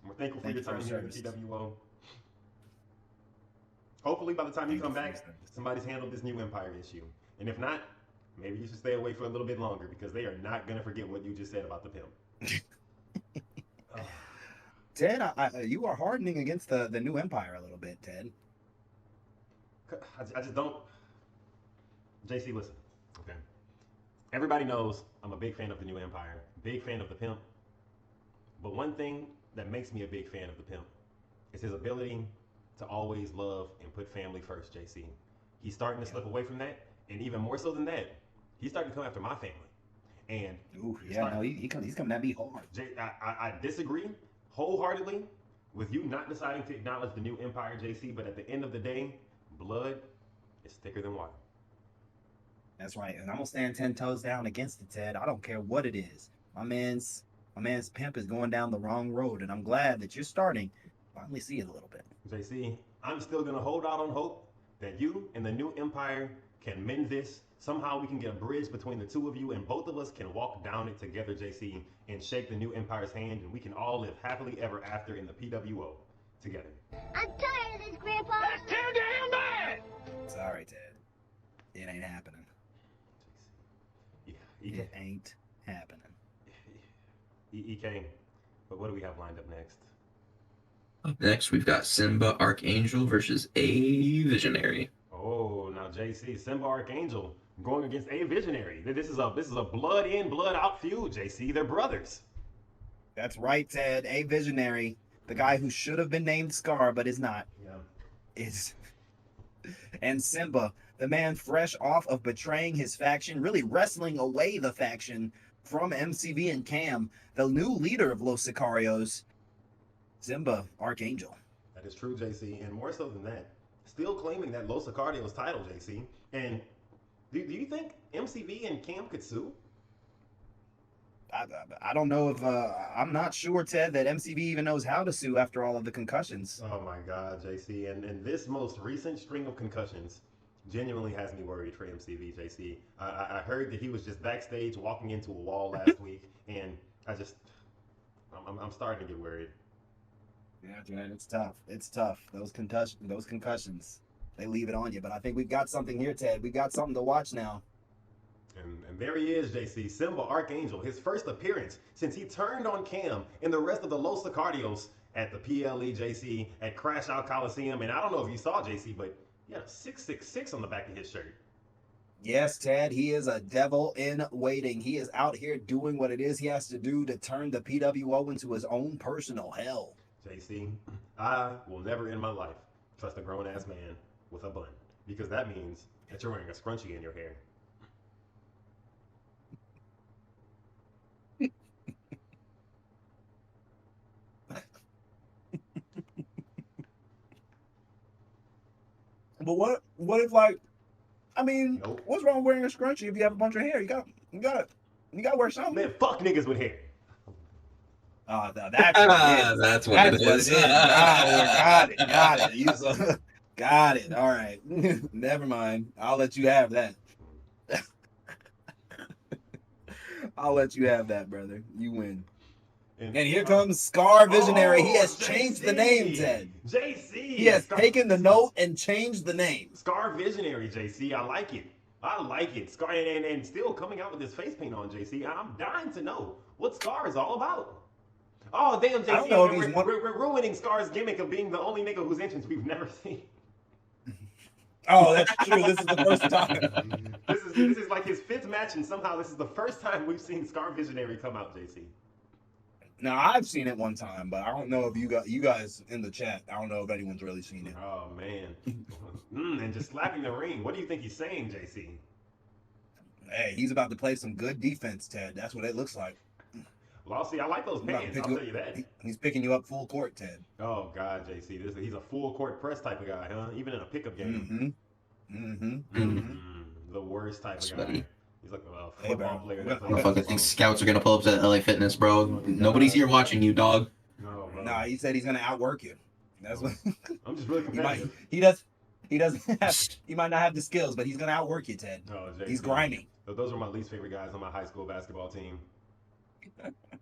We're thankful for your time here in the PWO. Hopefully, by the time you come back, somebody's handled this new Empire issue. And if not, maybe you should stay away for a little bit longer because they are not going to forget what you just said about the pimp. Ted, you are hardening against the new Empire a little bit, Ted. I just don't. JC, listen, okay? Everybody knows I'm a big fan of the new Empire, big fan of the pimp. But one thing that makes me a big fan of the pimp is his ability to always love and put family first, JC. He's starting to slip away from that, and even more so than that, he's starting to come after my family. And he's coming at me hard. I disagree wholeheartedly with you not deciding to acknowledge the new Empire, JC, but at the end of the day, blood is thicker than water. That's right, and I'm gonna stand 10 toes down against it, Ted. I don't care what it is. My man's pimp is going down the wrong road, and I'm glad that you're starting to finally see it a little bit. JC, I'm still gonna hold out on hope that you and the new Empire can mend this. Somehow we can get a bridge between the two of you, and both of us can walk down it together, JC, and shake the new Empire's hand, and we can all live happily ever after in the PWO together. I'm tired of this, Grandpa. That's too damn bad! Sorry, Ted. It ain't happening. It ain't happening. EK, but what do we have lined up next? Up next, we've got Simba Archangel versus A Visionary. Oh, now JC, Simba Archangel going against A Visionary. This is a blood in, blood out feud, JC. They're brothers. That's right, Ted. A Visionary, the guy who should have been named Scar but is not. Is and Simba, the man fresh off of betraying his faction, really wrestling away the faction from MCV and Cam, the new leader of Los Sicarios, Simba Archangel. That is true, JC, and more so than that, still claiming that Los Sicarios title, JC. And do you think MCV and Cam could sue? I don't know if I'm not sure, Ted, that MCV even knows how to sue after all of the concussions. Oh my God, JC, and this most recent string of concussions genuinely has me worried for MCV, JC. I heard that he was just backstage walking into a wall last week, and I'm starting to get worried. Yeah, man, it's tough. It's tough. Those concussions, they leave it on you. But I think we've got something here, Ted. We've got something to watch now. And there he is, JC, Simba Archangel, his first appearance since he turned on Cam and the rest of the Los Sicardios at the PLE, JC, at Crash Out Coliseum. And I don't know if you saw, JC, but he had a 666 on the back of his shirt. Yes, Ted, he is a devil in waiting. He is out here doing what it is he has to do to turn the PWO into his own personal hell. JC, I will never in my life trust a grown-ass man with a bun, because that means that you're wearing a scrunchie in your hair. But what if, like, I mean, Nope. what's wrong with wearing a scrunchie if you have a bunch of hair? You gotta wear something. Man, fuck niggas with hair. Oh, no, that's what it is. Got it. Got it. All right. Never mind. I'll let you have that. I'll let you have that, brother. You win. And here comes Scar Visionary. He has changed the name, Ted. JC. He has taken the note and changed the name. Scar Visionary, JC. I like it. I like it. Scar and still coming out with his face paint on, JC. I'm dying to know what Scar is all about. Oh, damn, JC. I don't know if he's we're ruining Scar's gimmick of being the only nigga whose entrance we've never seen. Oh, that's true. This is the first time. This is like his 5th match, and somehow this is the first time we've seen Scar Visionary come out, JC. Now, I've seen it one time, but I don't know if you guys in the chat, I don't know if anyone's really seen it. Oh, man. And just slapping the ring. What do you think he's saying, JC? Hey, he's about to play some good defense, Ted. That's what it looks like. Well, see, I like those pants. I'll tell you that. He's picking you up full court, Ted. Oh, God, JC. He's a full court press type of guy, huh? Even in a pickup game. The worst type of guy. He's like a football player. Motherfucker thinks scouts are gonna pull up to LA Fitness, bro. Nobody's here watching you, dog. No, bro. Nah, he said he's gonna outwork you. That's what. I'm just really competitive. He doesn't have. He might not have the skills, but he's gonna outwork you, Ted. Oh, JC. He's grimy. Those were my least favorite guys on my high school basketball team.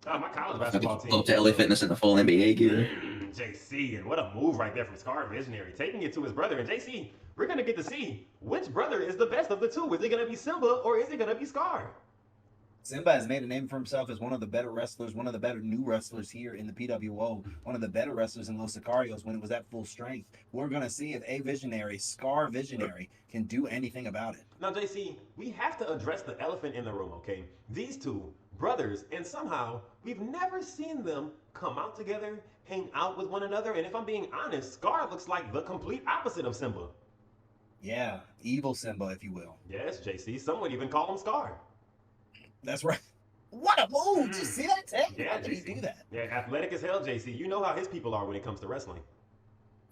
My college basketball team. Pull up to LA Fitness in the full NBA gear. JC, and what a move right there from Scar Visionary, taking it to his brother. And JC, we're gonna get to see which brother is the best of the two. Is it gonna be Simba or is it gonna be Scar? Simba has made a name for himself as one of the better wrestlers, one of the better new wrestlers here in the PWO, one of the better wrestlers in Los Sicarios when it was at full strength. We're going to see if a Visionary, Scar Visionary, can do anything about it. Now, JC, we have to address the elephant in the room, okay? These two brothers, and somehow we've never seen them come out together, hang out with one another, and if I'm being honest, Scar looks like the complete opposite of Simba. Yeah, evil Simba, if you will. Yes, JC, some would even call him Scar. That's right. What a move! Did you see that, Ted? Yeah, How did he do that? Yeah, athletic as hell, JC. You know how his people are when it comes to wrestling.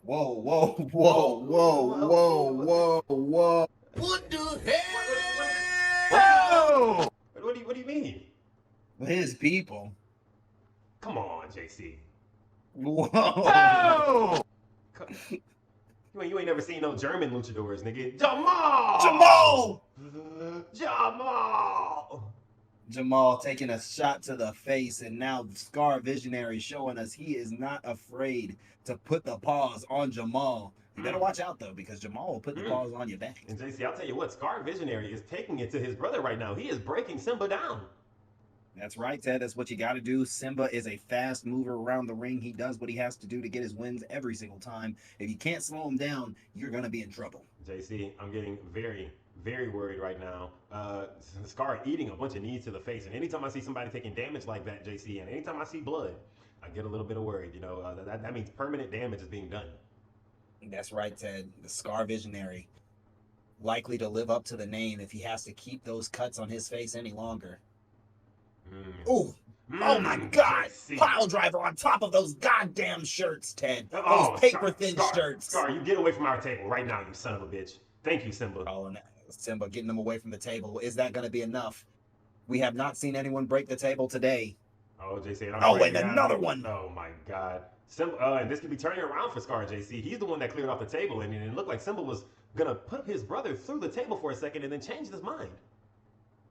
Whoa. What the hell? What do you mean? His people. Come on, JC. Whoa! You ain't never seen no German luchadors, nigga. Jamal taking a shot to the face, and now Scar Visionary showing us he is not afraid to put the paws on Jamal. You better watch out, though, because Jamal will put the paws on your back. And JC, I'll tell you what, Scar Visionary is taking it to his brother right now. He is breaking Simba down. That's right, Ted. That's what you got to do. Simba is a fast mover around the ring. He does what he has to do to get his wins every single time. If you can't slow him down, you're going to be in trouble. JC, I'm getting very, very worried right now. Scar eating a bunch of knees to the face. And anytime I see somebody taking damage like that, JC, and anytime I see blood, I get a little bit of worried. You know, that means permanent damage is being done. That's right, Ted. The Scar Visionary, likely to live up to the name if he has to keep those cuts on his face any longer. Oh my God! JC. Pile driver on top of those goddamn shirts, Ted. Those paper-thin shirts. Scar, you get away from our table right now, you son of a bitch. Thank you, Simba. Oh, and Simba getting them away from the table. Is that going to be enough? We have not seen anyone break the table today. Oh, JC. And another one. Oh, my God. Simba, and this could be turning around for Scar, JC. He's the one that cleared off the table, and it looked like Simba was gonna put his brother through the table for a second and then change his mind.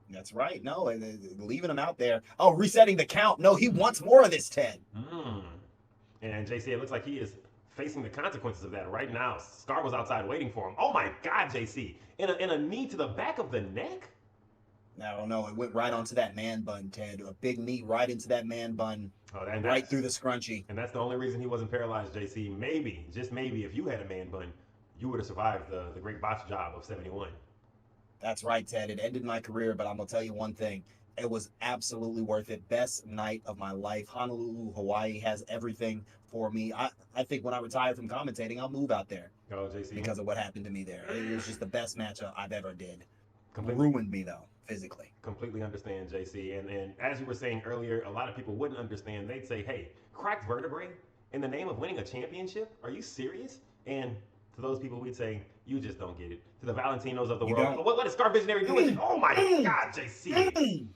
That's right. No, and leaving him out there. Oh, resetting the count. No, he wants more of this, Ted. And JC, it looks like he is facing the consequences of that right now. Scar was outside waiting for him. Oh my God, JC. In a knee to the back of the neck? No, it went right onto that man bun, Ted. A big knee right into that man bun. Right through the scrunchie. And that's the only reason he wasn't paralyzed, JC. Maybe, just maybe, if you had a man bun, you would have survived the great botch job of 71. That's right, Ted. It ended my career, but I'm going to tell you one thing. It was absolutely worth it. Best night of my life. Honolulu, Hawaii has everything for me. I think when I retire from commentating, I'll move out there. Oh, JC. Because of what happened to me there. It was just the best match I've ever did. Ruined me, though, physically. Completely understand, JC. And as you were saying earlier, a lot of people wouldn't understand. They'd say, hey, cracked vertebrae in the name of winning a championship? Are you serious? And to those people, we'd say, you just don't get it. To the Valentinos of the world, what is Scar Visionary doing? Oh my God, JC.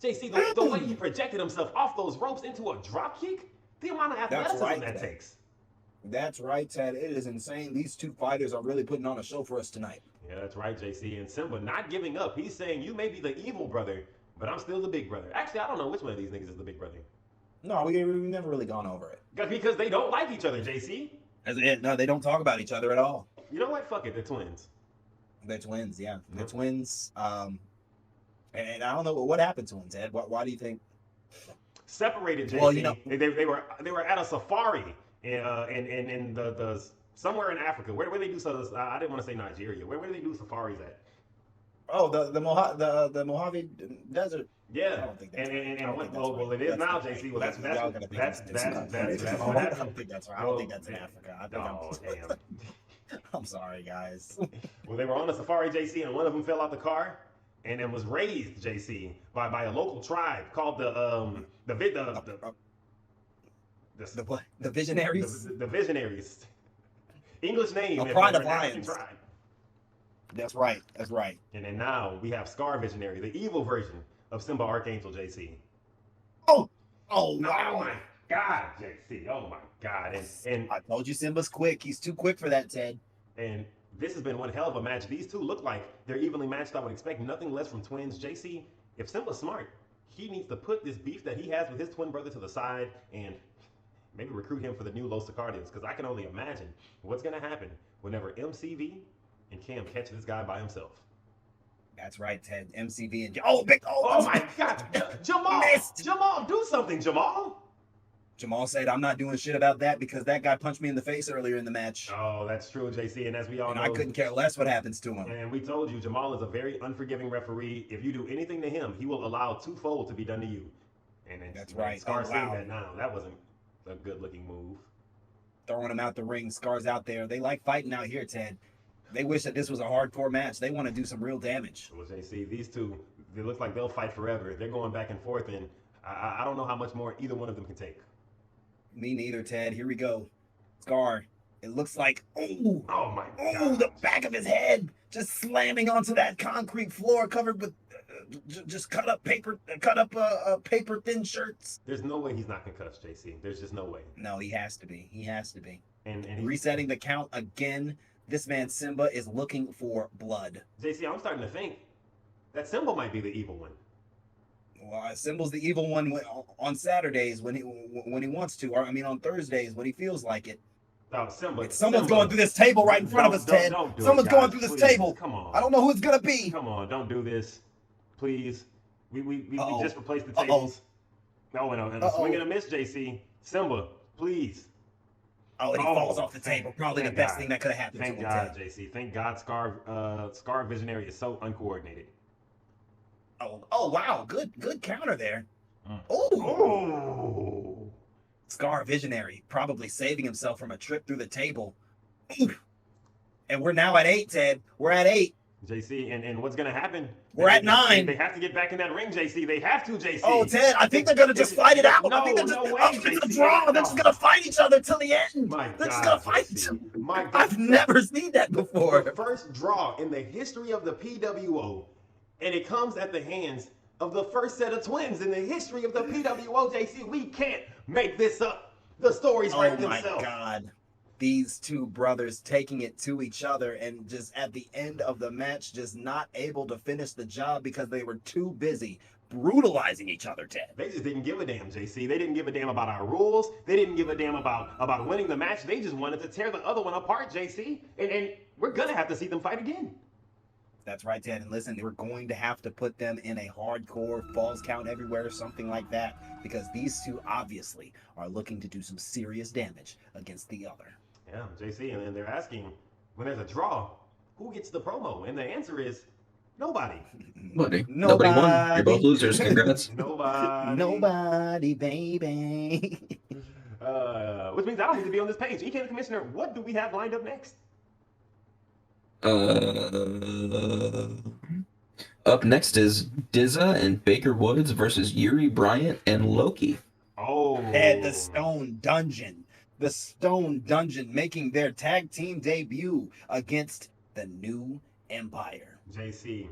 JC, the way he projected himself off those ropes into a drop kick, the amount of athleticism that takes. That's right, Ted. It is insane. These two fighters are really putting on a show for us tonight. Yeah, that's right, JC. And Simba not giving up. He's saying, you may be the evil brother, but I'm still the big brother. Actually, I don't know which one of these niggas is the big brother. No, we've never really gone over it. Because they don't like each other, JC. No, they don't talk about each other at all. You know what? Fuck it. They're twins. They're twins, yeah. They're twins. And I don't know what happened to them, Ted. Why do you think? Separated, JC. Well, they were at a safari in the somewhere in Africa. Where they do so? I didn't want to say Nigeria. Where do they do safaris at? Oh, the Mojave Desert. Yeah, I don't think that's well, it is now, JC. Well, that's what happened. I don't think that's right. I don't think that's in Africa. Damn. I'm sorry, guys. Well, they were on a safari, JC, and one of them fell out the car, and it was raised, JC, by a local tribe called the Visionaries. The Visionaries. English name. A pride of lions. That's right. That's right. And then now we have Scar Visionary, the evil version of Simba Archangel, JC. Oh wow! Oh my God, JC! Oh my God! And I told you Simba's quick. He's too quick for that, Ted. And this has been one hell of a match. These two look like they're evenly matched. I would expect nothing less from twins. JC, if Simba's smart, he needs to put this beef that he has with his twin brother to the side and maybe recruit him for the new Los Sicardians, because I can only imagine what's going to happen whenever MCV and Cam catch this guy by himself. That's right, Ted. MCV and oh my God, Jamal, do something, Jamal. Jamal said, I'm not doing shit about that because that guy punched me in the face earlier in the match. Oh, that's true, JC. And as we all know, I couldn't care less what happens to him. And we told you, Jamal is a very unforgiving referee. If you do anything to him, he will allow twofold to be done to you. And that's right. Scar's saying that now. That wasn't a good looking move. Throwing him out the ring. Scar's out there. They like fighting out here, Ted. They wish that this was a hardcore match. They want to do some real damage. Well, JC, these two, it looks like they'll fight forever. They're going back and forth, and I don't know how much more either one of them can take. Me neither, Ted. Here we go. Scar. It looks like, oh my God. The back of his head just slamming onto that concrete floor covered with just cut up paper thin shirts. There's no way he's not concussed, JC. There's just no way. No, he has to be. He has to be. And resetting the count again. This man Simba is looking for blood. JC, I'm starting to think that Simba might be the evil one. Well, Simba's the evil one on Saturdays when he wants to, or I mean on Thursdays when he feels like it. Oh, Simba. Someone's going through this table right in front of us, Ted. Someone's going through this table. Come on. I don't know who it's gonna be. Come on, don't do this, please. We just replaced the tables. No, and a swing and a miss, JC. Simba, please. Oh, and he falls off the table. Probably the best thing that could have happened to him. Thank God, JC. Thank God Scar Visionary is so uncoordinated. Oh wow. Good counter there. Oh. Scar Visionary probably saving himself from a trip through the table. And we're now at 8, Ted. We're at 8. JC, and what's going to happen? We're at 9. They have to get back in that ring, JC. They have to, JC. Oh, Ted, I think they're going to just fight it out. No, I think they're no way, it's a draw. They're just going to fight each other till the end. They're just going to fight each other. My God. I've never seen that before. The first draw in the history of the PWO, and it comes at the hands of the first set of twins in the history of the PWO, JC. We can't make this up. The story's Oh writing my itself. God. These two brothers taking it to each other and just at the end of the match, just not able to finish the job because they were too busy brutalizing each other, Ted. They just didn't give a damn, JC. They didn't give a damn about our rules. They didn't give a damn about winning the match. They just wanted to tear the other one apart, JC. And we're going to have to see them fight again. That's right, Ted. And listen, we're going to have to put them in a hardcore falls count everywhere or something like that because these two obviously are looking to do some serious damage against the other. Yeah, JC, and then they're asking, when there's a draw, who gets the promo? And the answer is nobody. Nobody won. You're both losers. Congrats. Nobody, baby. Which means I don't need to be on this page. EK the Commissioner, what do we have lined up next? Up next is Dizza and Baker Woods versus Yuri Bryant and Loki. Oh. And the Stone Dungeon. The Stone Dungeon making their tag team debut against the New Empire. JC,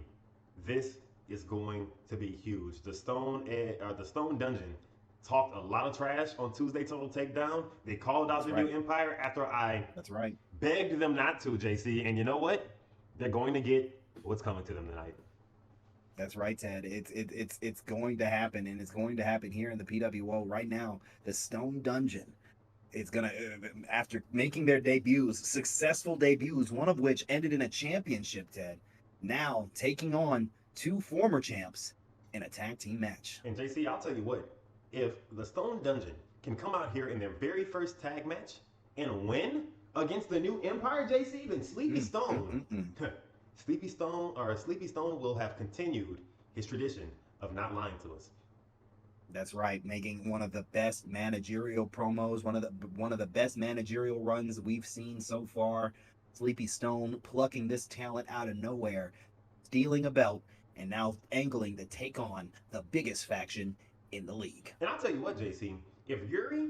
this is going to be huge. The Stone Dungeon talked a lot of trash on Tuesday Total Takedown. They called out the New Empire after I begged them not to, JC. And you know what? They're going to get what's coming to them tonight. That's right, Ted. It's going to happen, and it's going to happen here in the PWO right now. The Stone Dungeon. It's gonna, after making their debuts, successful debuts, one of which ended in a championship, Ted, now taking on two former champs in a tag team match. And JC, I'll tell you what, if the Stone Dungeon can come out here in their very first tag match and win against the New Empire, JC, then Sleepy Stone, Sleepy Stone will have continued his tradition of not lying to us. That's right, making one of the best managerial promos, one of the best managerial runs we've seen so far. Sleepy Stone plucking this talent out of nowhere, stealing a belt, and now angling to take on the biggest faction in the league. And I'll tell you what, JC, if Yuri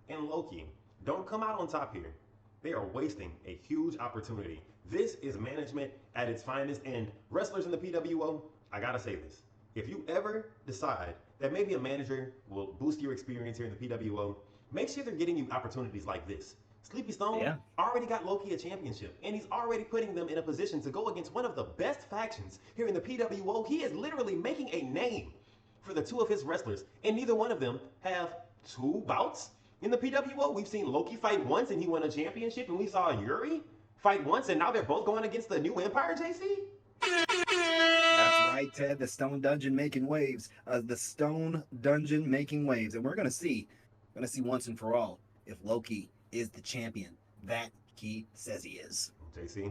and Loki don't come out on top here, they are wasting a huge opportunity. This is management at its finest, and wrestlers in the PWO, I gotta say this. If you ever decide that maybe a manager will boost your experience here in the PWO, make sure they're getting you opportunities like this. Sleepy Stone already got Loki a championship, and he's already putting them in a position to go against one of the best factions here in the PWO. He is literally making a name for the two of his wrestlers, and neither one of them have two bouts in the PWO. We've seen Loki fight once, and he won a championship, and we saw Yuri fight once, and now they're both going against the New Empire, JC? That's right, Ted. The Stone Dungeon making waves. The Stone Dungeon making waves. And we're going to see once and for all if Loki is the champion that he says he is. JC,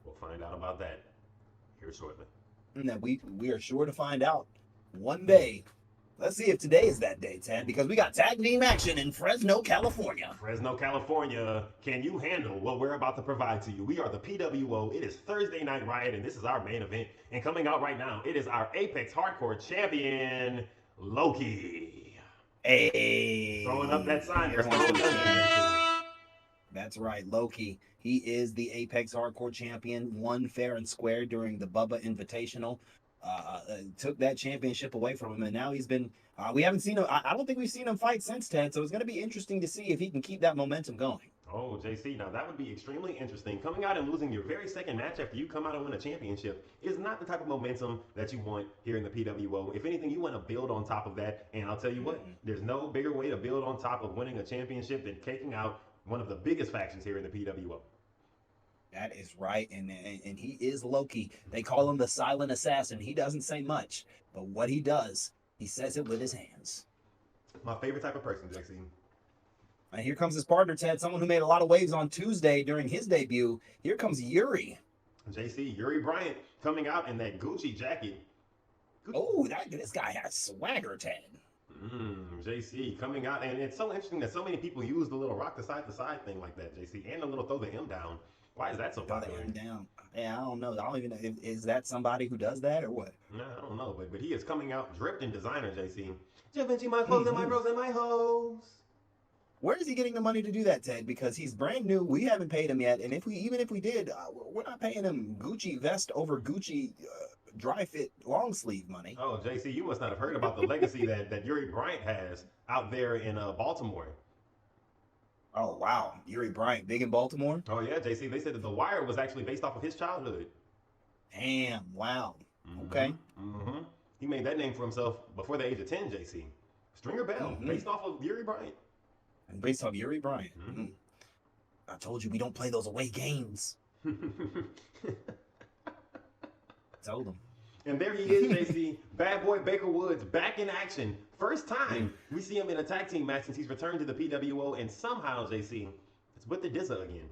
we'll find out about that here shortly. And that we are sure to find out one day. Let's see if today is that day, Ted, because we got tag team action in Fresno, California. Fresno, California, can you handle what we're about to provide to you? We are the PWO. It is Thursday Night Riot, and this is our main event. And coming out right now, it is our Apex Hardcore Champion, Loki. Hey. Throwing up that sign. That's right, Loki. He is the Apex Hardcore Champion, won fair and square during the Bubba Invitational. Took that championship away from him, and now he's been we haven't seen him. I don't think we've seen him fight since, Ted, so it's going to be interesting to see if he can keep that momentum going. Oh, JC, now that would be extremely interesting. Coming out and losing your very second match after you come out and win a championship is not the type of momentum that you want here in the PWO. If anything, you want to build on top of that, and I'll tell you what, there's no bigger way to build on top of winning a championship than taking out one of the biggest factions here in the PWO. That is right, and he is Loki. They call him the silent assassin. He doesn't say much, but what he does, he says it with his hands. My favorite type of person, JC. And here comes his partner, Ted, someone who made a lot of waves on Tuesday during his debut. Here comes Yuri. JC, Yuri Bryant coming out in that Gucci jacket. Oh, this guy has swagger, Ted. JC coming out, and it's so interesting that so many people use the little rock the side to side thing like that, JC, and the little throw the M down. Why is that so popular? Down. Yeah, I don't know. I don't even know. Is that somebody who does that or what? No, I don't know. But he is coming out dripped in designer, JC. Givenchy, my clothes and my bros and my hoes. Where is he getting the money to do that, Ted? Because he's brand new. We haven't paid him yet. And even if we did, we're not paying him Gucci vest over Gucci dry fit long sleeve money. Oh, JC, you must not have heard about the legacy that Yuri Bryant has out there in Baltimore. Oh wow, Yuri Bryant, big in Baltimore. Oh yeah, JC. They said that The Wire was actually based off of his childhood. Damn, wow. Okay. Mm-hmm. He made that name for himself before the age of 10, JC. Stringer Bell, based off of Yuri Bryant. And based off Yuri Bryant. I told you we don't play those away games. Told him. And there he is, JC. Bad boy Baker Woods back in action. First time we see him in a tag team match since he's returned to the PWO, and somehow, JC, it's with the Dizza again.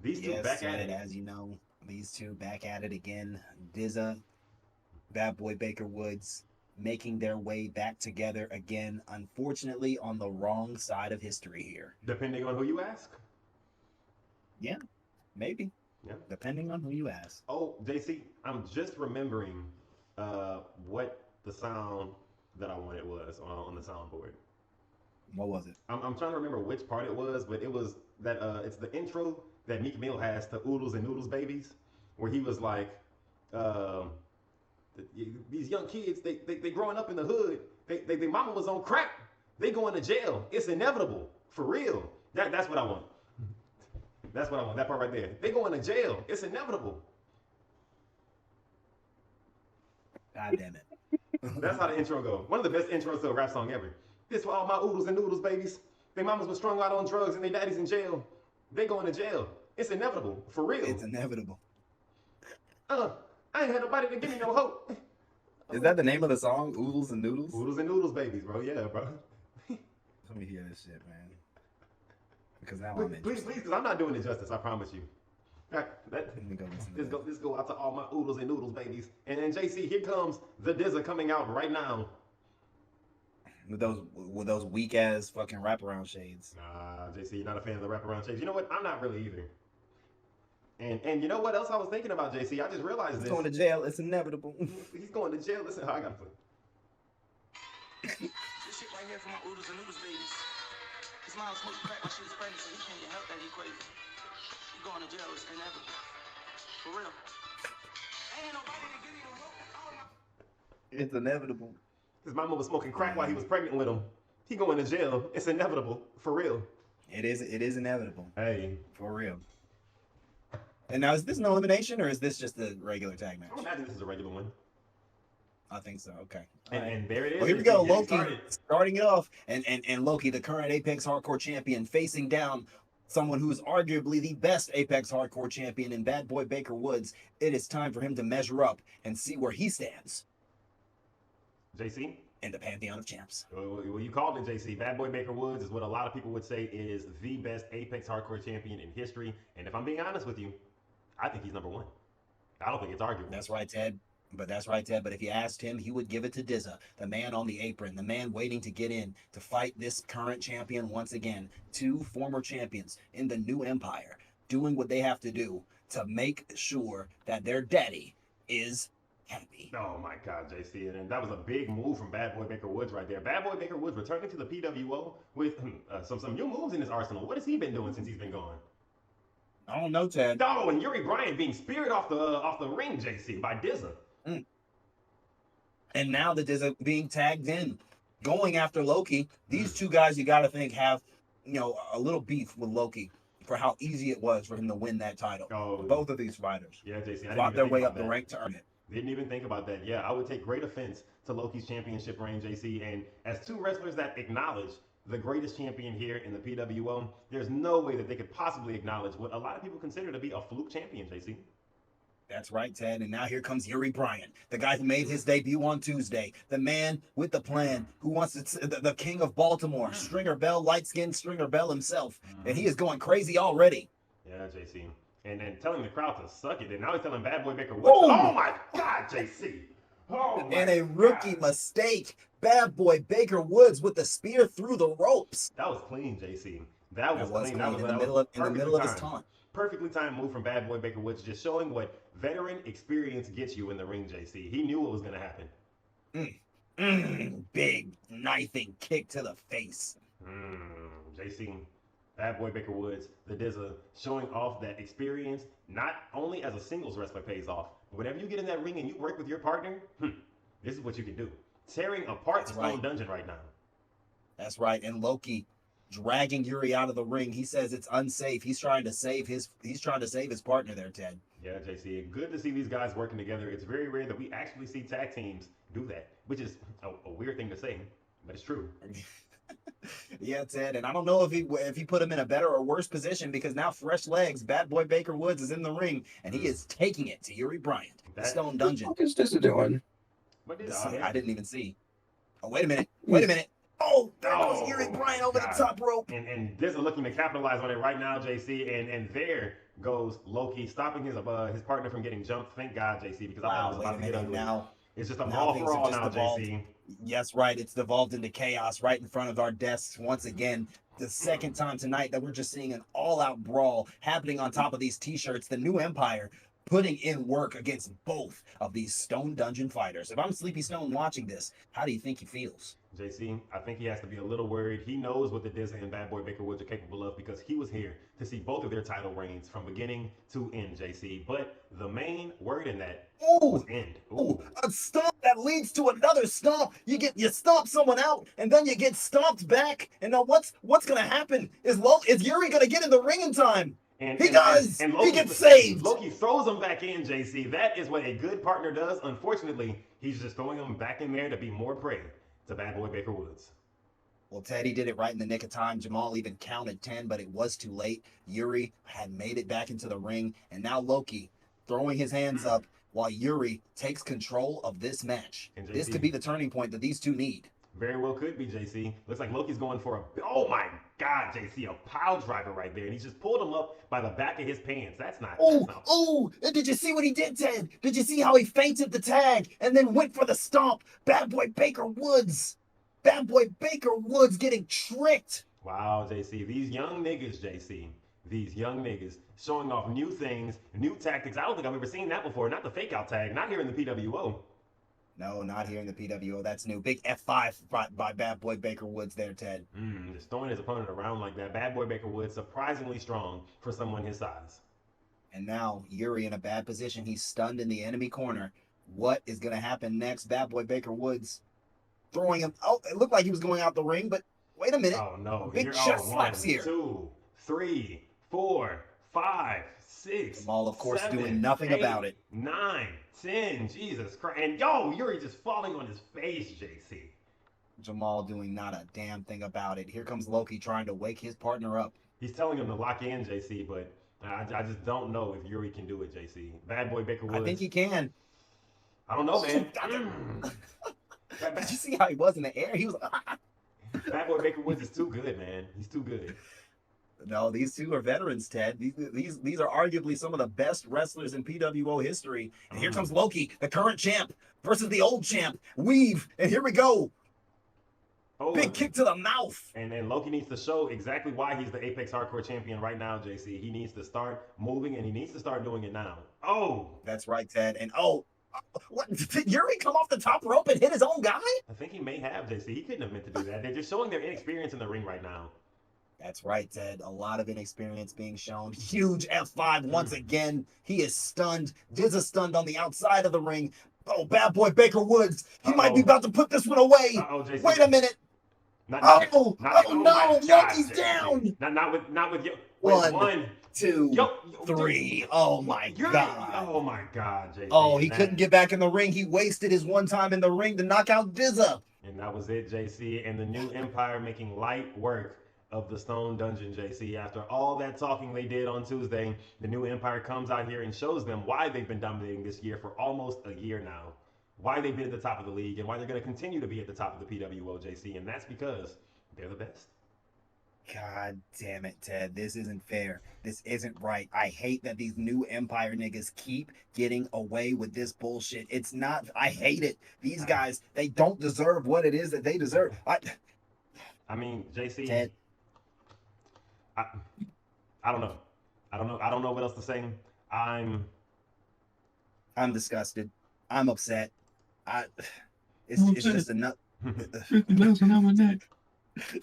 These two back at it. As you know, these two back at it again. Dizza, Bad Boy Baker Woods, making their way back together again, unfortunately on the wrong side of history here. Depending on who you ask. Yeah, maybe. Yeah. Depending on who you ask. Oh, JC, I'm just remembering what the sound that I wanted was on the soundboard. What was it? I'm trying to remember which part it was, but it was that it's the intro that Meek Mill has to Oodles and Noodles Babies, where he was like, these young kids, they growing up in the hood, they mama was on crack, they going to jail. It's inevitable, for real. That's what I want. That's what I want. That part right there. They going to jail. It's inevitable. God damn it. That's how the intro go. One of the best intros to a rap song ever. This for all my oodles and noodles babies. Their mamas were strung out on drugs and their daddies in jail. They going to jail. It's inevitable. For real. It's inevitable. I ain't had nobody to give me no hope. Is that the name of the song? Oodles and Noodles? Oodles and Noodles babies, bro. Yeah, bro. Let me hear this shit, man. Because now please, because I'm not doing it justice. I promise you. Let's go out to all my oodles and noodles babies. And then JC, here comes the Dizza coming out right now. With those weak ass fucking wraparound shades. Nah, JC, you're not a fan of the wraparound shades. You know what? I'm not really either. And you know what else I was thinking about, JC? I just realized this. He's going to jail. It's inevitable. He's going to jail. Listen, I gotta play. This shit right here from my oodles and noodles babies. His mom smoked crack when she was pregnant, so he can't get help that he crazy. He going to jail. It's inevitable. For real. Ain't nobody to give you the rope. It's inevitable. His mama was smoking crack while he was pregnant with him. He going to jail. It's inevitable. For real. It is inevitable. Hey. For real. And now, is this an elimination or is this just a regular tag match? I imagine this is a regular one. I think so. Okay. And there it is. Well, here we go. Loki starting it off. And Loki, the current Apex Hardcore champion, facing down someone who is arguably the best Apex Hardcore champion in Bad Boy Baker Woods. It is time for him to measure up and see where he stands. JC? In the Pantheon of Champs. Well, you called it, JC. Bad Boy Baker Woods is what a lot of people would say is the best Apex Hardcore champion in history. And if I'm being honest with you, I think he's number one. I don't think it's arguable. That's right, Ted. But if you asked him, he would give it to Dizza, the man on the apron, the man waiting to get in to fight this current champion once again. Two former champions in the new empire doing what they have to do to make sure that their daddy is happy. Oh my God, JC. And that was a big move from Bad Boy Baker Woods right there. Bad Boy Baker Woods returning to the PWO with some new moves in his arsenal. What has he been doing since he's been gone? I don't know, Ted. Oh, and Yuri Bryant being speared off the ring, JC, by Dizza. And now that Dizza being tagged in, going after Loki. These two guys, you got to think, have a little beef with Loki for how easy it was for him to win that title. Oh, both of these fighters, yeah, JC, fought their way up the rank to earn it. Didn't even think about that. Yeah, I would take great offense to Loki's championship reign, JC. And as two wrestlers that acknowledge the greatest champion here in the PWO, there's no way that they could possibly acknowledge what a lot of people consider to be a fluke champion, JC. That's right, Ted. And now here comes Yuri Bryant, the guy who made his debut on Tuesday, the man with the plan, who wants to, the king of Baltimore, Stringer Bell, light-skinned Stringer Bell himself. And he is going crazy already. Yeah, JC. And then telling the crowd to suck it. And now he's telling Bad Boy Baker, oh my God, JC. Oh my and a rookie mistake. Bad Boy Baker Woods with the spear through the ropes. That was clean, JC. That was clean. That was in the middle of his taunt. Perfectly timed move from Bad Boy Baker Woods, just showing what veteran experience gets you in the ring, JC. He knew what was going to happen. Big knifing kick to the face. JC, Bad Boy Baker Woods, the Dizza, showing off that experience, not only as a singles wrestler pays off, but whenever you get in that ring and you work with your partner, this is what you can do. Tearing apart the Stone Dungeon right now. That's right. And Loki dragging Yuri out of the ring. He says it's unsafe. He's trying to save his partner there, Ted. Yeah, JC, good to see these guys working together. It's very rare that we actually see tag teams do that, which is a weird thing to say, but it's true. Yeah, Ted, and I don't know if he put him in a better or worse position, because now fresh legs, Bad Boy Baker Woods is in the ring, and he is taking it to Yuri Bryant, the Stone Dungeon. What is this doing? I didn't even see. Oh, wait a minute. Oh, there goes Yuri Bryant over the top rope. And this is looking to capitalize on it right now, JC. And there goes Loki, stopping his partner from getting jumped. Thank God, JC, because I thought it was about to get ugly. Now it's just a brawl for all now, JC. Yes, right. It's devolved into chaos right in front of our desks once again. The second time tonight that we're just seeing an all-out brawl happening on top of these T-shirts. The New Empire putting in work against both of these Stone Dungeon fighters. If I'm Sleepy Stone watching this, how do you think he feels? JC, I think he has to be a little worried. He knows what the Dizzy and Bad Boy Baker Woods are capable of, because he was here to see both of their title reigns from beginning to end, JC. But the main word in that was end. Ooh, a stomp that leads to another stomp. You stomp someone out, and then you get stomped back. And now what's gonna happen? Is Yuri gonna get in the ring in time? He does. And Loki, he gets saved. Loki throws him back in, JC. That is what a good partner does. Unfortunately, he's just throwing him back in there to be more prey to Bad Boy Baker Woods. Well, Teddy did it right in the nick of time. Jamal even counted 10, but it was too late. Yuri had made it back into the ring, and now Loki throwing his hands up while Yuri takes control of this match. This could be the turning point that these two need. Very well could be, JC. Looks like Loki's going for oh my God, JC, a pile driver right there. And he's just pulled him up by the back of his pants. That's not. And did you see what he did, Ted? Did you see how he feinted the tag and then went for the stomp? Bad Boy Baker Woods getting tricked. Wow, JC. These young niggas, JC. These young niggas showing off new things, new tactics. I don't think I've ever seen that before. Not the fake out tag. Not here in the PWO. No, not here in the PWO. That's new. Big F5 by Bad Boy Baker Woods there, Ted. Just throwing his opponent around like that. Bad Boy Baker Woods, surprisingly strong for someone his size. And now Yuri in a bad position. He's stunned in the enemy corner. What is going to happen next? Bad Boy Baker Woods throwing him. Oh, it looked like he was going out the ring, but wait a minute. Oh, no. Big chest slaps here. 2, 3, 4, 5, 6. Jamal, of course, 7, doing nothing 8, about it. 9, 10. Jesus Christ. And Yuri just falling on his face, JC. Jamal doing not a damn thing about it. Here comes Loki trying to wake his partner up. He's telling him to lock in, JC, but I just don't know if Yuri can do it, JC. Bad Boy Baker Woods. I think he can. I don't know, man. Did you see how he was in the air? He was Bad Boy Baker Woods is too good, man. He's too good. No, these two are veterans, Ted. These are arguably some of the best wrestlers in PWO history. And here comes Loki, the current champ, versus the old champ. Weave, and here we go. Big kick to the mouth. And then Loki needs to show exactly why he's the Apex Hardcore Champion right now, JC. He needs to start moving, and he needs to start doing it now. Oh! That's right, Ted. And what, did Yuri come off the top rope and hit his own guy? I think he may have, JC. He couldn't have meant to do that. They're just showing their inexperience in the ring right now. That's right, Ted. A lot of inexperience being shown. Huge F5 once again. He is stunned. Diz is stunned on the outside of the ring. Oh, Bad Boy Baker Woods. He might be about to put this one away. Wait a minute. No, Loki's down. Not with you. One, two, three. Oh my God. Oh my God, JC. Oh, he couldn't get back in the ring. He wasted his one time in the ring to knock out Dizza. And that was it, JC. And the New Empire making light work of the Stone Dungeon, JC. After all that talking they did on Tuesday, the New Empire comes out here and shows them why they've been dominating this year for almost a year now. Why they've been at the top of the league and why they're going to continue to be at the top of the PWO, JC. And that's because they're the best. God damn it, Ted. This isn't fair. This isn't right. I hate that these New Empire niggas keep getting away with this bullshit. It's not, I hate it. These guys, they don't deserve what it is that they deserve. I mean, JC, Ted. I don't know. I don't know what else to say. I'm disgusted. I'm upset. It's just enough.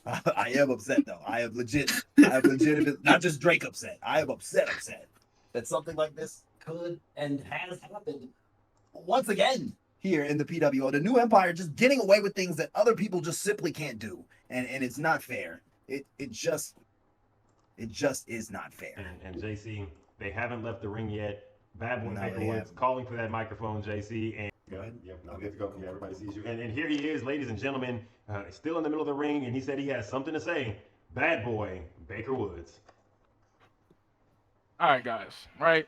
I am upset though. I have legitimate, not just Drake upset. I am upset that something like this could and has happened once again here in the PWO. The New Empire just getting away with things that other people just simply can't do, and it's not fair. it just is not fair. And JC, they haven't left the ring yet. Bad Boy No, Baker they Woods haven't. calling for that microphone, JC. And Go ahead. Yep, no, good to go. Yeah, everybody sees you. And here he is, ladies and gentlemen, still in the middle of the ring, and he said he has something to say. Bad Boy Baker Woods. All right, guys. Right.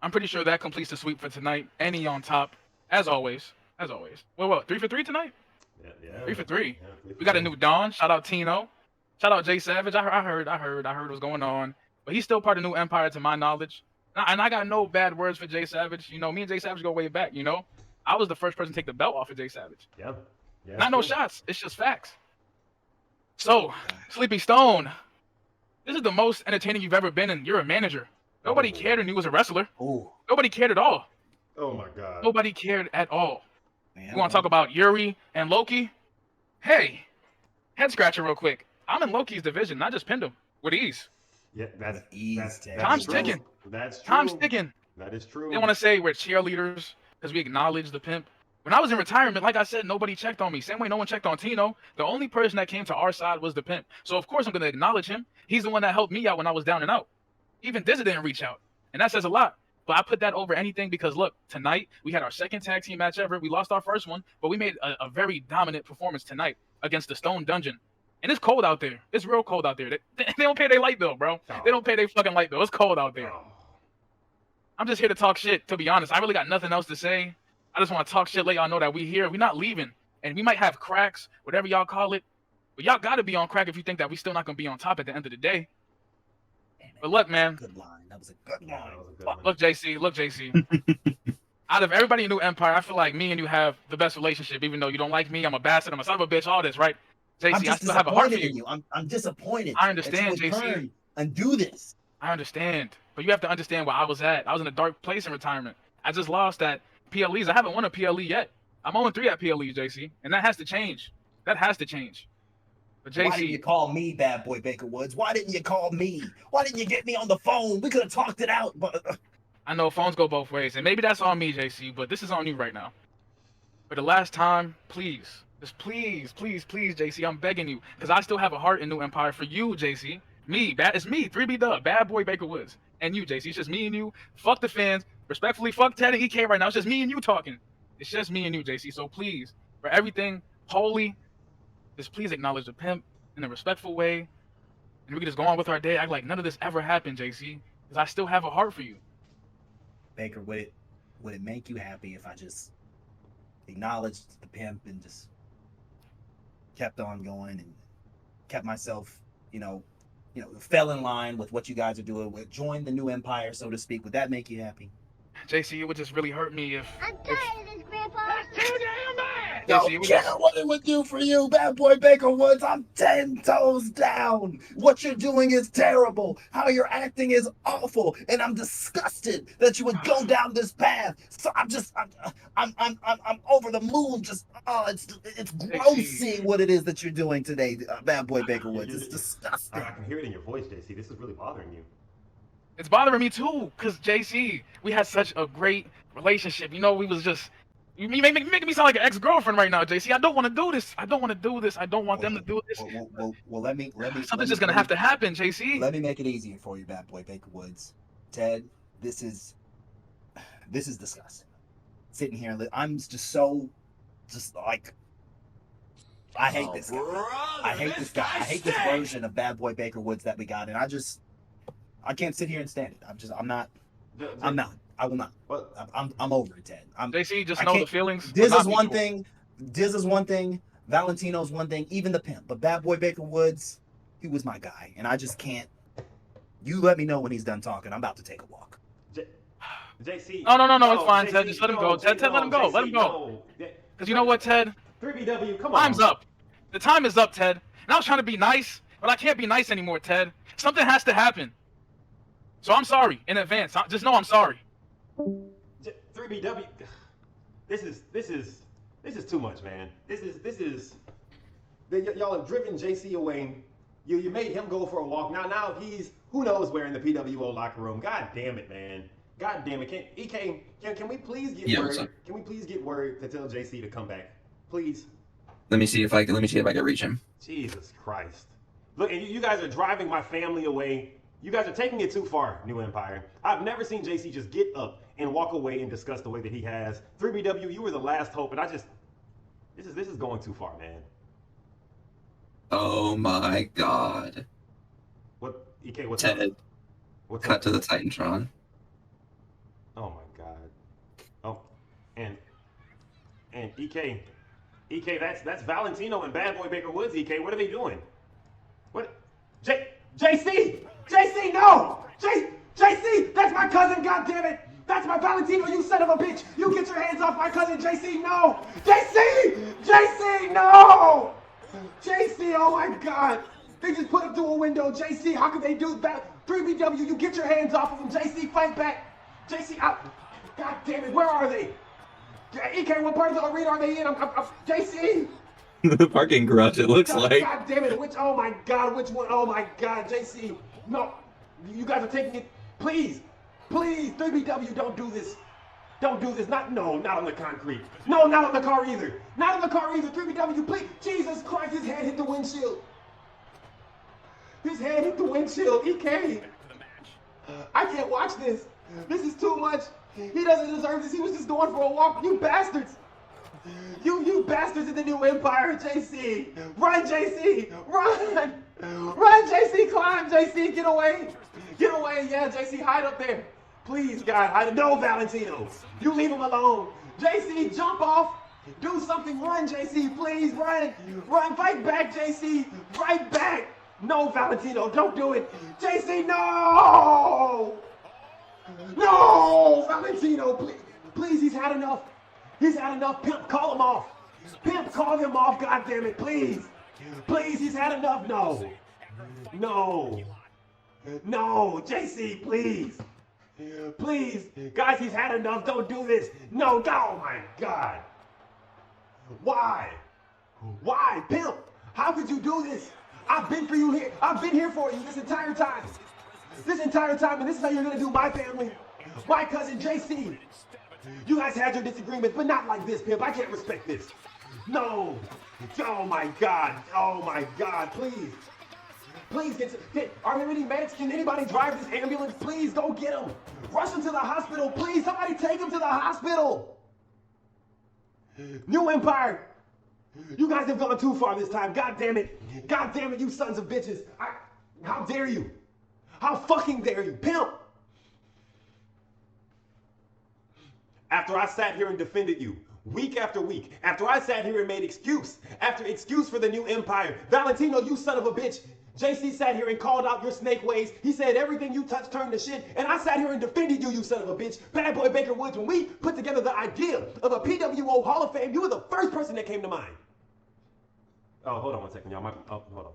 I'm pretty sure that completes the sweep for tonight. Any on top, as always. As always. Well, what? 3 for 3 tonight? Yeah. 3 for 3. Yeah, 3 for We got a 3. new Dawn. Shout out Tino. Shout out Jay Savage. I heard what's going on. But he's still part of New Empire to my knowledge. And I got no bad words for Jay Savage. You know, me and Jay Savage go way back, you know? I was the first person to take the belt off of Jay Savage. Yeah. Not no shots. It's just facts. So, Sleepy Stone, this is the most entertaining you've ever been, and you're a manager. Nobody cared when you was a wrestler. Oh. Nobody cared at all. Oh my God. Nobody cared at all. Man, You want to talk about Yuri and Loki? Hey, head scratcher real quick. I'm in Loki's division. I just pinned him with ease. Yeah, that's Time's true. ticking. That's true. Time's ticking. That is true. They want to say we're cheerleaders because we acknowledge the pimp. When I was in retirement, like I said, nobody checked on me. Same way no one checked on Tino. The only person that came to our side was the pimp. So of course I'm going to acknowledge him. He's the one that helped me out when I was down and out. Even Dizzy didn't reach out. And that says a lot. But I put that over anything because, look, tonight we had our second tag team match ever. We lost our first one, but we made a very dominant performance tonight against the Stone Dungeon. And it's cold out there. It's real cold out there. They don't pay their light bill, bro. They don't pay their fucking light bill. It's cold out there. I'm just here to talk shit, to be honest. I really got nothing else to say. I just want to talk shit, let y'all know that we here. We're not leaving. And we might have cracks, whatever y'all call it. But y'all got to be on crack if you think that we still not going to be on top at the end of the day. But look, man. Good line. That was a good line. Look, JC. Out of everybody in New Empire, I feel like me and you have the best relationship, even though you don't like me. I'm a bastard. I'm a son of a bitch. All this, right? JC, I'm just I still have a heart for disappointed in you. I'm disappointed. I understand, that you would JC. turn and do this. I understand. But you have to understand where I was at. I was in a dark place in retirement. I just lost at PLEs. I haven't won a PLE yet. I'm 0-3 at PLEs, JC. And that has to change. That has to change. But JC. Why didn't you call me, Bad Boy Baker Woods? Why didn't you call me? Why didn't you get me on the phone? We could have talked it out, but I know phones go both ways, and maybe that's on me, JC, but this is on you right now. For the last time, please, just please, JC, I'm begging you, because I still have a heart in New Empire for you, JC. It's me, 3B Dub, Bad Boy Baker Woods, and you, JC. It's just me and you. Fuck the fans. Respectfully, fuck Ted and EK right now. It's just me and you talking. It's just me and you, JC. So please, for everything holy, just please acknowledge the pimp in a respectful way, and we can just go on with our day, act like none of this ever happened, JC, because I still have a heart for you. Baker, would it make you happy if I just acknowledged the pimp and just kept on going and kept myself, fell in line with what you guys are doing, joined the New Empire, so to speak? Would that make you happy? JC, it would just really hurt me if... I'm tired of this, Grandpa. That's too damn bad! Don't care what it would do for you, Bad Boy Baker Woods. I'm 10 toes down. What you're doing is terrible. How you're acting is awful, and I'm disgusted that you would go down this path. So I'm over the moon. It's gross seeing what it is that you're doing today, Bad Boy Baker Woods. It's disgusting. I can hear it in your voice, JC. This is really bothering you. It's bothering me too, because JC, we had such a great relationship. We was just... You making me sound like an ex-girlfriend right now, JC. I don't want to do this. I don't want them to do this. Well, let me. Something's just gonna have to happen, JC. Let me make it easier for you, Bad Boy Baker Woods. Ted, this is disgusting. Sitting here, I'm just like, I hate this guy. I hate this guy. I hate this version of Bad Boy Baker Woods that we got, and I can't sit here and stand it. I will not. I'm over it, Ted. JC, just know the feelings. Diz is one thing. Valentino's one thing. Even the pimp. But Bad Boy Baker Woods, he was my guy, and I just can't. You let me know when he's done talking. I'm about to take a walk. JC. No, it's fine, JC, Ted. Just let him go. Ted, let him go. Let him go. Because you know what, Ted? 3BW, come on. Time's up. The time is up, Ted. And I was trying to be nice, but I can't be nice anymore, Ted. Something has to happen. So I'm sorry in advance. Just know I'm sorry. 3BW, this is too much, man. This is y'all have driven JC away. You made him go for a walk. Now he's who knows where in the PWO locker room. God damn it, man. God damn it. Can we please get word? Can we please get word to tell JC to come back, please? Let me see if I can reach him. Jesus Christ. Look, and you guys are driving my family away. You guys are taking it too far, New Empire. I've never seen JC just get up and walk away and discuss the way that he has. 3BW, you were the last hope, and this is going too far, man. Oh my God. What, EK, what's Ted. up? What's Cut up? to the Titantron. Oh my God. Oh, and EK, that's Valentino and Bad Boy Baker Woods. EK, what are they doing? What? JC, no! JC, that's my cousin. God damn it! That's my Valentino. You son of a bitch! You get your hands off my cousin, JC. No! JC, no! JC, oh my God! They just put him through a window. JC, how could they do that? 3BW, you get your hands off of him. JC, fight back. JC, out. God damn it, where are they? EK, what part of the arena are they in? JC! The parking garage, it looks like. God damn it, oh my God, which one? Oh my God, JC. No, you guys are taking it. Please, 3BW, don't do this. Don't do this. Not on the concrete. No, not on the car either. 3BW, please. Jesus Christ, his head hit the windshield. EK. I can't watch this. This is too much. He doesn't deserve this. He was just going for a walk. You bastards. You bastards in the New Empire, JC. Run, JC. Run, JC. Climb, JC. Get away. Yeah, JC, hide up there. Please, God, hide. No, Valentino. You leave him alone. JC, jump off. Do something. Run, JC. Please, run. Fight back, JC. Fight back. No, Valentino, don't do it. JC, no! No, Valentino, please, he's had enough. Pimp, call him off. Pimp, call him off, God damn it, please. He's had enough. No, JC, please. Guys, he's had enough. Don't do this. No, oh my God. Why, Pimp? How could you do this? I've been here for you this entire time, and this is how you're gonna do my family, my cousin JC. You guys had your disagreements, but not like this, Pimp. I can't respect this. No. Oh my God, please get, are there any medics? Can anybody drive this ambulance? Please go get him. Rush him to the hospital, please. Somebody take him to the hospital. New Empire. You guys have gone too far this time. God damn it, you sons of bitches. How dare you? How fucking dare you, Pimp? After I sat here and defended you, week after week, after I sat here and made excuse for the New Empire, Valentino, you son of a bitch, JC sat here and called out your snake ways. He said everything you touched turned to shit, and I sat here and defended you, you son of a bitch. Bad Boy Baker Woods, when we put together the idea of a PWO Hall of Fame, you were the first person that came to mind. Oh, hold on one second, y'all. Hold on.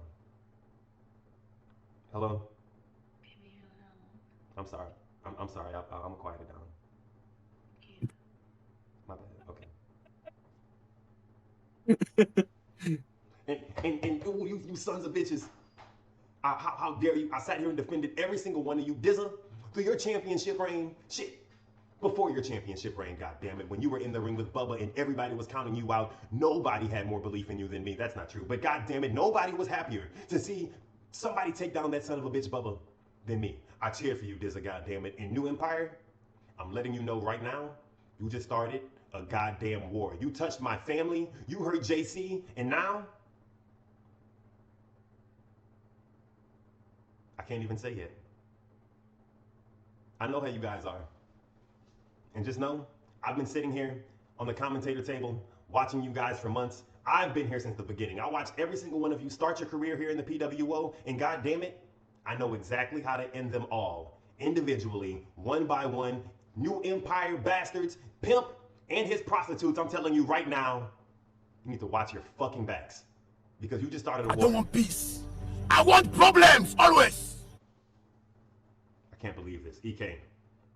Hello? I'm sorry. I'm sorry. I'm quiet it down. My bad. Okay. and ooh, you sons of bitches. How dare you? I sat here and defended every single one of you. Dizza, through your championship reign. Shit. Before your championship reign, goddammit, when you were in the ring with Bubba and everybody was counting you out, nobody had more belief in you than me. That's not true. But goddammit, nobody was happier to see somebody take down that son of a bitch Bubba than me. I cheered for you, Dizza, goddammit. In New Empire, I'm letting you know right now, you just started a goddamn war. You touched my family, you hurt JC, and now I can't even say it. I know how you guys are. And just know, I've been sitting here on the commentator table watching you guys for months. I've been here since the beginning. I watched every single one of you start your career here in the PWO, and God damn it, I know exactly how to end them all. Individually, one by one, New Empire bastards, Pimp, and his prostitutes. I'm telling you right now, you need to watch your fucking backs. Because you just started a war. I don't want peace. I want problems, always. I can't believe this. EK.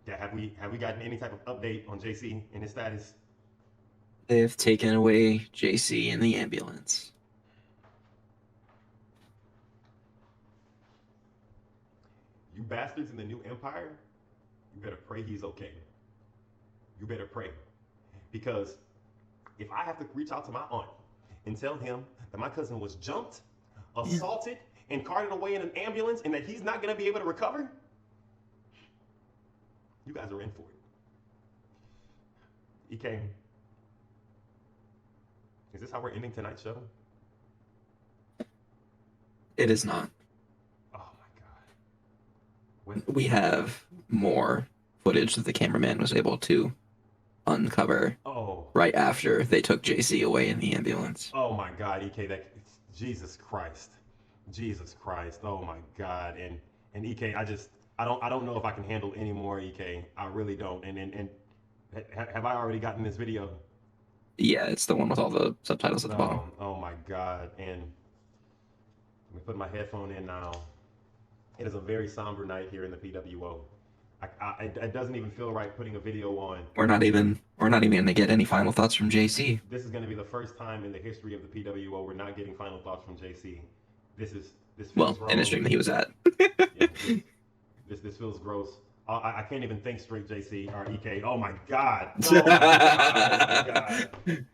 Have we gotten any type of update on JC and his status? They've taken away JC in the ambulance. You bastards in the New Empire, you better pray he's okay. You better pray. Because if I have to reach out to my aunt and tell him that my cousin was jumped, assaulted, and carted away in an ambulance and that he's not going to be able to recover? You guys are in for it. EK, is this how we're ending tonight's show? It is not. Oh my God. We have more footage that the cameraman was able to uncover right after they took JC away in the ambulance. Oh my God, EK, Jesus Christ. Jesus Christ. Oh my God. And EK, I don't know if I can handle any more, EK. I really don't. And have I already gotten this video? Yeah, it's the one with all the subtitles at the bottom. Oh my God. And let me put my headphone in now. It is a very somber night here in the PWO. It doesn't even feel right putting a video on. We're not even gonna get any final thoughts from JC. This is gonna be the first time in the history of the PWO we're not getting final thoughts from JC. This feels in the stream that he was at. This feels gross. I can't even think straight, JC or EK. Oh my God. Oh my God. Oh my God.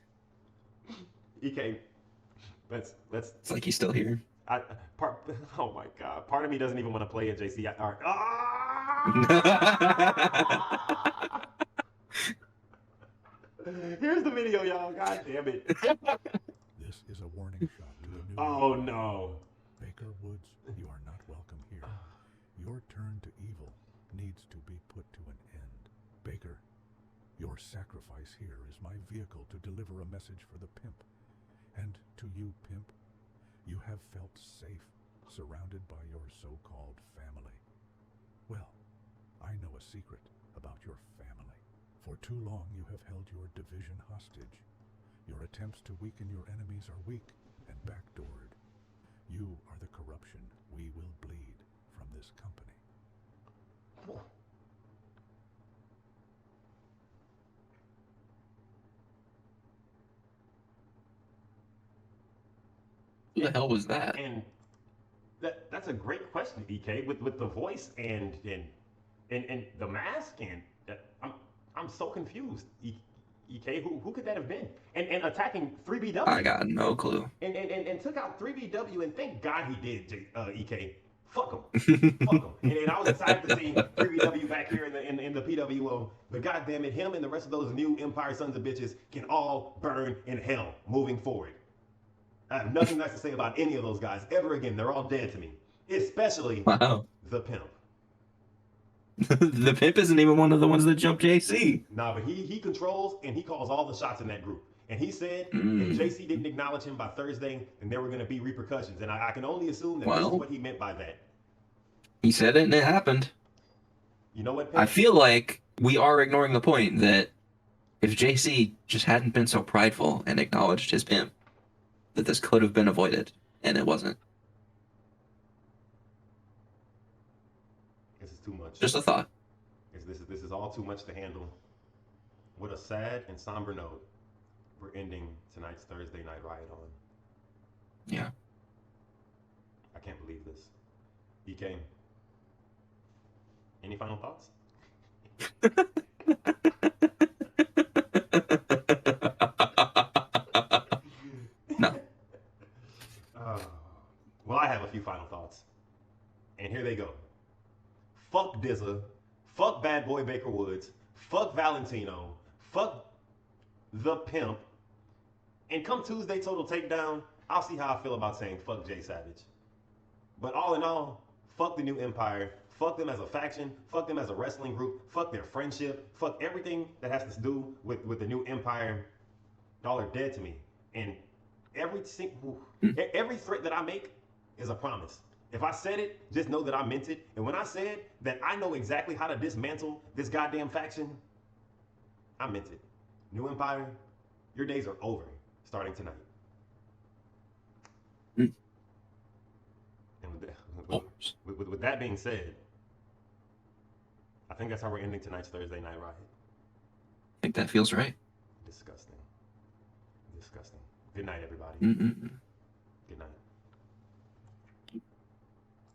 EK, let's. It's like he's still here. Oh my God. Part of me doesn't even want to play it, JC. Here's the video, y'all. God damn it. This is a warning shot to the new. Oh no. Baker Woods, you are not welcome here. Your turn to evil needs to be put to an end. Baker, your sacrifice here is my vehicle to deliver a message for the pimp. And to you, pimp, you have felt safe, surrounded by your so-called family. Well, I know a secret about your family. For too long you have held your division hostage. Your attempts to weaken your enemies are weak and backdoored. You are the corruption we will bleed from this company. Who the hell was that? And that's a great question, EK, with the voice and the mask, and I'm so confused. EK, who could that have been? And attacking 3BW. I got no clue. And took out 3BW, and thank God he did, EK. Fuck him. Fuck him. And I was excited to see 3BW back here in the PWO. But goddamn it, him and the rest of those new Empire sons of bitches can all burn in hell moving forward. I have nothing nice to say about any of those guys ever again. They're all dead to me. Especially the pimp. The pimp isn't even one of the ones that jumped JC. Nah, but he controls and he calls all the shots in that group. And he said if JC didn't acknowledge him by Thursday, then there were going to be repercussions. And I can only assume that this is what he meant by that. He said it and it happened. You know what, pimp? I feel like we are ignoring the point that if JC just hadn't been so prideful and acknowledged his pimp, that this could have been avoided, and it wasn't. This is too much. Just a thought. This is all too much to handle. What a sad and somber note we're ending tonight's Thursday Night Riot on. Yeah. I can't believe this. EK, any final thoughts? No. Well, I have a few final thoughts. And here they go. Fuck Dizza. Fuck Bad Boy Baker Woods. Fuck Valentino. Fuck the pimp. And come Tuesday Total Takedown, I'll see how I feel about saying fuck Jay Savage. But all in all, fuck the new Empire. Fuck them as a faction. Fuck them as a wrestling group. Fuck their friendship. Fuck everything that has to do with the new Empire. Y'all are dead to me. And every threat that I make is a promise. If I said it, just know that I meant it. And when I said that I know exactly how to dismantle this goddamn faction, I meant it. New Empire, your days are over starting tonight. And with that being said, I think that's how we're ending tonight's Thursday Night Riot. I think that feels right. Disgusting. Disgusting. Good night, everybody. Mm-mm. Good night.